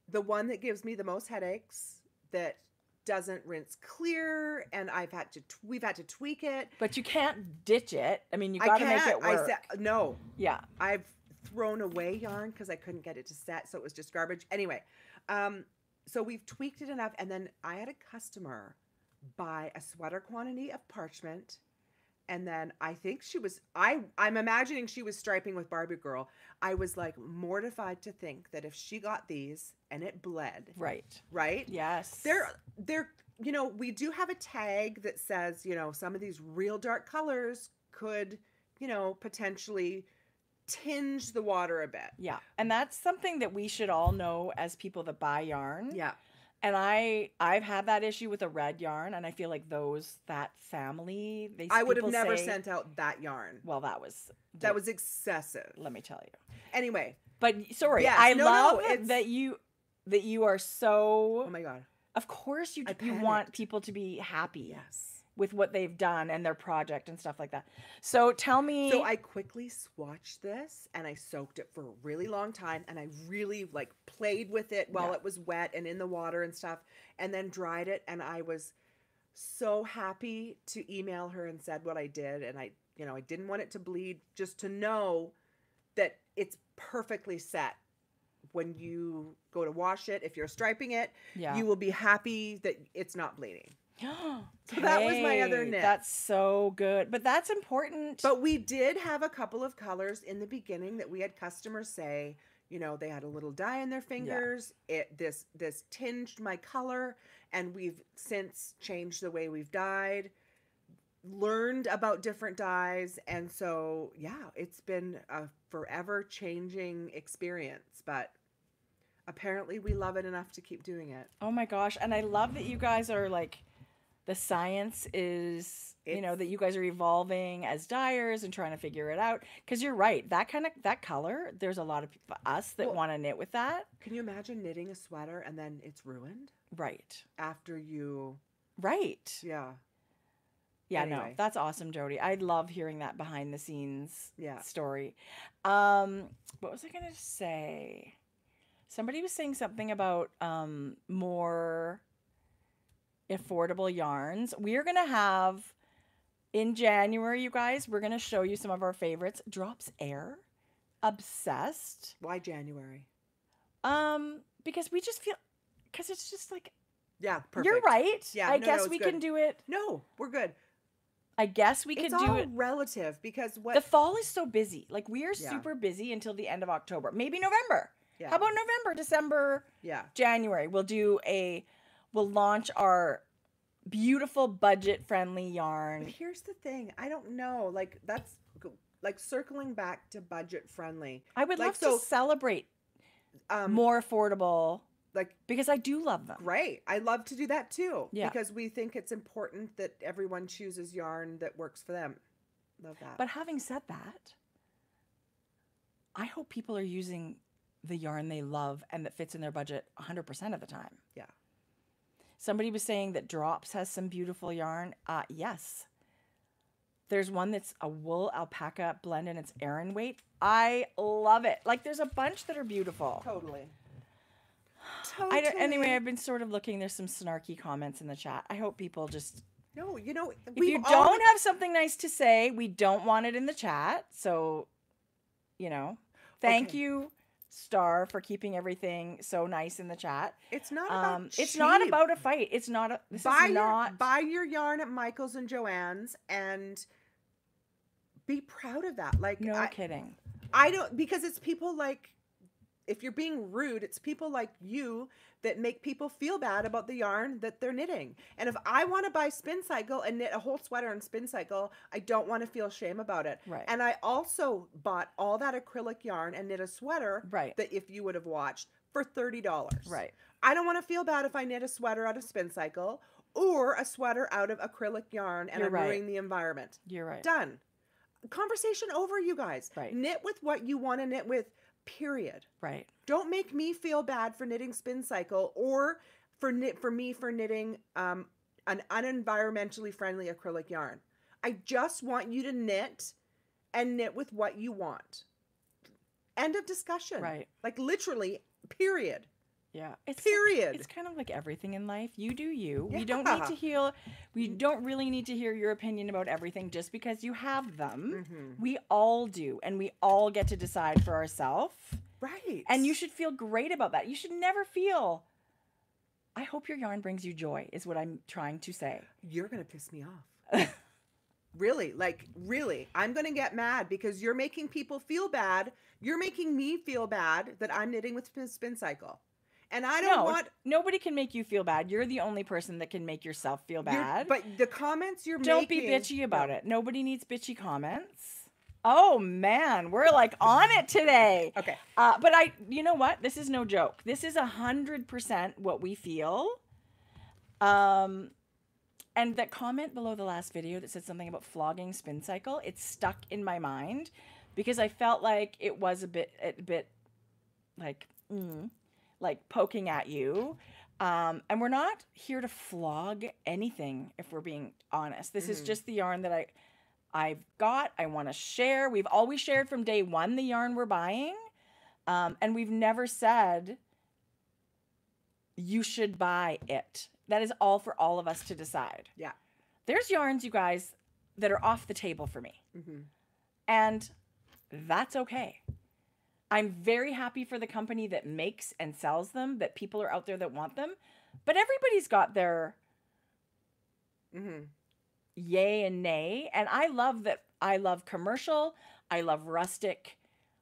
the one that gives me the most headaches, that doesn't rinse clear, and we've had to tweak it. But you can't ditch it. I mean, you got to make it work. No. Yeah. I've thrown away yarn because I couldn't get it to set, so it was just garbage. Anyway, so we've tweaked it enough, and then I had a customer buy a sweater quantity of parchment, and then I think I'm imagining she was striping with Barbie Girl. I was like mortified to think that if she got these and it bled. Right? Yes. They're we do have a tag that says, some of these real dark colors could, potentially tinge the water a bit. Yeah. And that's something that we should all know as people that buy yarn. Yeah. And I've had that issue with a red yarn, and I feel like that family, I would have never sent out that yarn. Well, that was excessive. Let me tell you. Anyway, but sorry, yes, I love that you are so. Oh my God! Of course, you want people to be happy. Yes. With what they've done and their project and stuff like that. So tell me. So I quickly swatched this, and I soaked it for a really long time, and I really played with it while it was wet and in the water and stuff, and then dried it. And I was so happy to email her and said what I did. And I didn't want it to bleed, just to know that it's perfectly set. When you go to wash it, if you're striping it, you will be happy that it's not bleeding. So that was my other knit. That's so good. But that's important. But we did have a couple of colors in the beginning that we had customers say, they had a little dye in their fingers. Yeah. This tinged my color, and we've since changed the way we've dyed, learned about different dyes, and so it's been a forever changing experience, but apparently we love it enough to keep doing it. Oh my gosh. And I love that you guys are the science is, that you guys are evolving as dyers and trying to figure it out. Because you're right. That color, there's a lot of us that want to knit with that. Can you imagine knitting a sweater and then it's ruined? Right. After you. Right. Yeah. Yeah, anyway. No, that's awesome, Jodi. I love hearing that behind the scenes story. What was I going to say? Somebody was saying something about more affordable yarns. We are going to have in January, you guys, we're going to show you some of our favorites. Drops Air, obsessed. Why January? Because we just feel, because it's just perfect. You're right. Yeah, I guess we can do it. No, we're good. I guess we could do it. Relative, because the fall is so busy. We are super busy until the end of October, maybe November. Yeah. How about November, December? Yeah. January. We'll launch our beautiful budget-friendly yarn. But here's the thing. I don't know. That's circling back to budget-friendly. I would love to celebrate more affordable, because I do love them. Great. I love to do that too. Yeah. Because we think it's important that everyone chooses yarn that works for them. Love that. But having said that, I hope people are using the yarn they love and that fits in their budget 100% of the time. Yeah. Somebody was saying that Drops has some beautiful yarn. Yes. There's one that's a wool alpaca blend and it's Aran weight. I love it. There's a bunch that are beautiful. Totally. Anyway, I've been sort of looking. There's some snarky comments in the chat. I hope people just... No, if you don't have something nice to say, we don't want it in the chat. So, thank you, Star, for keeping everything so nice in the chat. It's not about it's not about a fight. It's not a buy your yarn at Michael's and Joann's and be proud of that. Kidding. I don't, because it's people if you're being rude, it's people like you that make people feel bad about the yarn that they're knitting. And if I want to buy Spin Cycle and knit a whole sweater in Spin Cycle, I don't want to feel shame about it. Right. And I also bought all that acrylic yarn and knit a sweater that, if you would have watched, for $30. Right. I don't want to feel bad if I knit a sweater out of Spin Cycle or a sweater out of acrylic yarn and You're I'm right. ruining the environment. You're right. Done. Conversation over, you guys. Right. Knit with what you want to knit with, period. Right. Don't make me feel bad for knitting Spin Cycle or for knitting an unenvironmentally friendly acrylic yarn. I just want you to knit and knit with what you want. End of discussion. Right. Like literally, period. Yeah. It's Period. It's kind of like everything in life. You do you. Yeah. We don't need to heal. We don't really need to hear your opinion about everything just because you have them. Mm-hmm. We all do. And we all get to decide for ourselves. Right. And you should feel great about that. You should never feel, I hope your yarn brings you joy, is what I'm trying to say. You're going to piss me off. Really, I'm going to get mad because you're making people feel bad. You're making me feel bad that I'm knitting with Spin Cycle. And I don't want... Nobody can make you feel bad. You're the only person that can make yourself feel bad. But the comments you're don't making... Don't be bitchy about it. Nobody needs bitchy comments. Oh, man. We're like on it today. Okay. But you know what? This is no joke. This is 100% what we feel. And that comment below the last video that said something about flogging Spin Cycle, it stuck in my mind because I felt like it was a bit like poking at you. And we're not here to flog anything, if we're being honest. This is just the yarn that I've got. I want to share. We've always shared from day one the yarn we're buying. And we've never said you should buy it. That is all for all of us to decide. Yeah. There's yarns, you guys, that are off the table for me. Mm-hmm. And that's okay. I'm very happy for the company that makes and sells them, that people are out there that want them. But everybody's got their yay and nay. And I love that. I love commercial. I love rustic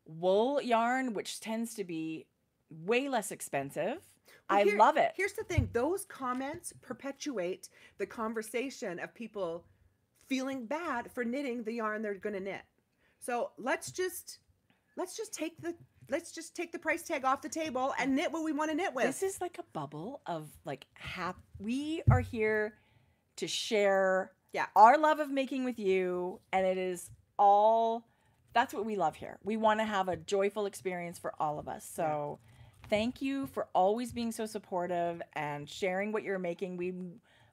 wool yarn, which tends to be way less expensive. Well, I love it. Here's the thing. Those comments perpetuate the conversation of people feeling bad for knitting the yarn they're going to knit. So let's just take the price tag off the table and knit what we want to knit with. This is like a bubble of like we are here to share our love of making with you, and it is all, that's what we love here. We want to have a joyful experience for all of us. So thank you for always being so supportive and sharing what you're making. We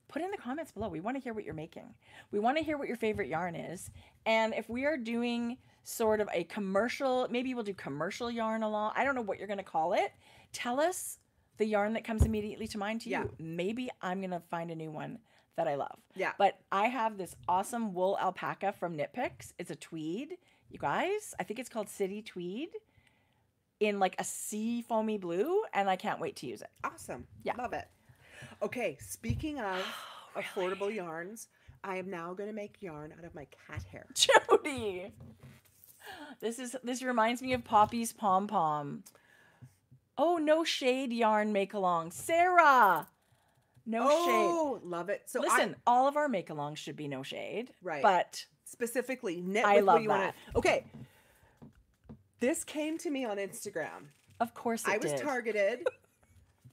put in the comments below. We want to hear what you're making. We want to hear what your favorite yarn is. And if we are doing sort of a commercial, maybe we'll do commercial yarn along. I don't know what you're going to call it. Tell us the yarn that comes immediately to mind to you. Maybe I'm going to find a new one that I love. Yeah. But I have this awesome wool alpaca from Knit Picks. It's a tweed. You guys, I think it's called City Tweed in like a sea foamy blue, and I can't wait to use it. Awesome. Yeah. Love it. Okay, speaking of affordable yarns, I am now going to make yarn out of my cat hair. Jodi! This reminds me of Poppy's Pom Pom. Oh, no shade yarn make-along. Sarah! No shade. Oh, love it. So listen, all of our make-alongs should be no shade. Right. But specifically, knit I with love what you that. want to. Okay. This came to me on Instagram. Of course it did. I was targeted.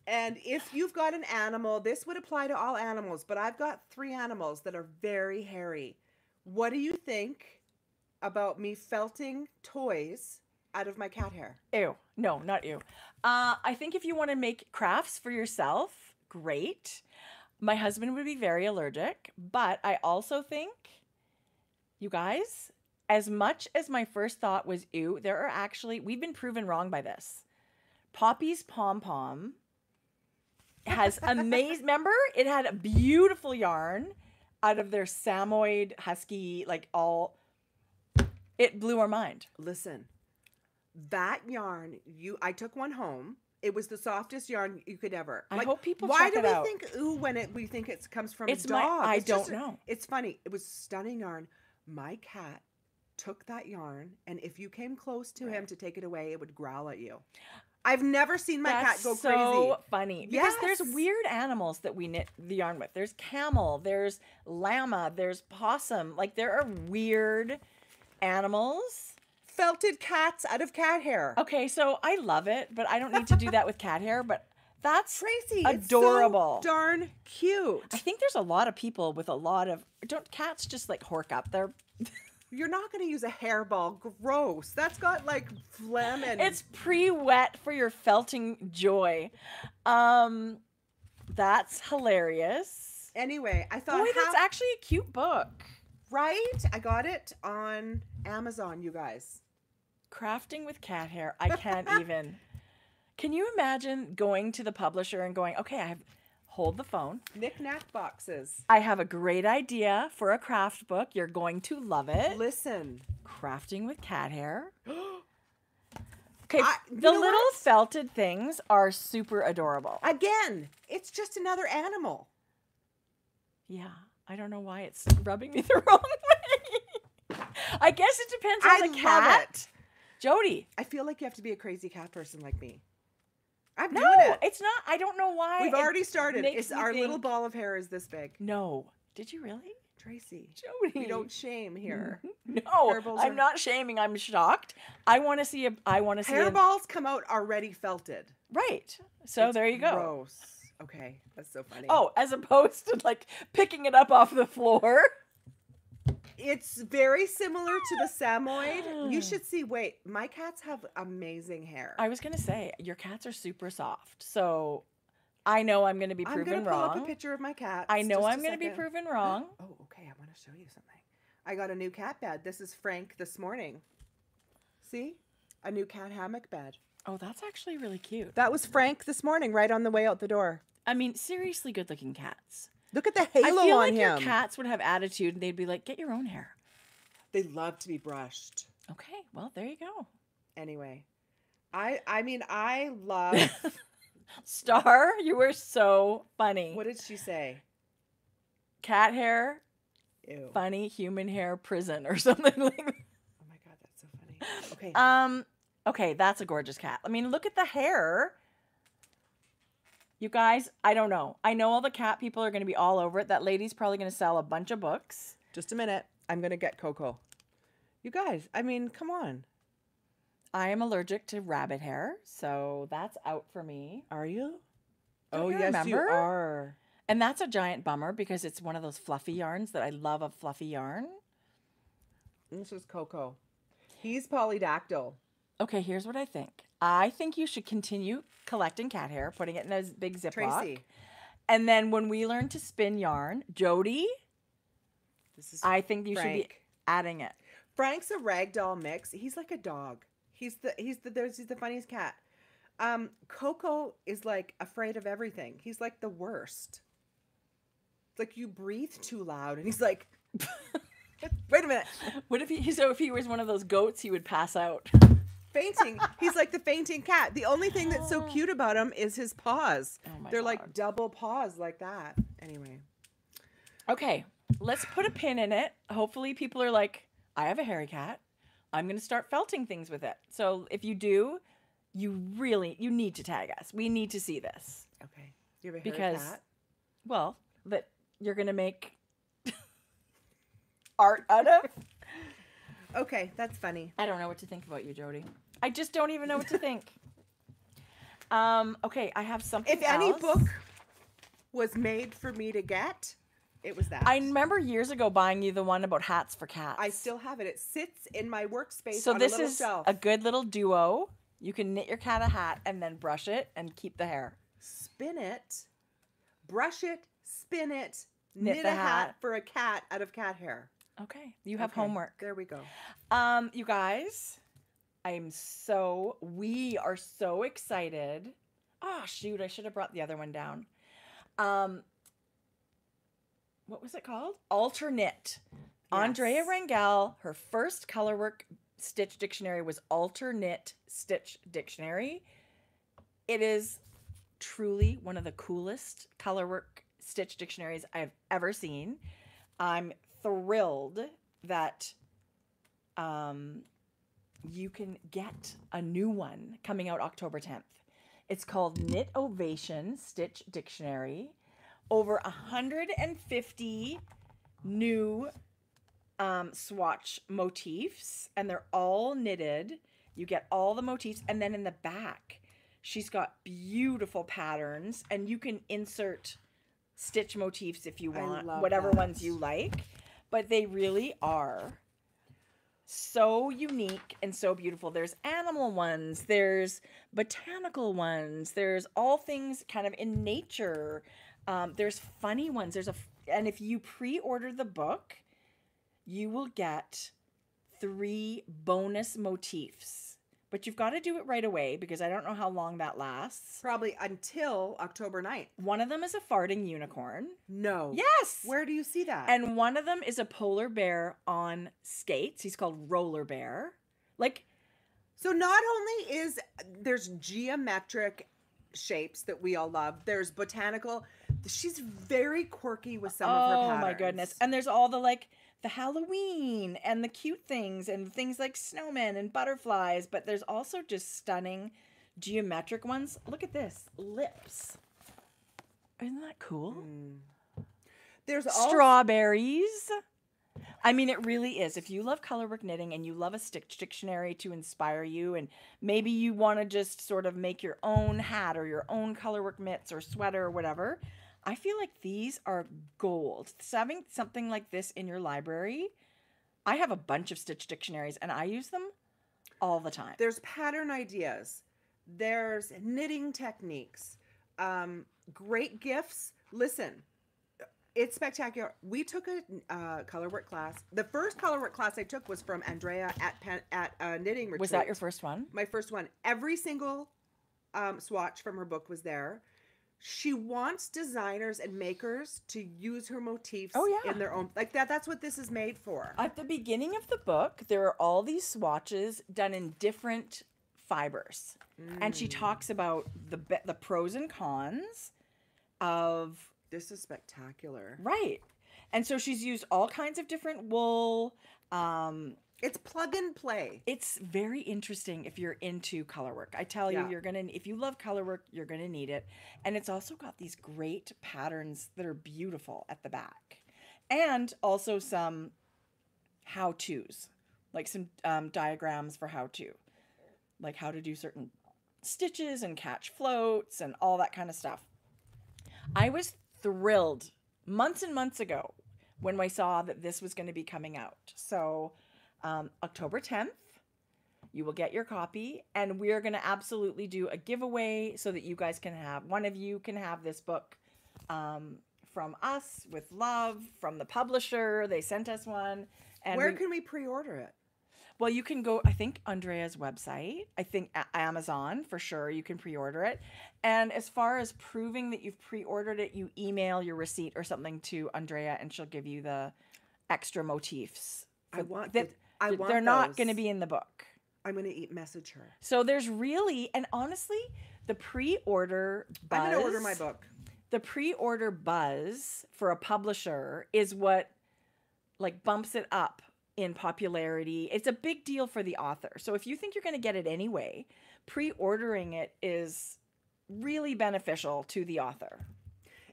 And if you've got an animal, this would apply to all animals, but I've got 3 animals that are very hairy. What do you think about me felting toys out of my cat hair? Ew. No, not ew. I think if you want to make crafts for yourself, great. My husband would be very allergic, but I also think, you guys, as much as my first thought was ew, there are actually, we've been proven wrong by this. Poppy's Pom Pom has amazing, remember? It had a beautiful yarn out of their Samoyed Husky, it blew our mind. Listen, that yarn, I took one home. It was the softest yarn you could ever. I hope people why check do it we out. think ooh when we think it comes from It's a dog? I don't know. It's funny. It was stunning yarn. My cat took that yarn, and if you came close to him to take it away, it would growl at you. I've never seen my cat go crazy. That's so funny. Because there's weird animals that we knit the yarn with. There's camel, there's llama, there's possum. Like, there are weird animals. Felted cats out of cat hair. Okay, so I love it, but I don't need to do that with cat hair. But That's Tracie, adorable. It's so darn cute. I think there's a lot of people with a lot of, don't cats just like hork up their... You're not going to use a hairball. Gross. That's got like phlegm and... It's pre-wet for your felting joy. That's hilarious. Anyway, I thought... Boy, that's actually a cute book. Right? I got it on Amazon, you guys. Crafting with cat hair. I can't even. Can you imagine going to the publisher and going, okay, hold the phone. Knick-knack boxes. I have a great idea for a craft book. You're going to love it. Listen. Crafting with cat hair. Okay, the little felted things are super adorable. Again, it's just another animal. Yeah, I don't know why it's rubbing me the wrong way. I guess it depends on the cat. Love it. Jodi. I feel like you have to be a crazy cat person like me. I'm No, doing it. it's not. I don't know why. We've already started. makes Our me little think- ball of hair is this big. No. Did you really? Tracie. Jodi. We don't shame here. No, Hairballs I'm are- not shaming. I'm shocked. I want to see a. Hairballs come out already felted. Right. So It's there you go. Gross. Okay, that's so funny. Oh, as opposed to like picking it up off the floor. It's very similar to the Samoyed. You should see. Wait, my cats have amazing hair. I was gonna say your cats are super soft, so I know I'm gonna be I'm proven gonna pull wrong. up a picture of my cat. I know I'm gonna be proven wrong. Oh, okay. I want to show you something. I got a new cat bed. This is Frank this morning. See, a new cat hammock bed. Oh, that's actually really cute. That was Frank this morning, right on the way out the door. I mean, seriously good-looking cats. Look at the I halo feel on like your him. cats would have attitude, and they'd be like, "Get your own hair." They love to be brushed. Okay, well there you go. Anyway, I mean, I love. Star, you were so funny. What did she say? Cat hair, Ew. funny, human hair, prison, or something like that. Oh my god, that's so funny. Okay. Okay, that's a gorgeous cat. I mean, look at the hair. You guys, I don't know. I know all the cat people are going to be all over it. That lady's probably going to sell a bunch of books. Just a minute. I'm gonna get Coco. You guys, I mean, come on. I am allergic to rabbit hair, so that's out for me. Are you? Don't you yes, you remember? are. And that's a giant bummer because it's one of those fluffy yarns that I love, a fluffy yarn. This is Coco. He's polydactyl. Okay, here's what I think. I think you should continue collecting cat hair, putting it in a big Ziploc. Tracie. And then when we learn to spin yarn, Jodi, This is I think you should be Frank. adding it. Frank's a ragdoll mix. He's like a dog. He's the funniest cat. Coco is like afraid of everything. He's like the worst. It's like you breathe too loud, and he's like, wait a minute, What if if he was one of those goats, he would pass out. fainting. He's like the fainting cat. The only thing that's so cute about him is his paws. Oh my They're God. like double paws like that. Anyway, Okay, let's put a pin in it. Hopefully people are like, I have a hairy cat. I'm going to start felting things with it. So if you do, you need to tag us. We need to see this. okay. You have a hairy Because, cat? well, that you're going to make art out of. Okay, that's funny. I don't know what to think about you, Jodi. I just don't even know what to think. Okay, I have something If any else. book was made for me to get, it was that. I remember years ago buying you the one about hats for cats. I still have it. It sits in my workspace So on this a little is shelf. a good little duo. You can knit your cat a hat and then brush it and keep the hair. Spin it, brush it, spin it, Knit knit the a hat hat. for a cat out of cat hair. Okay, you have Okay, homework. There we go. You guys, we are so excited. Oh, shoot, I should have brought the other one down. What was it called? Alternate. Yes. Andrea Rangel, her first colorwork stitch dictionary was Alternate Stitch Dictionary. It is truly one of the coolest colorwork stitch dictionaries I've ever seen. I'm thrilled that you can get a new one coming out October 10th. It's called Knit Ovation Stitch Dictionary. Over 150 new swatch motifs, and they're all knitted. You get all the motifs, and then in the back, She's got beautiful patterns, and you can insert stitch motifs if you want, whatever ones you like. But they really are so unique and so beautiful. There's animal ones, there's botanical ones, there's all things kind of in nature. There's funny ones. And if you pre-order the book, you will get 3 bonus motifs. But you've got to do it right away because I don't know how long that lasts. Probably until October 9th. One of them is a farting unicorn. No. Yes. Where do you see that? And one of them is a polar bear on skates. He's called Roller Bear. Like, so not only is there's geometric shapes that we all love, there's botanical. She's very quirky with some of her patterns. Oh my goodness. And there's all the Halloween and the cute things and things like snowmen and butterflies, but there's also just stunning geometric ones. Look at this. Lips. Isn't that cool? There's strawberries. I mean, it really is. If you love colorwork knitting and you love a stitch dictionary to inspire you, and maybe you want to just sort of make your own hat or your own colorwork mitts or sweater or whatever, I feel like these are gold. Having something like this in your library, I have a bunch of stitch dictionaries and I use them all the time. There's pattern ideas. There's knitting techniques. Great gifts. Listen, it's spectacular. We took a colorwork class. The first colorwork class I took was from Andrea at a knitting retreat. Was that your first one? My first one. Every single swatch from her book was there. She wants designers and makers to use her motifs in their own, like that's what this is made for. At the beginning of the book, there are all these swatches done in different fibers. And she talks about the pros and cons of... This is spectacular. Right. And so she's used all kinds of different wool. It's plug and play. It's very interesting if you're into colorwork. I tell you, if you love colorwork, you're gonna need it. And it's also got these great patterns that are beautiful at the back, and also some how-tos, like some diagrams for how-to, like how to do certain stitches and catch floats and all that kind of stuff. I was thrilled months and months ago when I saw that this was going to be coming out. So October 10th, you will get your copy, and we're going to absolutely do a giveaway so that you guys can have, one of you can have this book from us with love, from the publisher. They sent us one. And where can we pre-order it? Well, you can go, I think, Andrea's website. I think Amazon, for sure, you can pre-order it. And as far as proving that you've pre-ordered it, you email your receipt or something to Andrea, and she'll give you the extra motifs. They're not going to be in the book. I'm going to message her. So there's really, and honestly, the pre-order buzz. I'm going to order my book. The pre-order buzz for a publisher is what bumps it up in popularity. It's a big deal for the author. So if you think you're going to get it anyway, pre-ordering it is really beneficial to the author.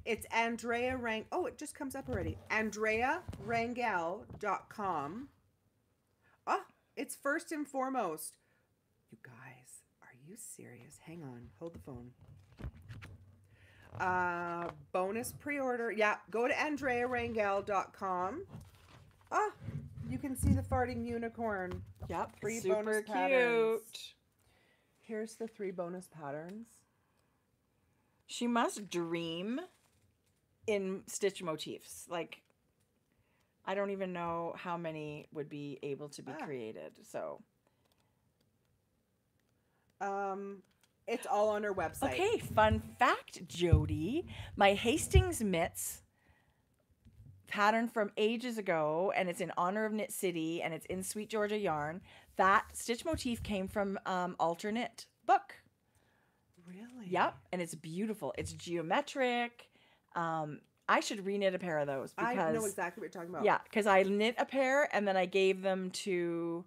It's Andrea Rang. Oh, it just comes up already. AndreaRangel.com. Oh, it's first and foremost. You guys, are you serious? Hang on. Hold the phone. Bonus pre-order. Yeah, go to AndreaRangel.com. Oh, you can see the farting unicorn. Yep, 3 super bonus cute. patterns. Here's the 3 bonus patterns. She must dream in stitch motifs. I don't even know how many would be able to be created. So, it's all on her website. Okay, fun fact, Jodi. My Hastings mitts pattern from ages ago, and it's in honor of Knit City, and it's in Sweet Georgia yarn. That stitch motif came from Alternate book. Really? Yep, and it's beautiful. It's geometric. I should reknit a pair of those because I know exactly what you're talking about. Yeah, because I knit a pair and then I gave them to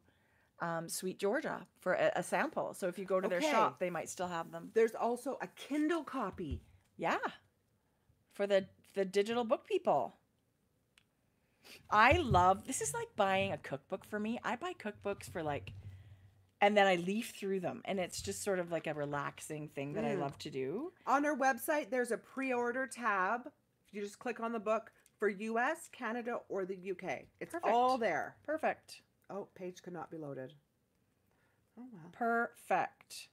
Sweet Georgia for a sample. So if you go to their shop, they might still have them. There's also a Kindle copy. Yeah, for the digital book people. I love, this is like buying a cookbook for me. I buy cookbooks for and then I leaf through them, and it's just sort of like a relaxing thing that I love to do. On our website, there's a pre-order tab. You just click on the book for US, Canada, or the UK. It's all there. Perfect. Oh, page could not be loaded. Oh, wow. Perfect.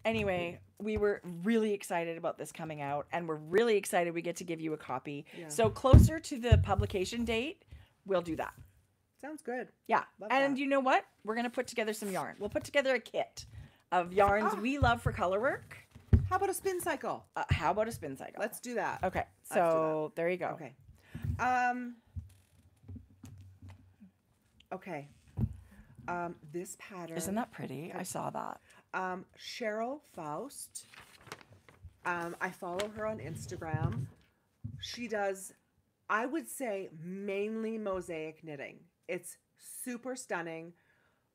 Anyway, we were really excited about this coming out, and we're really excited we get to give you a copy. Yeah. So closer to the publication date, we'll do that. Sounds good. Yeah. Love and that. You know what? We're going to put together some yarn. We'll put together a kit of yarns we love for color work. How about a spin cycle? How about a spin cycle? Let's do that. Okay. So there you go. Okay. Okay. This pattern. Isn't that pretty? I saw that. Cheryl Faust. I follow her on Instagram. She does, I would say, mainly mosaic knitting. It's super stunning.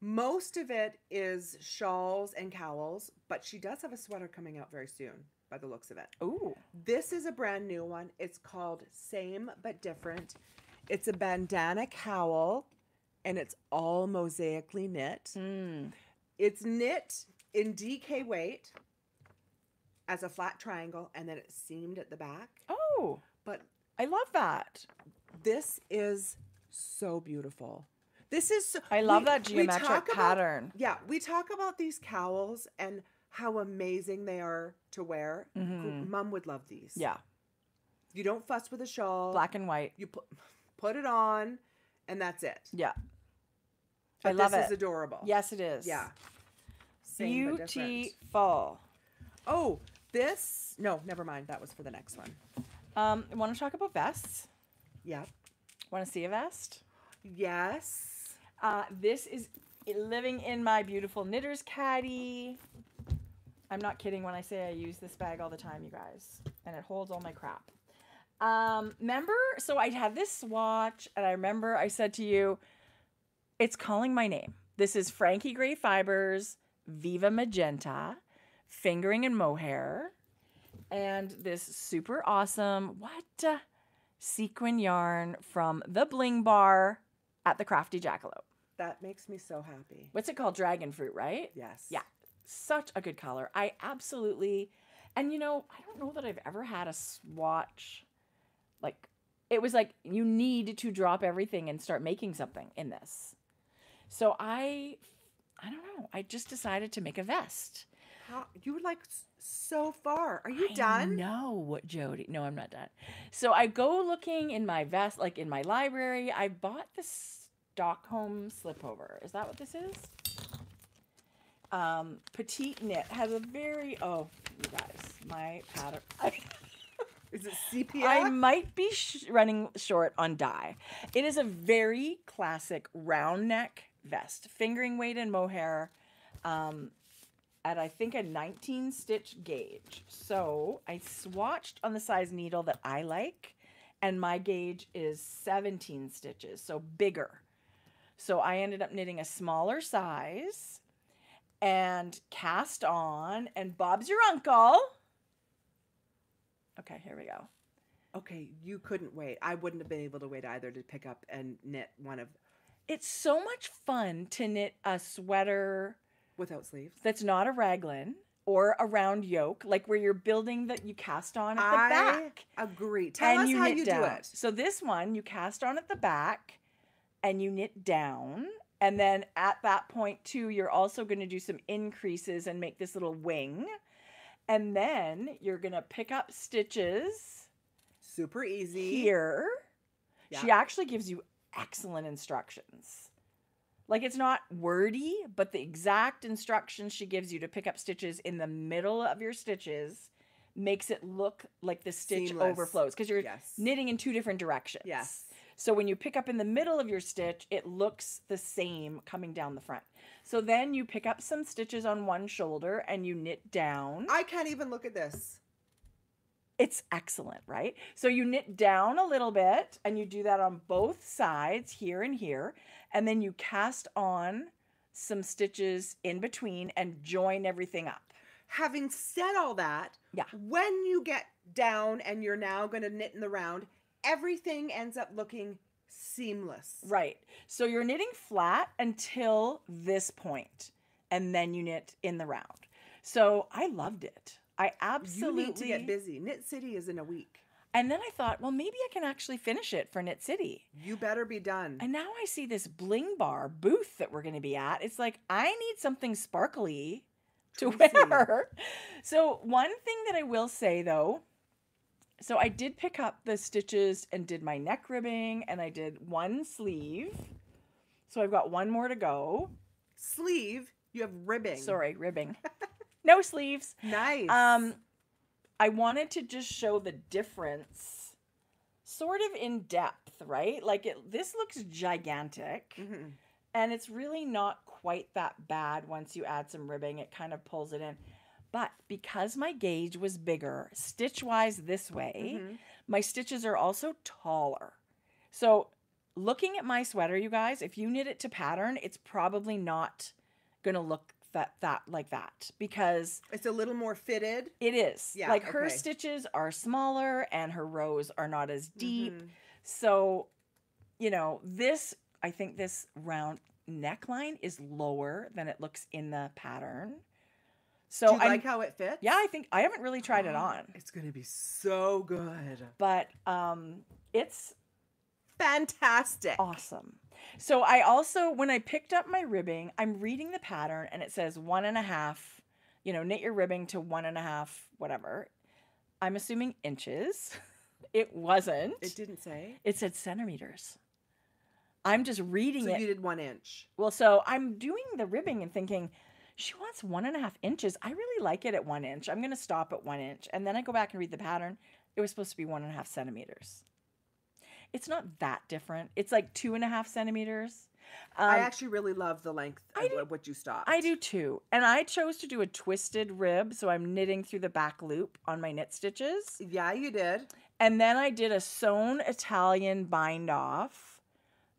Most of it is shawls and cowls, but she does have a sweater coming out very soon by the looks of it. Ooh. This is a brand new one. It's called Same But Different. It's a bandana cowl, and it's all mosaically knit. It's knit in DK weight as a flat triangle, and then it's seamed at the back. Oh, but I love that. This is so beautiful. This is so, I love that geometric pattern. We talk about these cowls and how amazing they are to wear. Mom would love these. Yeah. You don't fuss with a shawl. Black and white. You put it on, and that's it. Yeah. But I love it. This is adorable. Yes, it is. Yeah. Same beautiful. Oh, this. No, never mind. That was for the next one. Want to talk about vests? Yeah. Want to see a vest? Yes. This is living in my beautiful knitter's caddy. I'm not kidding when I say I use this bag all the time, you guys. And it holds all my crap. Remember, so I had this swatch, and I remember I said to you, it's calling my name. This is Frankie Gray Fibres, Viva Magenta, fingering and mohair, and this super awesome, sequin yarn from the Bling Bar at the Crafty Jackalope. That makes me so happy. What's it called? Dragon fruit, right? Yes. Yeah. Such a good color. I absolutely, and you know, I don't know that I've ever had a swatch. Like, it was like, you need to drop everything and start making something in this. So I don't know. I just decided to make a vest. How, you were like so far. Are you done? No, Jodi. No, I'm not done. So I go looking in my vest, like in my library. I bought this Stockholm slipover. Is that what this is? Petite knit has a very, you guys, my pattern. Is it sepia? I might be running short on dye. It is a very classic round neck vest, fingering weight and mohair, at I think a 19 stitch gauge. So I swatched on the size needle that I like, and my gauge is 17 stitches, so bigger. So I ended up knitting a smaller size and cast on, and Bob's your uncle. Okay, here we go. Okay, you couldn't wait. I wouldn't have been able to wait either to pick up and knit one of. It's so much fun to knit a sweater without sleeves that's not a raglan or a round yoke, like where you're building that you cast on at the back. I agree. Tell us how you do it. So this one, you cast on at the back and you knit down. And then at that point too, you're also going to do some increases and make this little wing. And then you're going to pick up stitches. Super easy. Here. Yeah. She actually gives you excellent instructions. Like, it's not wordy, but the exact instructions she gives you to pick up stitches in the middle of your stitches makes it look like the stitch seamless. Overflows. Because you're knitting in two different directions. Yes. So when you pick up in the middle of your stitch, it looks the same coming down the front. So then you pick up some stitches on one shoulder and you knit down. I can't even look at this. It's excellent, right? So you knit down a little bit and you do that on both sides, here and here. And then you cast on some stitches in between and join everything up. Having said all that, when you get down and you're now going to knit in the round, everything ends up looking Seamless. Right. So you're knitting flat until this point, and then you knit in the round. So I loved it. I absolutely... You need to get busy. Knit City is in a week. And then I thought, well, maybe I can actually finish it for Knit City. You better be done. And now I see this bling bar booth that we're going to be at. It's like, I need something sparkly to wear. So one thing that I will say, though, so I did pick up the stitches and did my neck ribbing, and I did one sleeve. So I've got one more to go. Sleeve? You have ribbing. Sorry, ribbing. No sleeves. Nice. I wanted to just show the difference sort of in depth, right? Like this looks gigantic, and it's really not quite that bad once you add some ribbing. It kind of pulls it in. But because my gauge was bigger, stitch-wise this way, my stitches are also taller. So looking at my sweater, you guys, if you knit it to pattern, it's probably not going to look like that, because it's a little more fitted. It is. Yeah, like her stitches are smaller and her rows are not as deep. So, you know, I think this round neckline is lower than it looks in the pattern. So do you like how it fits? Yeah, I haven't really tried it on. It's going to be so good. But it's fantastic. Awesome. So I also, when I picked up my ribbing, I'm reading the pattern and it says 1.5, you know, knit your ribbing to 1.5, whatever. I'm assuming inches. It wasn't. It didn't say. It said centimeters. I'm just reading it. So you did 1 inch. Well, so I'm doing the ribbing and thinking, she wants 1.5 inches. I really like it at 1 inch. I'm going to stop at 1 inch. And then I go back and read the pattern. It was supposed to be 1.5 centimeters. It's not that different. It's like 2.5 centimeters. I actually really love the length of what you stopped. I do too. And I chose to do a twisted rib. So I'm knitting through the back loop on my knit stitches. Yeah, you did. And then I did a sewn Italian bind off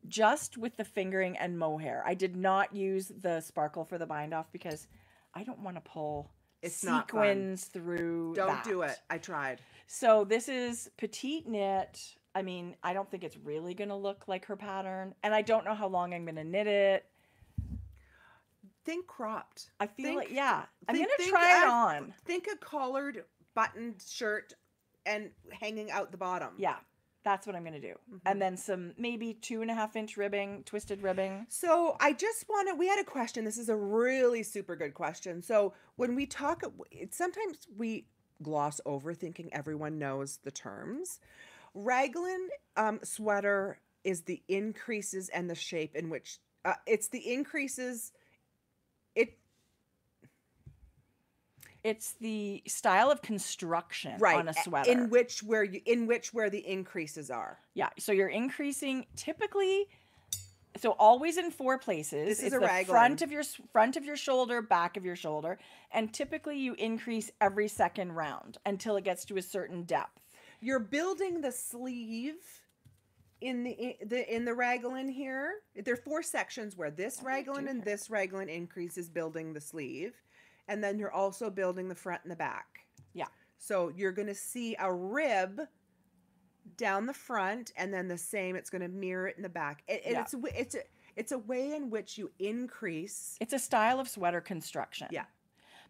just with the fingering and mohair. I did not use the sparkle for the bind off because I don't want to pull sequins through Don't do it. I tried. So this is petite knit. I mean, I don't think it's really going to look like her pattern. And I don't know how long I'm going to knit it. Think cropped. I feel like, yeah. I'm going to try it on. Think a collared buttoned shirt and hanging out the bottom. Yeah, that's what I'm going to do. And then some maybe 2.5 inch ribbing, twisted ribbing. So I just we had a question. This is a really super good question. So when we talk, sometimes we gloss over thinking everyone knows the terms. Raglan sweater is the increases and the shape in which it's the increases. It's the style of construction on a sweater in which where the increases are. Yeah, so you're increasing typically. So always in 4 places. This is it's a raglan. front of your shoulder, back of your shoulder, and typically you increase every second round until it gets to a certain depth. You're building the sleeve in the raglan here. There are 4 sections where this raglan and this raglan increases building the sleeve. And then you're also building the front and the back. Yeah. So you're going to see a rib down the front, and then the same. It's going to mirror it in the back. It's a way in which you increase. It's a style of sweater construction. Yeah.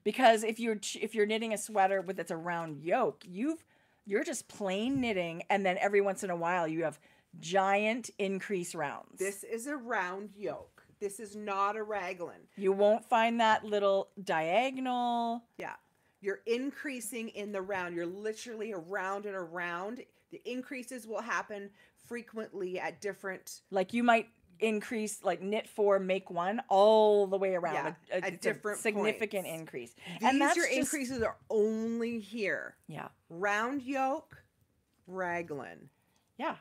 Because if you're knitting a sweater with its a round yoke, you're just plain knitting, and then every once in a while you have giant increase rounds. This is a round yoke. This is not a raglan. You won't find that little diagonal. Yeah. You're increasing in the round. You're literally around and around. The increases will happen frequently at different... Like you might increase, like knit 4, make 1, all the way around. Yeah, at different significant points. Increase. And that's your increases are only here. Yeah. Round yoke, raglan. Yeah.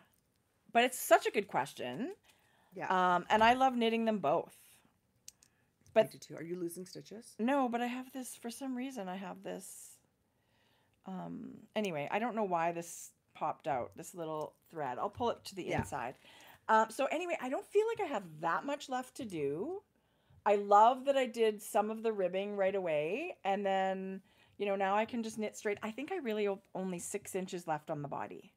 But it's such a good question. Yeah. And I love knitting them both. But I do too. Are you losing stitches? No, but I have this, for some reason, I have this. Anyway, I don't know why this popped out, this little thread. I'll pull it to the inside. So anyway, I don't feel like I have that much left to do. I love that I did some of the ribbing right away. And then, you know, now I can just knit straight. I think I really only 6 inches left on the body.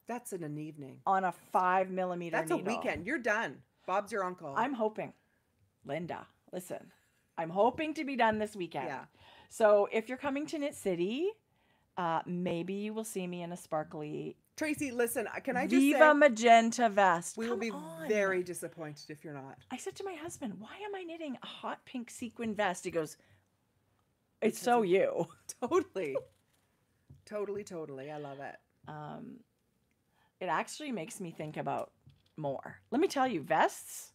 That's in an evening. on a 5mm That's needle. a weekend. You're done. Bob's your uncle. I'm hoping. Linda, listen. I'm hoping to be done this weekend. Yeah. So if you're coming to Knit City, maybe you will see me in a sparkly Tracie, listen, can I just Viva say magenta vest. we will Come be on. very disappointed if you're not. I said to my husband, why am I knitting a hot pink sequin vest? He goes, it's so you. Totally. Totally. I love it. It actually makes me think about more. Let me tell you, vests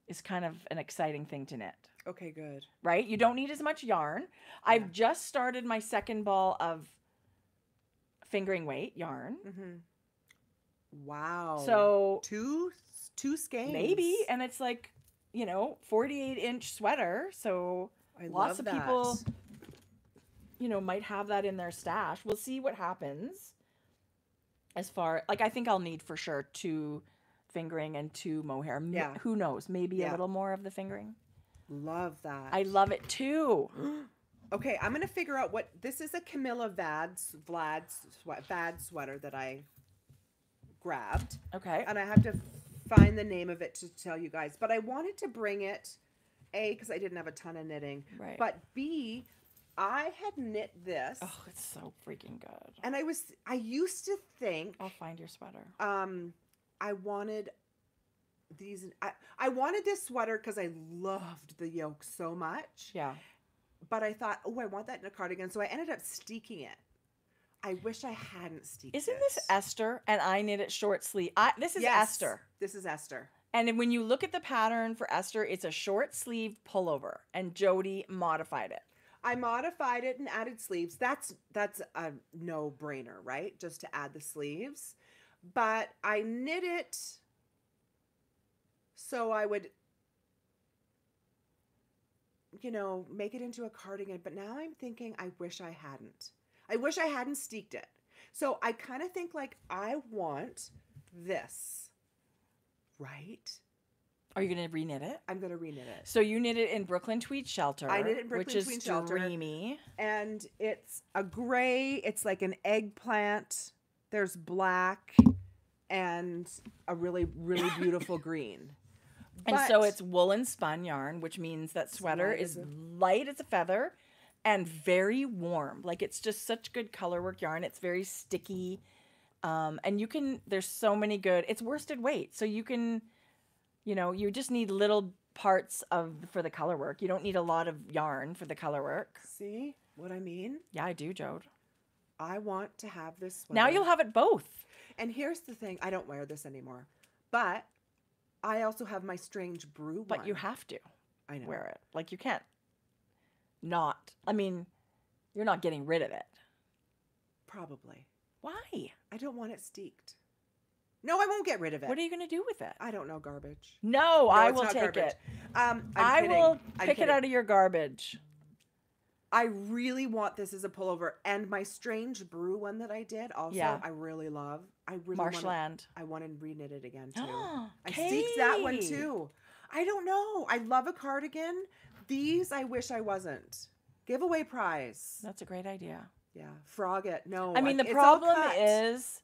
is kind of an exciting thing to knit. Okay, good. Right? You don't need as much yarn. I've just started my second ball of fingering weight yarn. Wow. So two skeins. maybe, and it's like, 48-inch sweater. So I lots love of people, might have that in their stash. We'll see what happens. As far, I think I'll need for sure 2 fingering and 2 mohair. Yeah. Who knows? Maybe a little more of the fingering. Love that. I love it too. Okay, I'm gonna figure out what this is. A Camilla Vlad's sweater that I grabbed. Okay. And I have to find the name of it to tell you guys. But I wanted to bring it, A, because I didn't have a ton of knitting. Right. But B, I had knit this. Oh, it's so freaking good. And I used to think I'll find your sweater. I wanted these. I wanted this sweater because I loved the yoke so much. Yeah. But I thought, I want that in a cardigan. So I ended up steeking it. I wish I hadn't steeked Isn't it. this Esther? And I knit it short sleeve. This is Yes, Esther. This is Esther. And then when you look at the pattern for Esther, it's a short sleeve pullover. And Jodi modified it. I modified it and added sleeves. That's a no-brainer, right? Just to add the sleeves. But I knit it so I would, make it into a cardigan. But now I'm thinking I wish I hadn't. I wish I hadn't steeked it. So I kind of think I want this, right? Are you going to reknit it? I'm going to reknit it. So you knit it in Brooklyn Tweed Shelter. I knit it in Brooklyn Tweed Shelter. Which is dreamy. And it's a gray. It's like an eggplant. There's black and a really, really beautiful green. And so it's woolen spun yarn, which means that sweater is light as a feather and very warm. It's just such good color work yarn. It's very sticky. And there's so many good, it's worsted weight. So you can, you just need little parts for the color work. You don't need a lot of yarn for the color work. See what I mean? Yeah, I do, Jode. I want to have this sweater. Now you'll have it both. And here's the thing. I don't wear this anymore. But I also have my strange brew one. But you have to wear it. You can't not. I mean, you're not getting rid of it. Probably. Why? I don't want it steeked. No, I won't get rid of it. What are you going to do with it? I don't know, garbage. No, I it's will not take garbage. it. I will pick it out of your garbage. I really want this as a pullover. And my strange brew one that I did also, I really love. I really Marshland. I want to reknit it again too. I Kate. steeked that one too. I don't know. I love a cardigan. These I wish I wasn't. Giveaway prize. That's a great idea. Yeah. Frog it. No. I mean, the problem is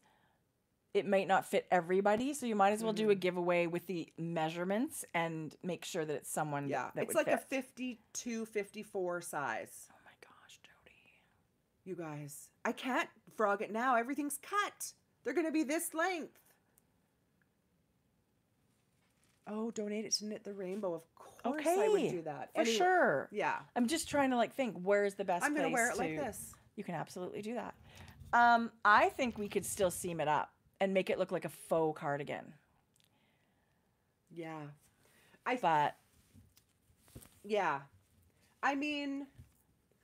it might not fit everybody, so you might as well do a giveaway with the measurements and make sure that it's someone that it's would like fit. a 52, 54 size. Oh my gosh, Jodi. You guys, I can't frog it now. Everything's cut. They're going to be this length. Oh, donate it to Knit the Rainbow. Of course I would do that. For sure. Yeah. I'm just trying to think where's the best place. I'm going to wear it like this. You can absolutely do that. I think we could still seam it up and make it look like a faux cardigan. Yeah. Yeah. I mean,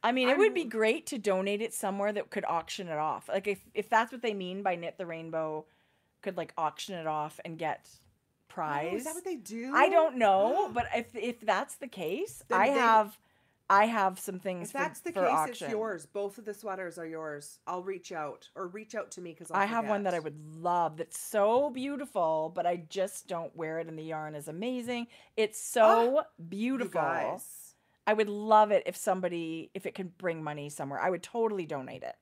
it would be great to donate it somewhere that could auction it off. If that's what they mean by Knit the Rainbow, could auction it off and get prize. Oh, is that what they do? I don't know, but if that's the case, I have some things. If that's the for case, auction. It's yours. Both of the sweaters are yours. I'll reach out to me because I have one that I would love. That's so beautiful, but I just don't wear it, and the yarn is amazing. It's so beautiful. You guys. I would love it if it could bring money somewhere. I would totally donate it.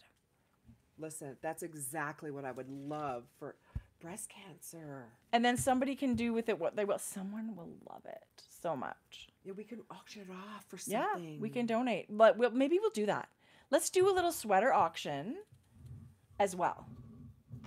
Listen, that's exactly what I would love for breast cancer. And then somebody can do with it what they will. Someone will love it so much. Yeah, we can auction it off for Yeah, something. we can donate. But maybe we'll do that. Let's do a little sweater auction as well.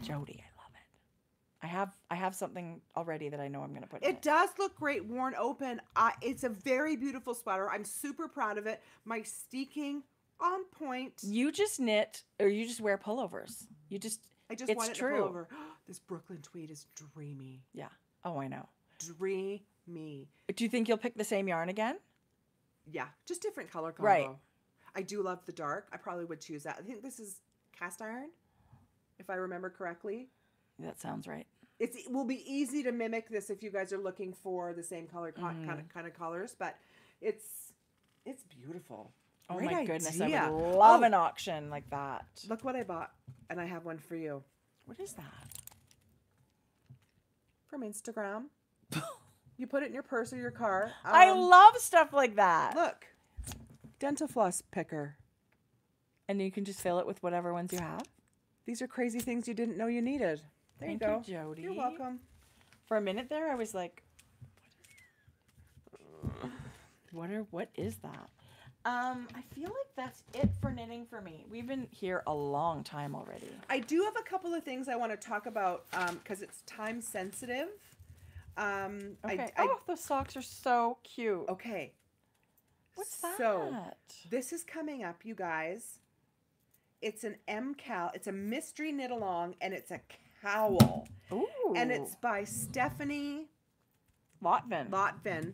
Jodi, I love it. I have something already that I know I'm going to put in It does look great worn open. It's a very beautiful sweater. I'm super proud of it. My steeking on point. You just knit or you just wear pullovers. I just it's want it true. to pull over. This Brooklyn tweed is dreamy. Yeah. Oh, I know. Dreamy. Do you think you'll pick the same yarn again? Yeah, just different color combo. Right. I do love the dark. I probably would choose that. I think this is cast iron, if I remember correctly. That sounds right. It will be easy to mimic this if you guys are looking for the same color kind of colors, but it's beautiful. Oh Great my goodness, I idea. would love an auction like that. Look what I bought, and I have one for you What is that? from Instagram. You put it in your purse or your car. I love stuff like that. Look, dental floss picker. And you can just fill it with whatever ones you have. These are crazy things you didn't know you needed. There Thank you go. you, Jodi. You're welcome. For a minute there, I was like, what is that? I feel like that's it for knitting for me. We've been here a long time already. I do have a couple of things I want to talk about because it's time sensitive. Okay. The socks are so cute. Okay. What's that? So this is coming up, you guys. It's an MCAL. It's a mystery knit along, and it's a cowl. Ooh. And it's by Stephanie Lotvin.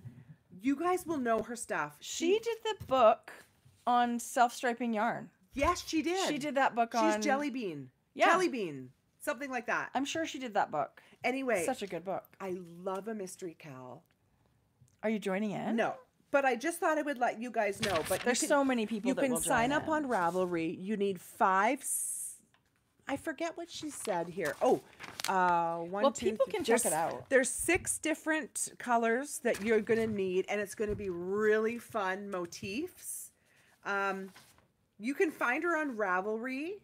You guys will know her stuff. She did the book on self-striping yarn. Yes, she did. She did that book on... She's Jelly Bean. Yeah. Jelly Bean. Something like that. I'm sure she did that book. Anyway. Such a good book. I love a mystery cowl. Are you joining in? No. But I just thought I would let you guys know. But there's so many people that will join in. You can sign up on Ravelry. You need 5... I forget what she said here. Oh, people can check it out. There's 6 different colors that you're going to need, and it's going to be really fun motifs. You can find her on Ravelry,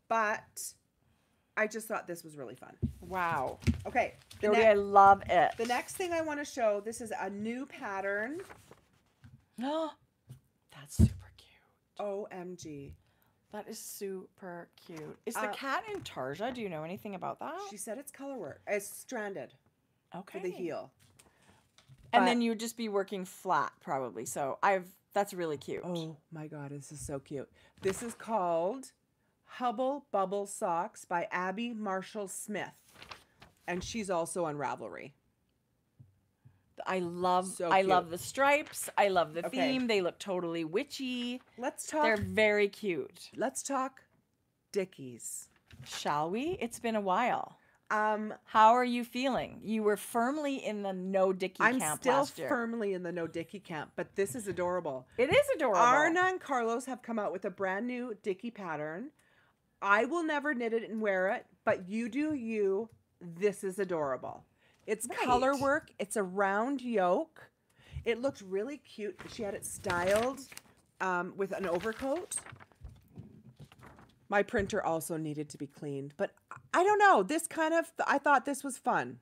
but I just thought this was really fun. Wow. Okay. Jodi, I love it. The next thing I want to show, this is a new pattern. No, that's super cute. OMG. That is super cute. Is the cat in Tarja? Do you know anything about that? She said it's color work. It's stranded. Okay. For the heel. And then you would just be working flat probably. So that's really cute. Oh my God, this is so cute. This is called Hubble Bubble Socks by Abby Marshall Smith. And she's also on Ravelry. I love the stripes. I love the theme. They look totally witchy. They're very cute. Let's talk Dickies. Shall we? It's been a while. How are you feeling? You were firmly in the no Dickie camp last year. I'm still firmly in the no Dickie camp, but this is adorable. It is adorable. Arna and Carlos have come out with a brand new Dickie pattern. I will never knit it and wear it, but you do you. This is adorable. It's color work. It's a round yoke. It looked really cute. She had it styled with an overcoat. My printer also needed to be cleaned, but I don't know. I thought this was fun.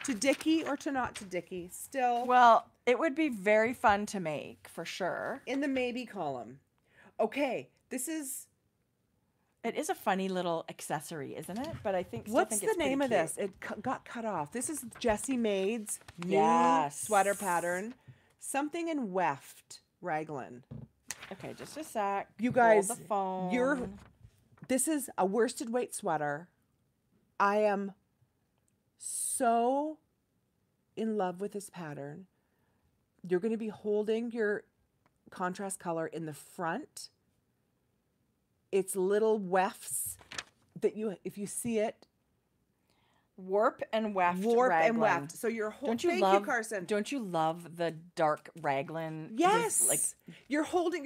To Dickie or to not to Dickie, still. Well, it would be very fun to make, for sure. In the maybe column. Okay, it is a funny little accessory, isn't it? But I think what's the name of this? It got cut off. This is Jessie Maid's new sweater pattern. Something in weft raglan. Okay, just a sec. You guys, hold the phone. This is a worsted weight sweater. I am so in love with this pattern. You're going to be holding your contrast color in the front. It's little wefts that if you see it. Warp and weft raglan. And weft. So you're holding. Thank you, Carson. Don't you love the dark raglan? Yes. You're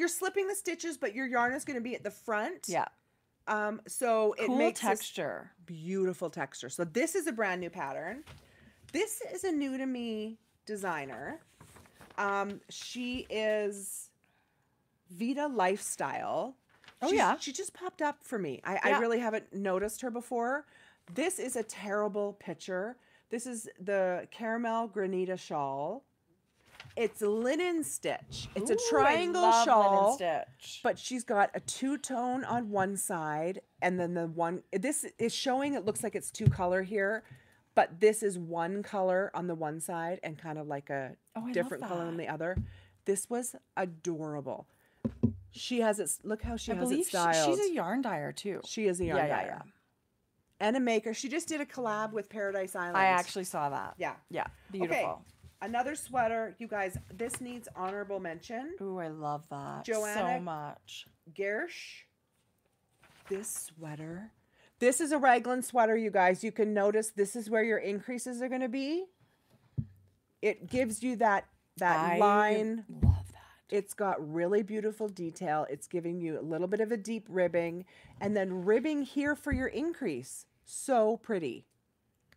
slipping the stitches, but your yarn is going to be at the front. Yeah. So it makes texture. Beautiful texture. So this is a brand new pattern. This is a new to me designer. She is Vita Lifestyle. She just popped up for me. I Yeah. really haven't noticed her before. This is a terrible picture. This is the Caramel Granita shawl. It's linen stitch. It's a Ooh, triangle I love shawl, linen stitch. but she's got a two-tone on one side, and then the one, this is showing, it looks like it's two color here, but this is one color on the one side and kind of like a different color on the other. This was adorable. She has it, look how she has it styled. She's a yarn dyer too. She is a yarn dyer. And a maker. She just did a collab with Paradise Island. I actually saw that. Yeah. Yeah. Beautiful. Okay. Another sweater. You guys, this needs honorable mention. Ooh, I love that Joanna so much. Gersh. This sweater. This is a raglan sweater, you guys. You can notice this is where your increases are going to be. It gives you that line. Love that. It's got really beautiful detail. It's giving you a little bit of a deep ribbing, and then ribbing here for your increase. So pretty.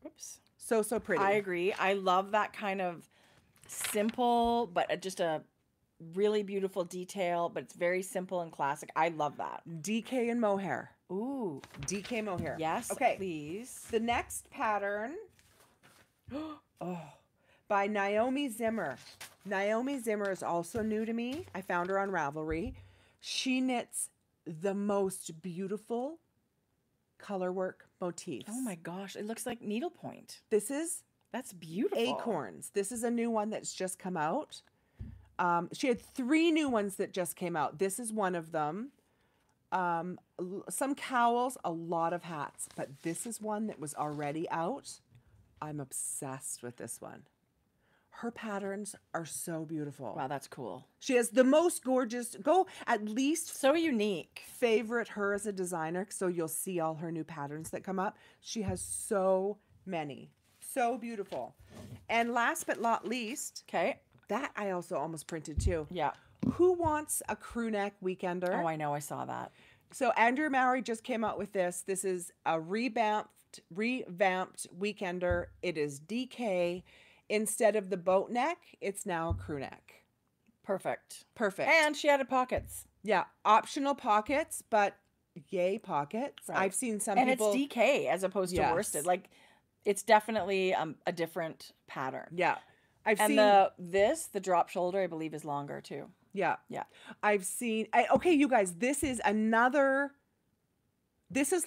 Oops. So pretty. I agree. I love that kind of simple, but just a really beautiful detail, but it's very simple and classic. I love that. DK and mohair. Ooh. DK mohair. Yes, okay. please. The next pattern by Naomi Zimmer. Naomi Zimmer is also new to me. I found her on Ravelry. She knits the most beautiful color work motifs. Oh my gosh, it looks like needlepoint. That's beautiful. Acorns. This is a new one that's just come out. She had 3 new ones that just came out. This is one of them. Some cowls, a lot of hats, but this is one that was already out. I'm obsessed with this one. Her patterns are so beautiful. Wow, that's cool. She has the most gorgeous, go at least so unique. Favorite her as a designer, so you'll see all her new patterns that come up. She has so many. So beautiful. And last but not least, okay, that I also almost printed too. Yeah. Who wants a crew neck weekender? Oh, I know. I saw that. So Andrew Mowry just came out with this. This is a revamped weekender. It is DK. Instead of the boat neck, it's now a crew neck. Perfect. Perfect. And she added pockets. Yeah. Optional pockets, but yay pockets. Right. I've seen some and people. And it's DK as opposed to worsted. Like, it's definitely a different pattern. Yeah. I've seen the drop shoulder, I believe, is longer too. Yeah. Yeah. I've seen, okay, you guys, this is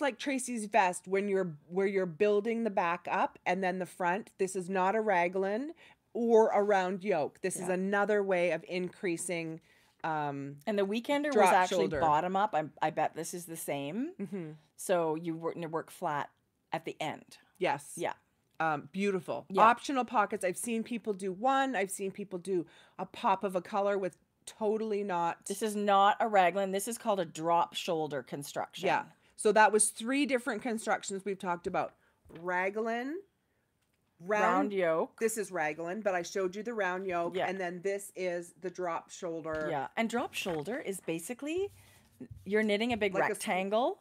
like Tracie's vest where you're building the back up and then the front. This is not a raglan or a round yoke. This is another way of increasing. And the weekender was actually bottom up. I bet this is the same. Mm-hmm. So you work flat at the end. Yes. Yeah. Beautiful. Yeah. Optional pockets. I've seen people do one. I've seen people do a pop of a color with totally not. This is not a raglan. This is called a drop shoulder construction. Yeah. So that was 3 different constructions we've talked about. Raglan. Round yoke. This is raglan, but I showed you the round yoke. Yeah. And then this is the drop shoulder. Yeah. And drop shoulder is basically you're knitting a big like rectangle.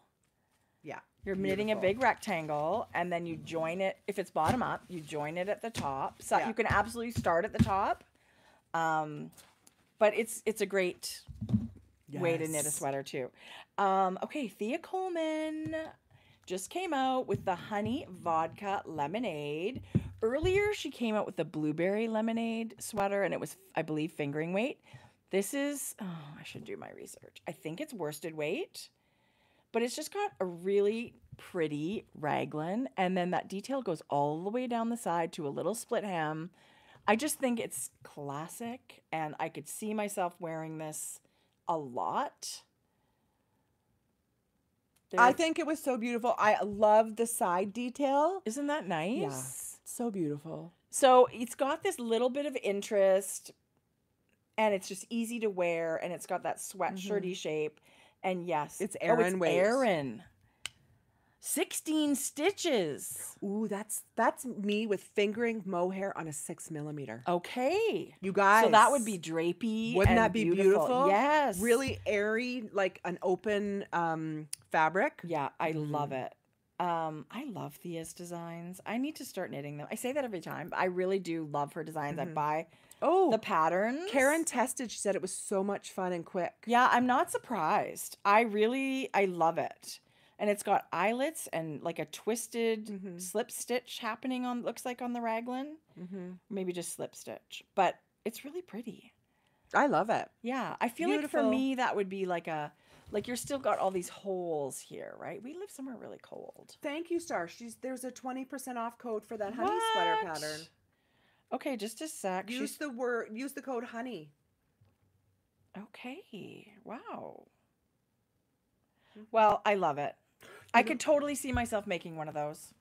Yeah. You're knitting a big rectangle, and then you join it. If it's bottom up, you join it at the top. So you can absolutely start at the top. But it's a great way to knit a sweater too. Okay, Thea Coleman just came out with the honey vodka lemonade. Earlier, she came out with the blueberry lemonade sweater, and it was, I believe, fingering weight. This is, I should do my research. I think it's worsted weight. But it's just got a really pretty raglan, and then that detail goes all the way down the side to a little split hem. I just think it's classic, and I could see myself wearing this a lot. I think it was so beautiful. I love the side detail. Isn't that nice? Yeah, so beautiful. So it's got this little bit of interest, and it's just easy to wear, and it's got that sweatshirty shape. And yes, it's Aran waist. Aran. 16 stitches. Ooh, that's me with fingering mohair on a 6mm. Okay. You guys. So that would be drapey. Wouldn't that be beautiful? Yes. Really airy, like an open fabric. Yeah, I love it. I love Thea's designs. I need to start knitting them. I say that every time, but I really do love her designs. I buy the patterns. Karen tested. She said it was so much fun and quick. Yeah, I'm not surprised. I love it. And it's got eyelets and like a twisted slip stitch happening on, looks like on the raglan. Maybe just slip stitch. But it's really pretty. I love it. Yeah. I feel like for me, that would be like you're still got all these holes here, right? We live somewhere really cold. Thank you, Star. There's a 20% off code for that honey sweater pattern. Okay, just a sec. Use the code honey. Okay. Wow. Well, I love it. I could totally see myself making one of those.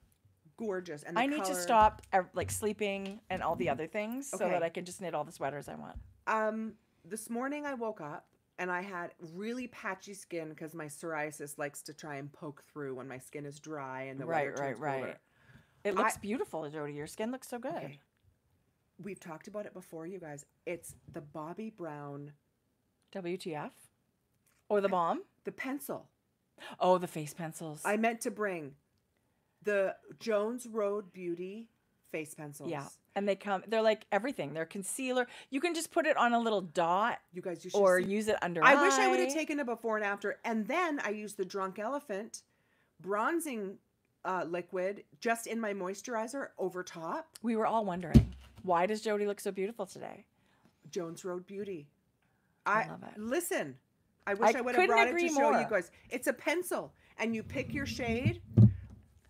Gorgeous. And I need to stop like sleeping and all the other things so that I can just knit all the sweaters I want. This morning I woke up and I had really patchy skin because my psoriasis likes to try and poke through when my skin is dry and the weather turns colder. It looks beautiful, Jodi. Your skin looks so good. Okay. We've talked about it before, you guys. It's the Bobbi Brown. WTF? Or the bomb? The pencil. Oh, the face pencils. I meant to bring the Jones Road Beauty face pencils. Yeah. And they're like everything. They're concealer. You can just put it on a little dot. You guys, you should use it under I wish I would have taken a before and after. And then I used the Drunk Elephant bronzing liquid just in my moisturizer over top. We were all wondering, why does Jodi look so beautiful today? Jones Road Beauty. I love it. Listen, I wish I would have brought it to show you guys. It's a pencil, and you pick your shade.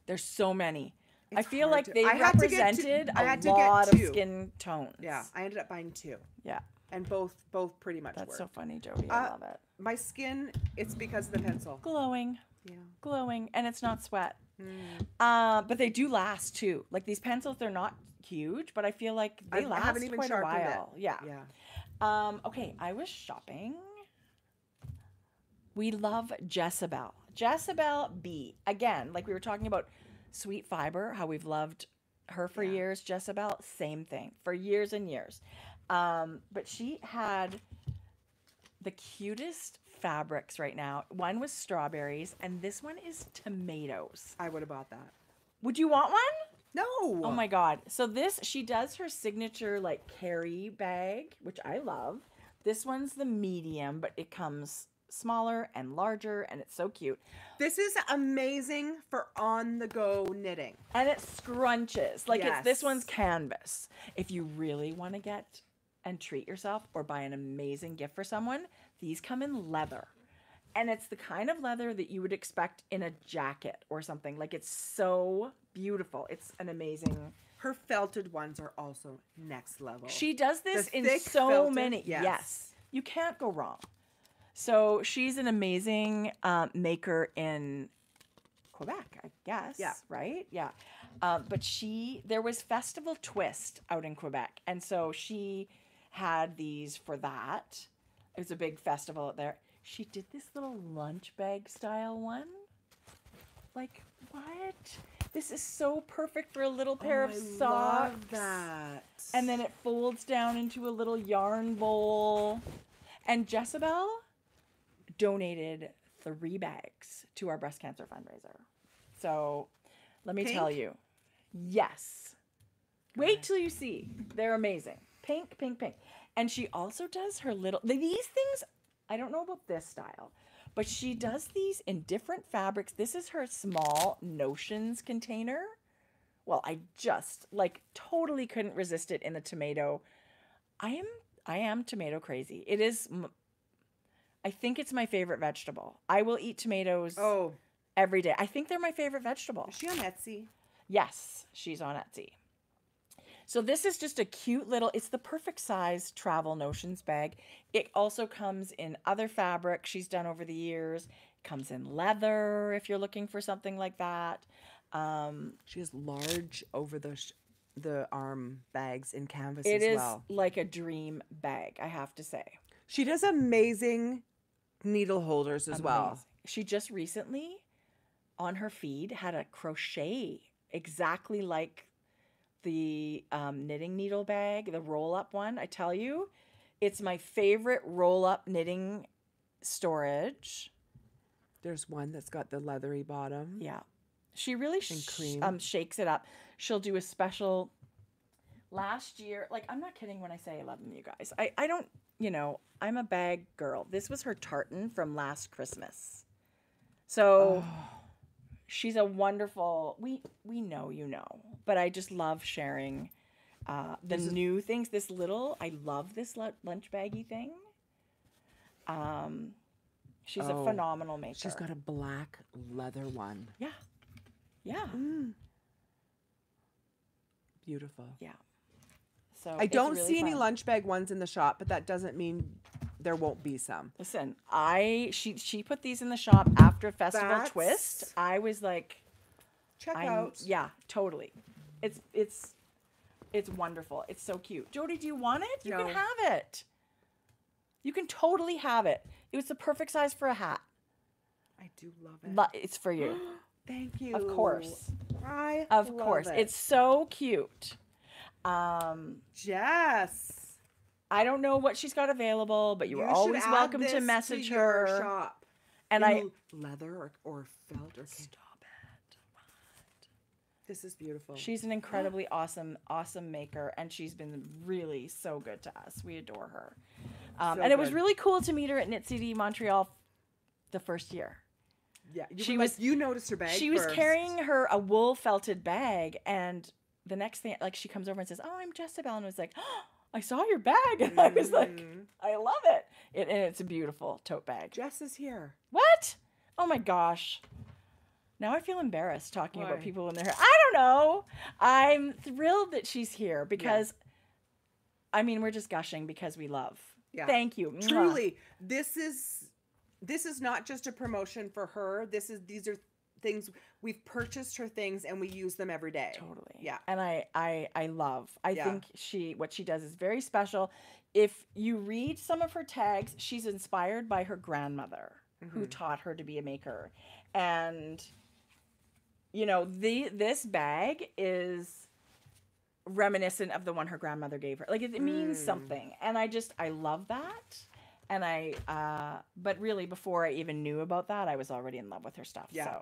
There's so many. I feel hard like they I had to represented I had a to lot get of two. skin tones. Yeah, I ended up buying 2. Yeah. And both pretty much That's work. so funny, Jodi. I love it. My skin, it's because of the pencil. Glowing. Yeah. Glowing. And it's not sweat. But they do last, too. Like, these pencils, they're not huge, but I feel like they last haven't even quite a sharpened while. it. Yeah. Okay, I was shopping. We love Jezebel. Jezebel B. Again, like we were talking about Sweet Fiber, how we've loved her for years. Jezebel, same thing. For years and years. But she had the cutest fabrics right now. One was strawberries, and this one is tomatoes. I would have bought that. Would you want one? No. Oh my God. So she does her signature like carry bag, which I love. This one's the medium, but it comes smaller and larger, and it's so cute. This is amazing for on-the-go knitting. And it scrunches. Like this one's canvas. If you really want to get and treat yourself or buy an amazing gift for someone, these come in leather. And it's the kind of leather that you would expect in a jacket or something. Like, it's so beautiful. It's an amazing... Her felted ones are also next level. She does this in so felted, many. Yes. You can't go wrong. So she's an amazing maker in Quebec, I guess. Yeah. Right? Yeah. But there was Festival Twist out in Quebec. And so she had these for that. It was a big festival out there. She did this little lunch bag style one. Like, what? This is so perfect for a little pair of socks. I love that. And then it folds down into a little yarn bowl. And Jezebel donated 3 bags to our breast cancer fundraiser. So let me tell you. Yes. Wait till you see. They're amazing. Pink, pink, pink. And she also does her these things, I don't know about this style, but she does these in different fabrics. This is her small Notions container. Well, I just totally couldn't resist it in the tomato. I am tomato crazy. It is, I think it's my favorite vegetable. I will eat tomatoes every day. I think they're my favorite vegetable. Is she on Etsy? Yes, she's on Etsy. So this is just a cute little, it's the perfect size travel Notions bag. It also comes in other fabrics she's done over the years. It comes in leather if you're looking for something like that. She has large over the arm bags in canvas as well. It is like a dream bag, I have to say. She does amazing needle holders as well. She just recently, on her feed, had a crochet exactly like the knitting needle bag, the roll-up one. I tell you, it's my favorite roll-up knitting storage. There's one that's got the leathery bottom. Yeah. She really shakes it up. She'll do a special. Last year, like, I'm not kidding when I say I love them, you guys. I don't, I'm a bag girl. This was her tartan from last Christmas. So she's a wonderful, we know, but I just love sharing the new things. I love this lunch baggy thing. She's a phenomenal maker. She's got a black leather one. Yeah. Yeah. Beautiful. Yeah. So I don't really see any fun. lunch bag ones in the shop, but that doesn't mean there won't be some. Listen, she put these in the shop after Festival Twist. I was like, check out. Yeah, totally. It's wonderful. It's so cute. Jodi, do you want it? You can have it. You can totally have it. It was the perfect size for a hat. I do love it. It's for you. Thank you. Of course. Of course. It. It's so cute. Jess. I don't know what she's got available, but you are always welcome to message her. Your shop. And leather or felt or stop it. What? This is beautiful. She's an incredibly awesome maker, and she's been really so good to us. We adore her. And it was really cool to meet her at Knit City Montreal the first year. Yeah, you noticed her bag. She was carrying a wool felted bag, and the next thing, like, she comes over and says, "Oh, I'm Jessabelle," and was like, "Oh, I saw your bag," and I was like, "I love it." And it's a beautiful tote bag. Jess is here. What? Oh my gosh! Now I feel embarrassed talking about people in their hair. I don't know. I'm thrilled that she's here because, I mean, we're just gushing because we love. Yeah. Thank you. Truly, this is not just a promotion for her. These are things we've purchased her things and we use them every day. Totally. Yeah. And I love. I think what she does is very special. If you read some of her tags, she's inspired by her grandmother who taught her to be a maker. And this bag is reminiscent of the one her grandmother gave her. Like, it means something. And I love that. And but really, before I even knew about that, I was already in love with her stuff. Yeah.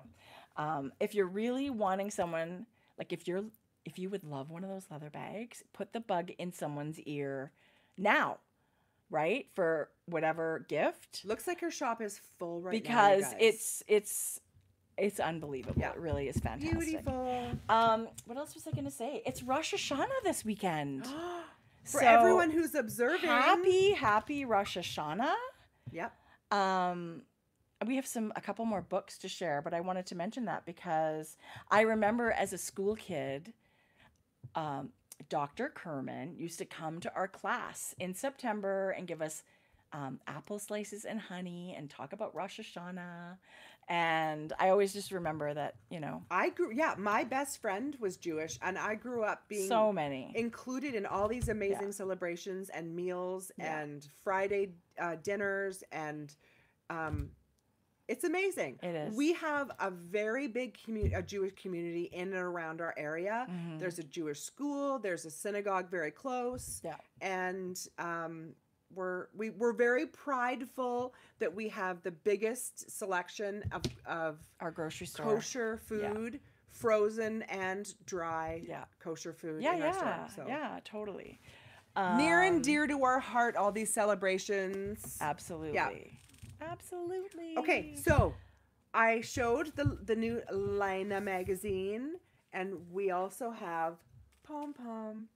So, if you're really wanting someone, like, if you would love one of those leather bags, put the bug in someone's ear now, right? For whatever gift. Looks like her shop is full right now. Because it's unbelievable. Yeah. It really is fantastic. Beautiful. What else was I going to say? It's Rosh Hashanah this weekend. For everyone who's observing. Happy Rosh Hashanah. Yep. We have a couple more books to share, but I wanted to mention that because I remember as a school kid, Dr. Kerman used to come to our class in September and give us apple slices and honey and talk about Rosh Hashanah. And I always just remember that, my best friend was Jewish, and I grew up being so many included in all these amazing celebrations and meals and Friday dinners, and it's amazing. It is. We have a very big a Jewish community in and around our area. Mm-hmm. There's a Jewish school. There's a synagogue very close. Yeah. And we're very prideful that we have the biggest selection of our grocery store kosher food, frozen and dry kosher food in our store. So. Yeah, totally. Near and dear to our heart, all these celebrations. Absolutely. Yeah. Absolutely. Okay, so I showed the new Lina magazine, and we also have Pom Pom.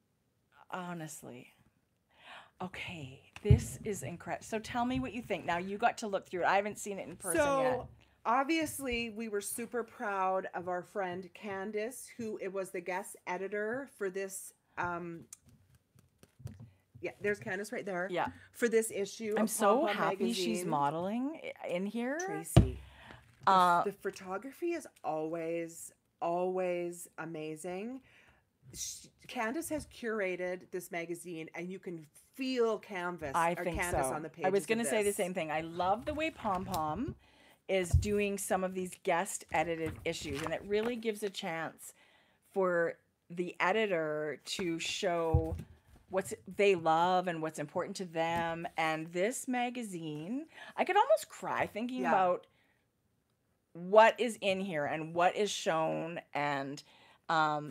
Honestly. Okay, this is incredible. So tell me what you think. Now, you got to look through it. I haven't seen it in person yet. Obviously, we were super proud of our friend Candace, who was the guest editor for this. There's Candace right there. Yeah. For this issue. I'm so happy magazine. She's modeling in here. Tracie. The photography is always amazing. Candace has curated this magazine, and you can feel Candace on the page. I was going to say the same thing. I love the way Pom Pom is doing some of these guest edited issues, and it really gives a chance for the editor to show what they love and what's important to them. And this magazine, I could almost cry thinking about what is in here and what is shown, and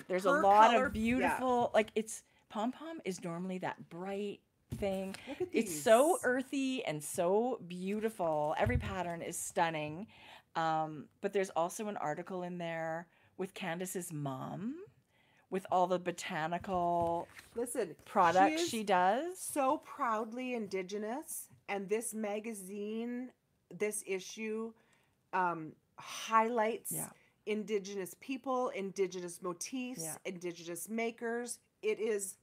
there's a Her lot color- of beautiful, like, it's pom pom is normally that bright thing. Look at It's these. so earthy and so beautiful. Every pattern is stunning. But there's also an article in there with Candace's mom, with all the botanical Listen, products is she does. so proudly Indigenous, and this magazine, this issue, highlights Yeah. Indigenous people, Indigenous motifs, Yeah. Indigenous makers. It is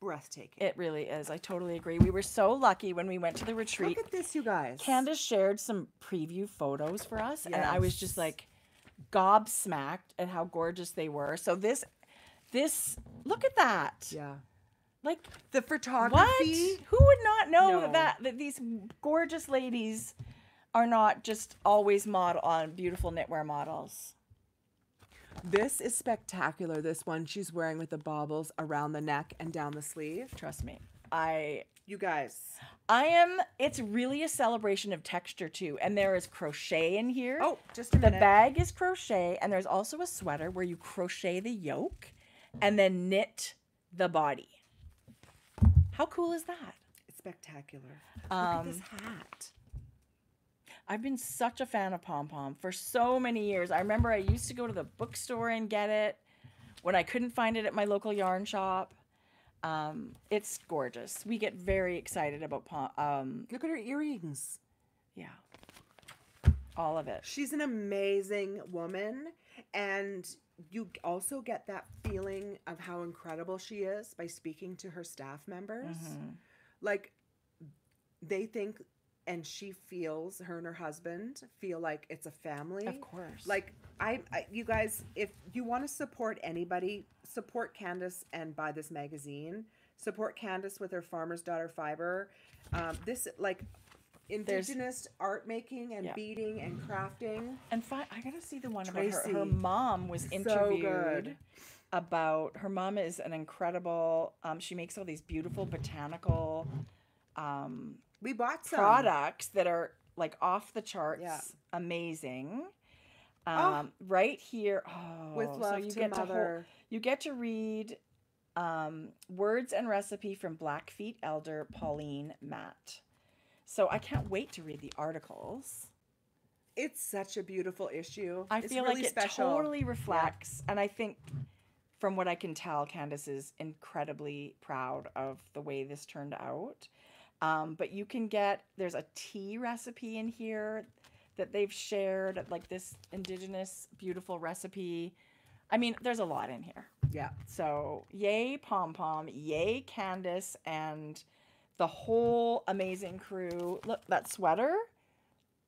breathtaking. It really is. I totally agree. We were so lucky when we went to the retreat. Look at this, you guys. Candace shared some preview photos for us, and I was just Yes. like gobsmacked at how gorgeous they were. So this, look at that. Yeah. Like, The what? photography. Who would not know No. that these gorgeous ladies are not just always beautiful knitwear models? This is spectacular. This one she's wearing with the baubles around the neck and down the sleeve. Trust me. You guys. It's really a celebration of texture too. And there is crochet in here. Oh, just a The minute. bag is crochet, and there's also a sweater where you crochet the yoke and then knit the body. How cool is that? It's spectacular. Look at this hat. I've been such a fan of pom pom for so many years. I remember I used to go to the bookstore and get it when I couldn't find it at my local yarn shop. It's gorgeous. We get very excited about Look at her earrings. yeah, all of it. She's an amazing woman, and you also get that feeling of how incredible she is by speaking to her staff members. Like, they think, and she feels, her and her husband feel like it's a family. Of course. Like, you guys, if you want to support anybody, support Candace and buy this magazine. Support Candace with her Farmer's Daughter Fiber. This, like, Indigenous art making and Yeah. beading and crafting. And I gotta see the one about her. Tracie. Her mom was So interviewed good. about. Her mom is an incredible. She makes all these beautiful botanical We bought some. products that are like off the charts. Yeah. Amazing. Oh. Right here. Oh, With love so you to get Mother. you get to read words and recipe from Blackfeet elder Pauline Matt. So I can't wait to read the articles. It's such a beautiful issue. I It's feel really like it special. totally reflects, and I think from what I can tell, Candace is incredibly proud of the way this turned out. But you can there's a tea recipe in here that they've shared, like this Indigenous beautiful recipe. I mean, there's a lot in here. Yeah. So yay pom pom, yay Candace, and the whole amazing crew. Look, that sweater.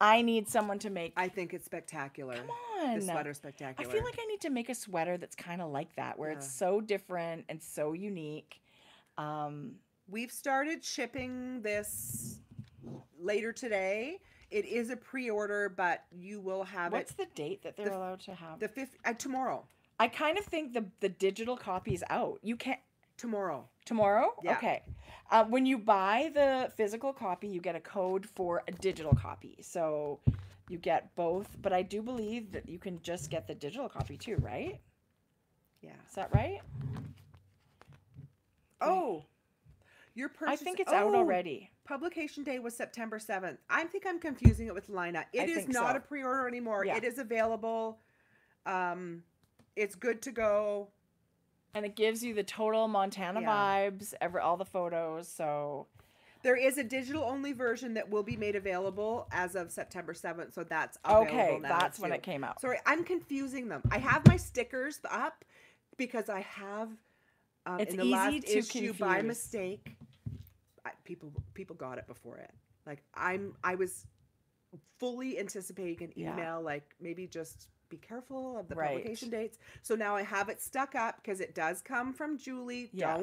I need someone to make. I think it's spectacular. Come on. The sweater's I spectacular. feel like I need to make a sweater that's kind of like that, where it's Yeah. so different and so unique. We've started shipping this later today. It is a pre-order, but you will have What's it the date that they're allowed to have? the 5th tomorrow. I kind of think the digital copy's out. You can't. Tomorrow. Tomorrow? Yeah. Okay. When you buy the physical copy, you get a code for a digital copy. So you get both. But I do believe that you can just get the digital copy too, right? Yeah. Is that right? Oh. Your purchase. I think it's out already. Publication day was September 7th. I think I'm confusing it with Lina. It is think not so. a pre-order anymore. Yeah. It is available. It's good to go. And it gives you the total Montana Yeah. vibes, all the photos. So There is a digital only version that will be made available as of September 7th, so that's available okay, now that's when too. it came out. Sorry, I'm confusing them. I have my stickers up because I have It's in the easy last to issue by confuse. mistake. People got it before it. Like I was fully anticipating an Yeah. email like maybe just be careful of the Right. publication dates. So now I have it stuck up because it does come from Julie. Yeah.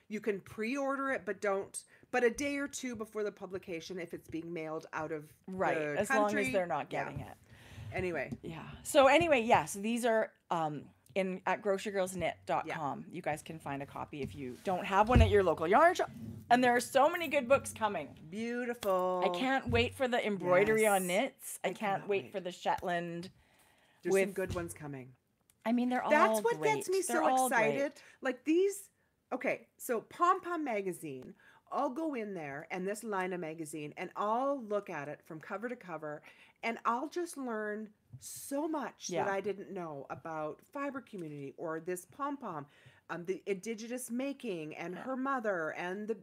You can pre-order it, but don't. But a day or two before the publication, if it's being mailed out of Right, the as long as country. they're not Yeah. getting it. Anyway, Yeah. So anyway, yes, these are at grocerygirlsknit.com. You guys can find a copy if you don't have one at your local yarn shop. And there are so many good books coming. Beautiful. I can't wait for the embroidery on Yes. knits. I can't wait for the Shetland. There's some good ones coming. I mean, they're all That's what great. gets me They're so all excited. great. Like these, okay, so Pom Pom magazine, I'll go in there and this line of magazine and I'll look at it from cover to cover and I'll just learn so much that I didn't know about fiber community or this Pom Pom, the indigenous making and her mother and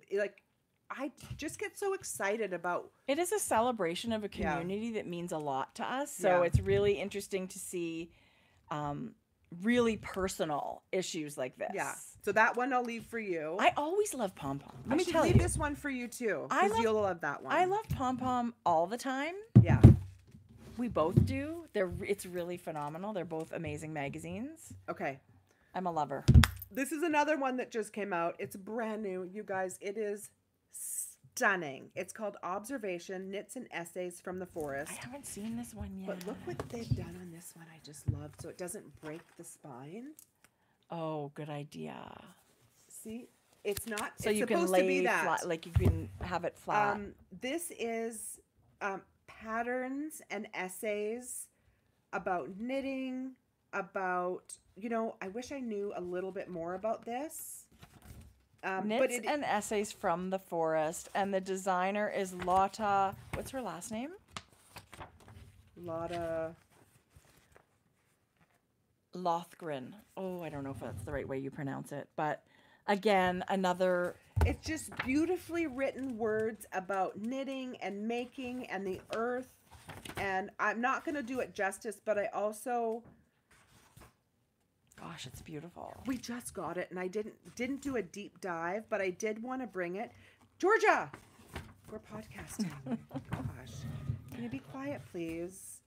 I just get so excited about. It is a celebration of a community that means a lot to us. So it's really interesting to see really personal issues like this. Yeah. So that one I'll leave for you. I always love Pom Pom. Let me tell leave you. this one for you too. Because you'll love that one. I love Pom Pom all the time. Yeah. We both do. It's really phenomenal. They're both amazing magazines. Okay. I'm a lover. This is another one that just came out. It's brand new. You guys, it is stunning. It's called Observation, Knits and Essays from the Forest. I haven't seen this one yet. But look what they've done on this one. I just love. So it doesn't break the spine. Oh, good idea. See? It's not. So it's you can supposed lay to be that. flat, like you can have it flat. This is patterns and essays about knitting, about, I wish I knew a little bit more about this. Knits and Essays from the Forest, and the designer is Lotta. What's her last name? Lotta Lothgren. Oh, I don't know if that's the right way you pronounce it, but again, another. It's just beautifully written words about knitting and making and the earth, and I'm not going to do it justice, but I also. Gosh, it's beautiful. We just got it, and I didn't do a deep dive, but I did want to bring it. Georgia, we're podcasting. Gosh, can you be quiet, please?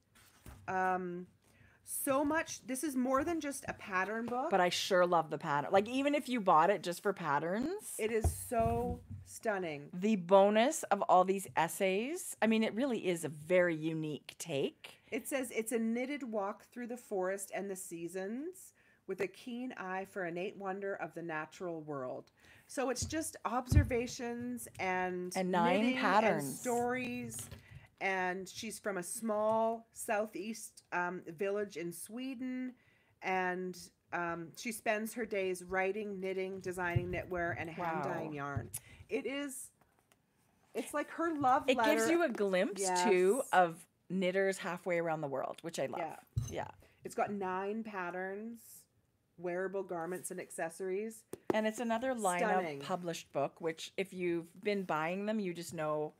So much. This is more than just a pattern book. But I sure love the pattern. Like, even if you bought it just for patterns. It is so stunning. The bonus of all these essays. I mean, it really is a very unique take. It says it's a knitted walk through the forest and the seasons with a keen eye for innate wonder of the natural world. So it's just observations and 9 patterns and stories. And she's from a small southeast village in Sweden. And she spends her days writing, knitting, designing knitwear, and hand dyeing yarn. It's like her love letter. It gives you a glimpse, too, of knitters halfway around the world, which I love. Yeah. It's got 9 patterns, wearable garments and accessories. And it's another line-up published book, which if you've been buying them, you just know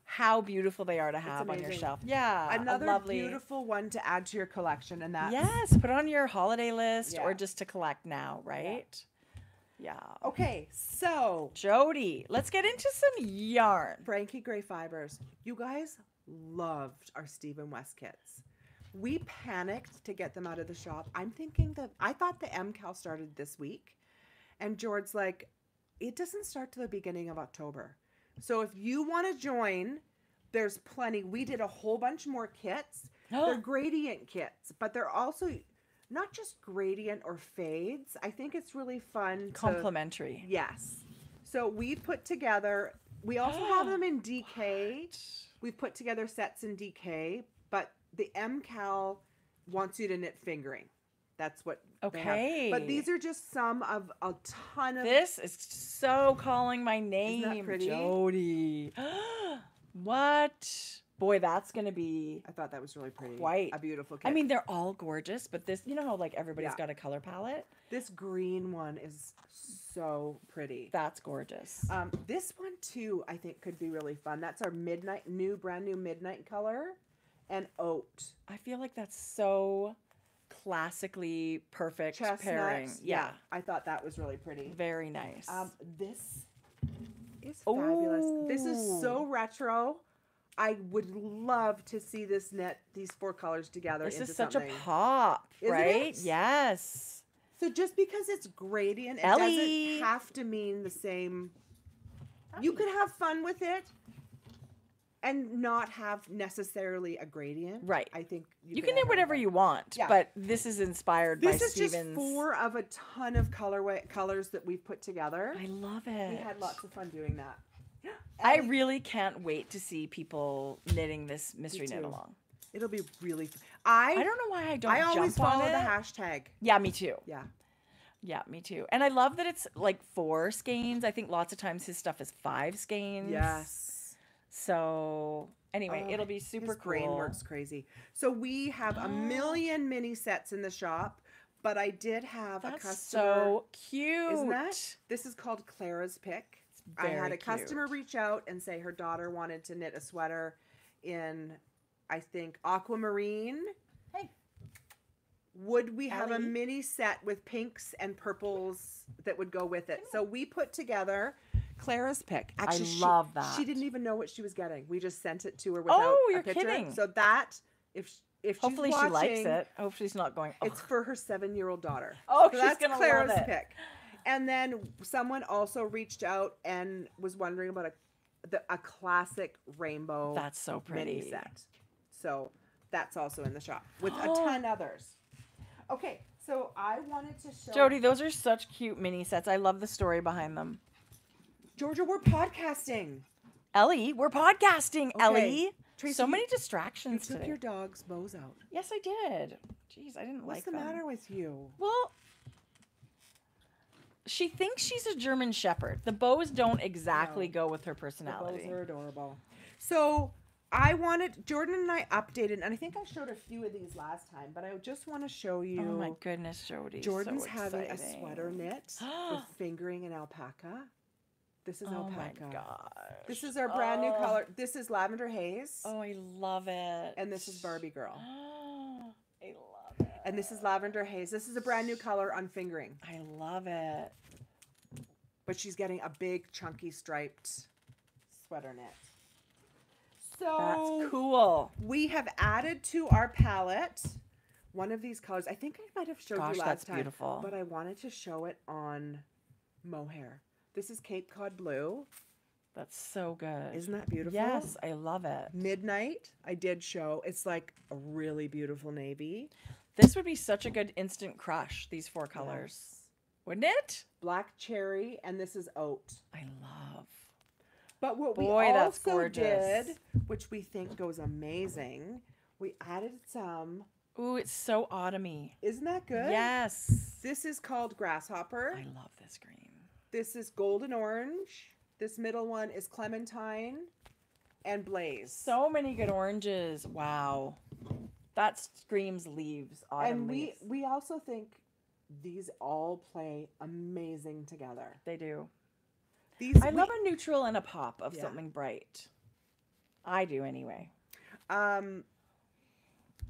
how beautiful they are to have on your shelf. Yeah. Another beautiful one to add to your collection. And that's... Yes, put it on your holiday list or just to collect now, right? Yeah. Okay, so... Jodi, let's get into some yarn. Frankie Gray Fibres. You guys loved our Stephen West kits. We panicked to get them out of the shop. I thought the MCAL started this week. And George's like, it doesn't start till the beginning of October. So if you want to join, there's plenty. We did a whole bunch more kits. They're gradient kits, but they're also not just gradient or fades. I think it's really fun. Complementary. Yes. So we put together, we also have them in DK. We've put together sets in DK, but the MCAL wants you to knit fingering. That's what they have. But these are just some of a ton of... This is so calling my name. Isn't that pretty? Jodi. What? Boy, that's going to be... I thought that was really pretty. Quite. A beautiful kit. I mean, they're all gorgeous, but this... You know how, like, everybody's got a color palette? This green one is so pretty. That's gorgeous. This one, too, I think could be really fun. That's our brand new midnight color. And oat. I feel like that's so... classically perfect pairing. Yeah. I thought that was really pretty. Very nice. This is fabulous. This is so retro. I would love to see this knit these 4 colors together. This into is such something. a pop, right? It? Yes. So just because it's gradient, it doesn't have to mean the same. You could have fun with it. and not have necessarily a gradient. Right. I think You can knit whatever you want, but this is inspired by This is Stevens. just 4 of a ton of colors that we've put together. I love it. We had lots of fun doing that. I really can't wait to see people knitting this mystery knit along. It'll be really fun. I don't know why I don't I always jump follow on the it. hashtag. Yeah, me too. Yeah. Yeah, me too. And I love that it's like 4 skeins. I think lots of times his stuff is 5 skeins. Yes. So anyway, it'll be super his cool. brain works crazy. So we have a million mini sets in the shop, but I did have a customer. So cute. Isn't that? This is called Clara's Pick. I had a customer reach out and say her daughter wanted to knit a sweater in, I think, aquamarine. Hey. Would we have a mini set with pinks and purples that would go with it? So we put together Clara's Pick. Actually, I love that. She didn't even know what she was getting. We just sent it to her without you're a picture. kidding. So that, if hopefully she's watching, she likes it. Hopefully she's not going, it's for her 7-year-old daughter. Oh, so she's going to love it. Pick. And then someone also reached out and was wondering about a classic rainbow That's so pretty. mini set. So that's also in the shop with a ton others. Okay, so I wanted to show Jodi, those are such cute mini sets. I love the story behind them. Georgia, we're podcasting. Ellie, we're podcasting, Ellie. Tracie, so many distractions you took today. your dog's bows out. Yes, I did. Jeez, I didn't What's like them. the matter with you? Well, she thinks she's a German Shepherd. The bows don't exactly go with her personality. The bows are adorable. So I wanted, Jordan and I updated, and I think I showed a few of these last time, but I just want to show you. Oh my goodness, Jodi. Jordan's so having a exciting. sweater knit with fingering and alpaca. This is alpaca. Oh my gosh. This is our brand new color. This is Lavender Haze. Oh, I love it. And this is Barbie Girl. I love it. And this is Lavender Haze. This is a brand new color on fingering. I love it. But she's getting a big, chunky, striped sweater knit. So that's cool. We have added to our palette one of these colors. I think I might have showed you last that's time. Beautiful. But I wanted to show it on mohair. This is Cape Cod Blue. That's so good. Isn't that beautiful? Yes, I love it. Midnight, I did show. It's like a really beautiful navy. This would be such a good instant crush, these 4 colors. Yes. Wouldn't it? Black cherry, and this is oat. I love. But what we also did, which we think goes amazing, we added some. Ooh, it's so autumny. Isn't that good? Yes. This is called Grasshopper. I love this green. This is golden orange. This middle one is clementine and blaze. So many good oranges. Wow. That screams leaves, autumn and leaves. we also think these all play amazing together. They do. I love a neutral and a pop of something bright. I do anyway.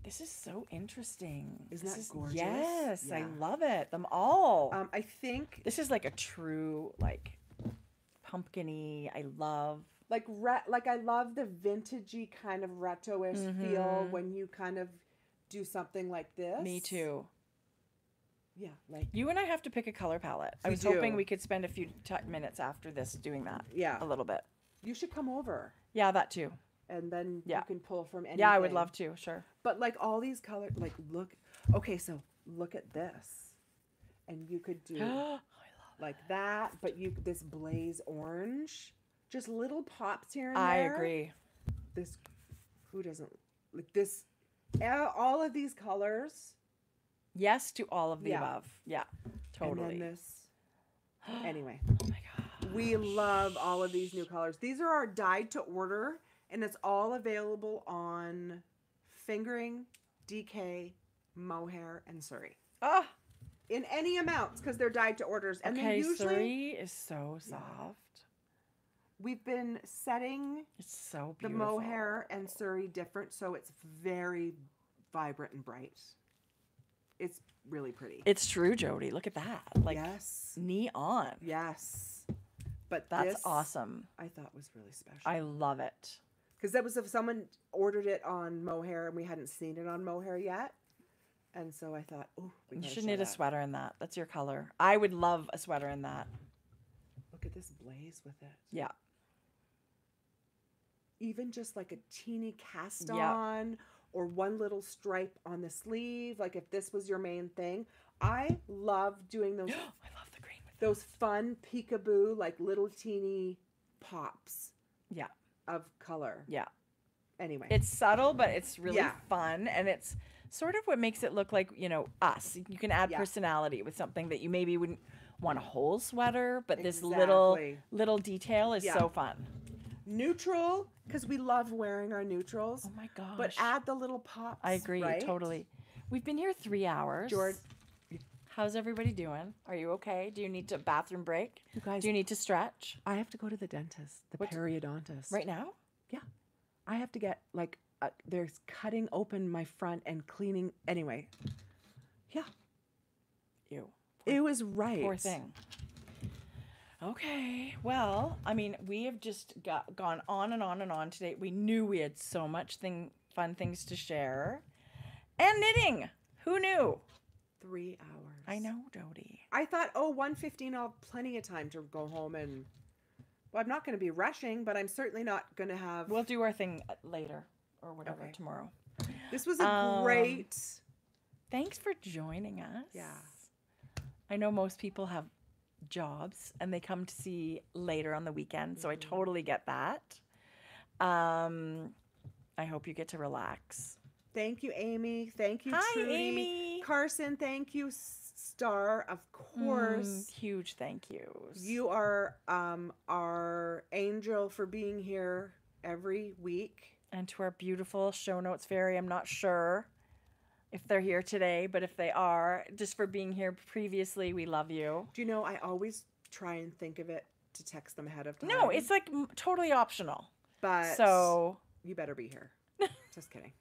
This is so interesting. Isn't that gorgeous? Yes, yeah. I love it. Them all. I think this is like a true pumpkin-y. I love I love the vintagey kind of retro-ish feel when you kind of do something like this. Me too. Yeah, you and I have to pick a color palette. I was hoping we could spend a few minutes after this doing that. Yeah, a little bit. You should come over. Yeah, that too. And then you can pull from anything. Yeah, I would love to. Sure. But all these colors, look. Okay, so look at this, and you could do like that. But this blaze orange, just little pops here and there. I agree. This, who doesn't like this? All of these colors. Yes to all of the above. Yeah, totally. And then this. Anyway. Oh my god. We love all of these new colors. These are our dyed to order, and it's all available on fingering, DK, mohair, and Surrey. In any amounts because they're dyed to orders. And okay, usually, Surrey is so soft. We've been setting the mohair and Surrey different, so it's very vibrant and bright. It's really pretty. It's true, Jodi. Look at that. Yes. Neon. Yes. But that's awesome. I thought was really special. I love it. Because that was if someone ordered it on mohair and we hadn't seen it on mohair yet. And so I thought, oh, you should knit a sweater in that. That's your color. I would love a sweater in that. Look at this blaze with it. Yeah. even just like a teeny cast Yeah. on or one little stripe on the sleeve, like if this was your main thing. I love doing those I love the green with those fun peekaboo, like little teeny pops Yeah. of color. Yeah. Anyway. It's subtle, but it's really Yeah. fun, and it's sort of what makes it look like, us. You can add Yeah. personality with something that you maybe wouldn't want a whole sweater, but this Exactly. little detail is Yeah. so fun. Neutral, because we love wearing our neutrals. Oh my gosh. But add the little pops. I agree, right? totally. We've been here 3 hours. George, How's everybody doing? Are you okay? Do you need a bathroom break? you guys, Do you need to stretch? I have to go to the dentist, the periodontist. Right now? Yeah. I have to get, like, there's cutting open my front and cleaning. Anyway. Yeah. Ew. It was right. Poor thing. Okay. Well, I mean, we have just gone on and on and on today. We knew we had so much fun things to share. And knitting. Who knew? 3 hours. I know, Jodi. I thought, 1:15, I'll have plenty of time to go home and... Well, I'm not going to be rushing, but I'm certainly not going to have... We'll do our thing later or whatever Okay. tomorrow. This was a great... Thanks for joining us. Yeah. I know most people have jobs and they come to see later on the weekend, so I totally get that. I hope you get to relax. Thank you, Amy. Thank you, Hi, Trudy. Amy. Carson, thank you, Star, of course. Huge thank yous. You are our angel for being here every week. And to our beautiful show notes fairy, I'm not sure if they're here today, but if they are, just for being here previously, we love you. Do you know, I always try and think of it to text them ahead of time. No, it's like totally optional. But So you better be here. Just kidding.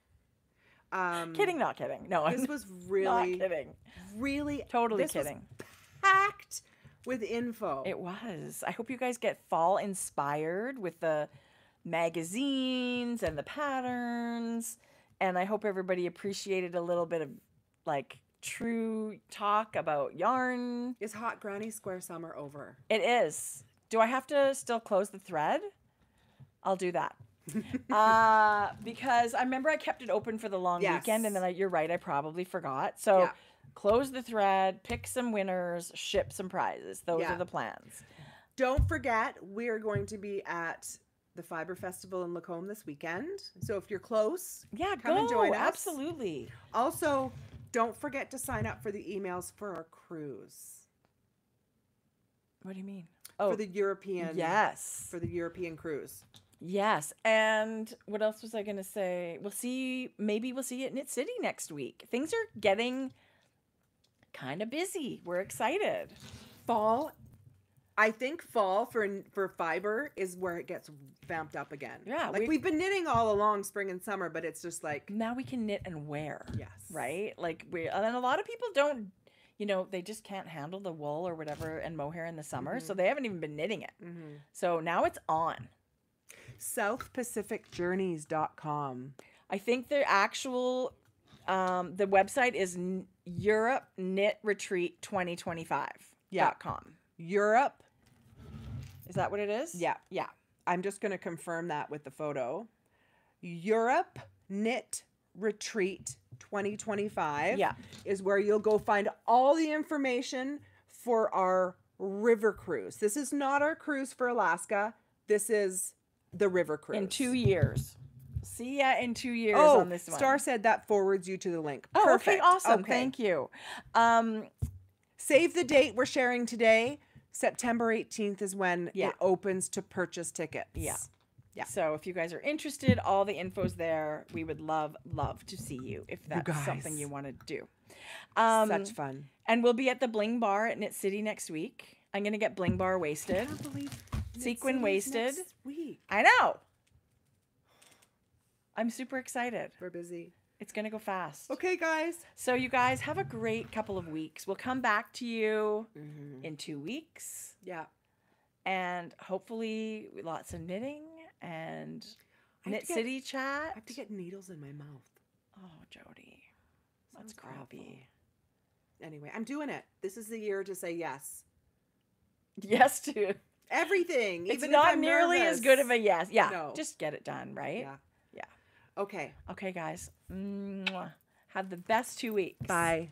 Kidding, not kidding. No, This was not really, kidding. really, Totally this was kidding. packed with info. It was. I hope you guys get fall inspired with the magazines and the patterns. And I hope everybody appreciated a little bit of like true talk about yarn. Is Hot Granny Square Summer over? It is. Do I have to still close the thread? I'll do that. Because I remember I kept it open for the long Yes. weekend, and then you're right, I probably forgot. So Yeah. close the thread, pick some winners, ship some prizes. Those Yeah. are the plans. Don't forget, we're going to be at the Fiber Festival in Lacombe this weekend. So if you're close, Yeah, come go. and join us. Absolutely. Also, don't forget to sign up for the emails for our cruise. What do you mean? For the European yes. for the European cruise. Yes. And what else was I going to say? Maybe we'll see you at Knit City next week. Things are getting kind of busy. We're excited. Fall, I think fall for fiber is where it gets vamped up again. Yeah, like we've been knitting all along spring and summer, but it's just like, Now we can knit and wear. yes. Right? Like and a lot of people don't, they just can't handle the wool or whatever and mohair in the summer, so they haven't even been knitting it. So now it's on. SouthPacificJourneys.com. I think the actual the website is Europe Knit Retreat 2025.com. Europe. Is that what it is? Yeah. Yeah. I'm just going to confirm that with the photo. Europe Knit Retreat 2025 Yeah. is where you'll go find all the information for our river cruise. This is not our cruise for Alaska. This is the river cruise. In 2 years. See ya in 2 years Oh, on this one. Star said that forwards you to the link. Oh, Perfect. okay, awesome. Okay. Thank you. Save the date we're sharing today. September 18th is when Yeah. it opens to purchase tickets. Yeah. Yeah. So if you guys are interested, all the info's there. We would love to see you if that's guys. something you want to do. Such fun. And we'll be at the Bling Bar at Knit City next week. I'm going to get Bling Bar I wasted. can't believe Sequin Knit City's wasted. next week. I know. I'm super excited. We're busy. It's going to go fast. Okay, guys. So you guys have a great couple of weeks. We'll come back to you in 2 weeks. Yeah. And hopefully lots of knitting and I have Knit to get- City chat. I have to get needles in my mouth. Oh, Jodi. That's Sounds crappy. awful. Anyway, I'm doing it. This is the year to say yes. Yes to Everything. It's even if not I'm nearly nervous. as good of a yes. Yeah. No. Just get it done, right? Yeah. Yeah. Okay. Okay, guys. Mwah. Have the best 2 weeks. Bye.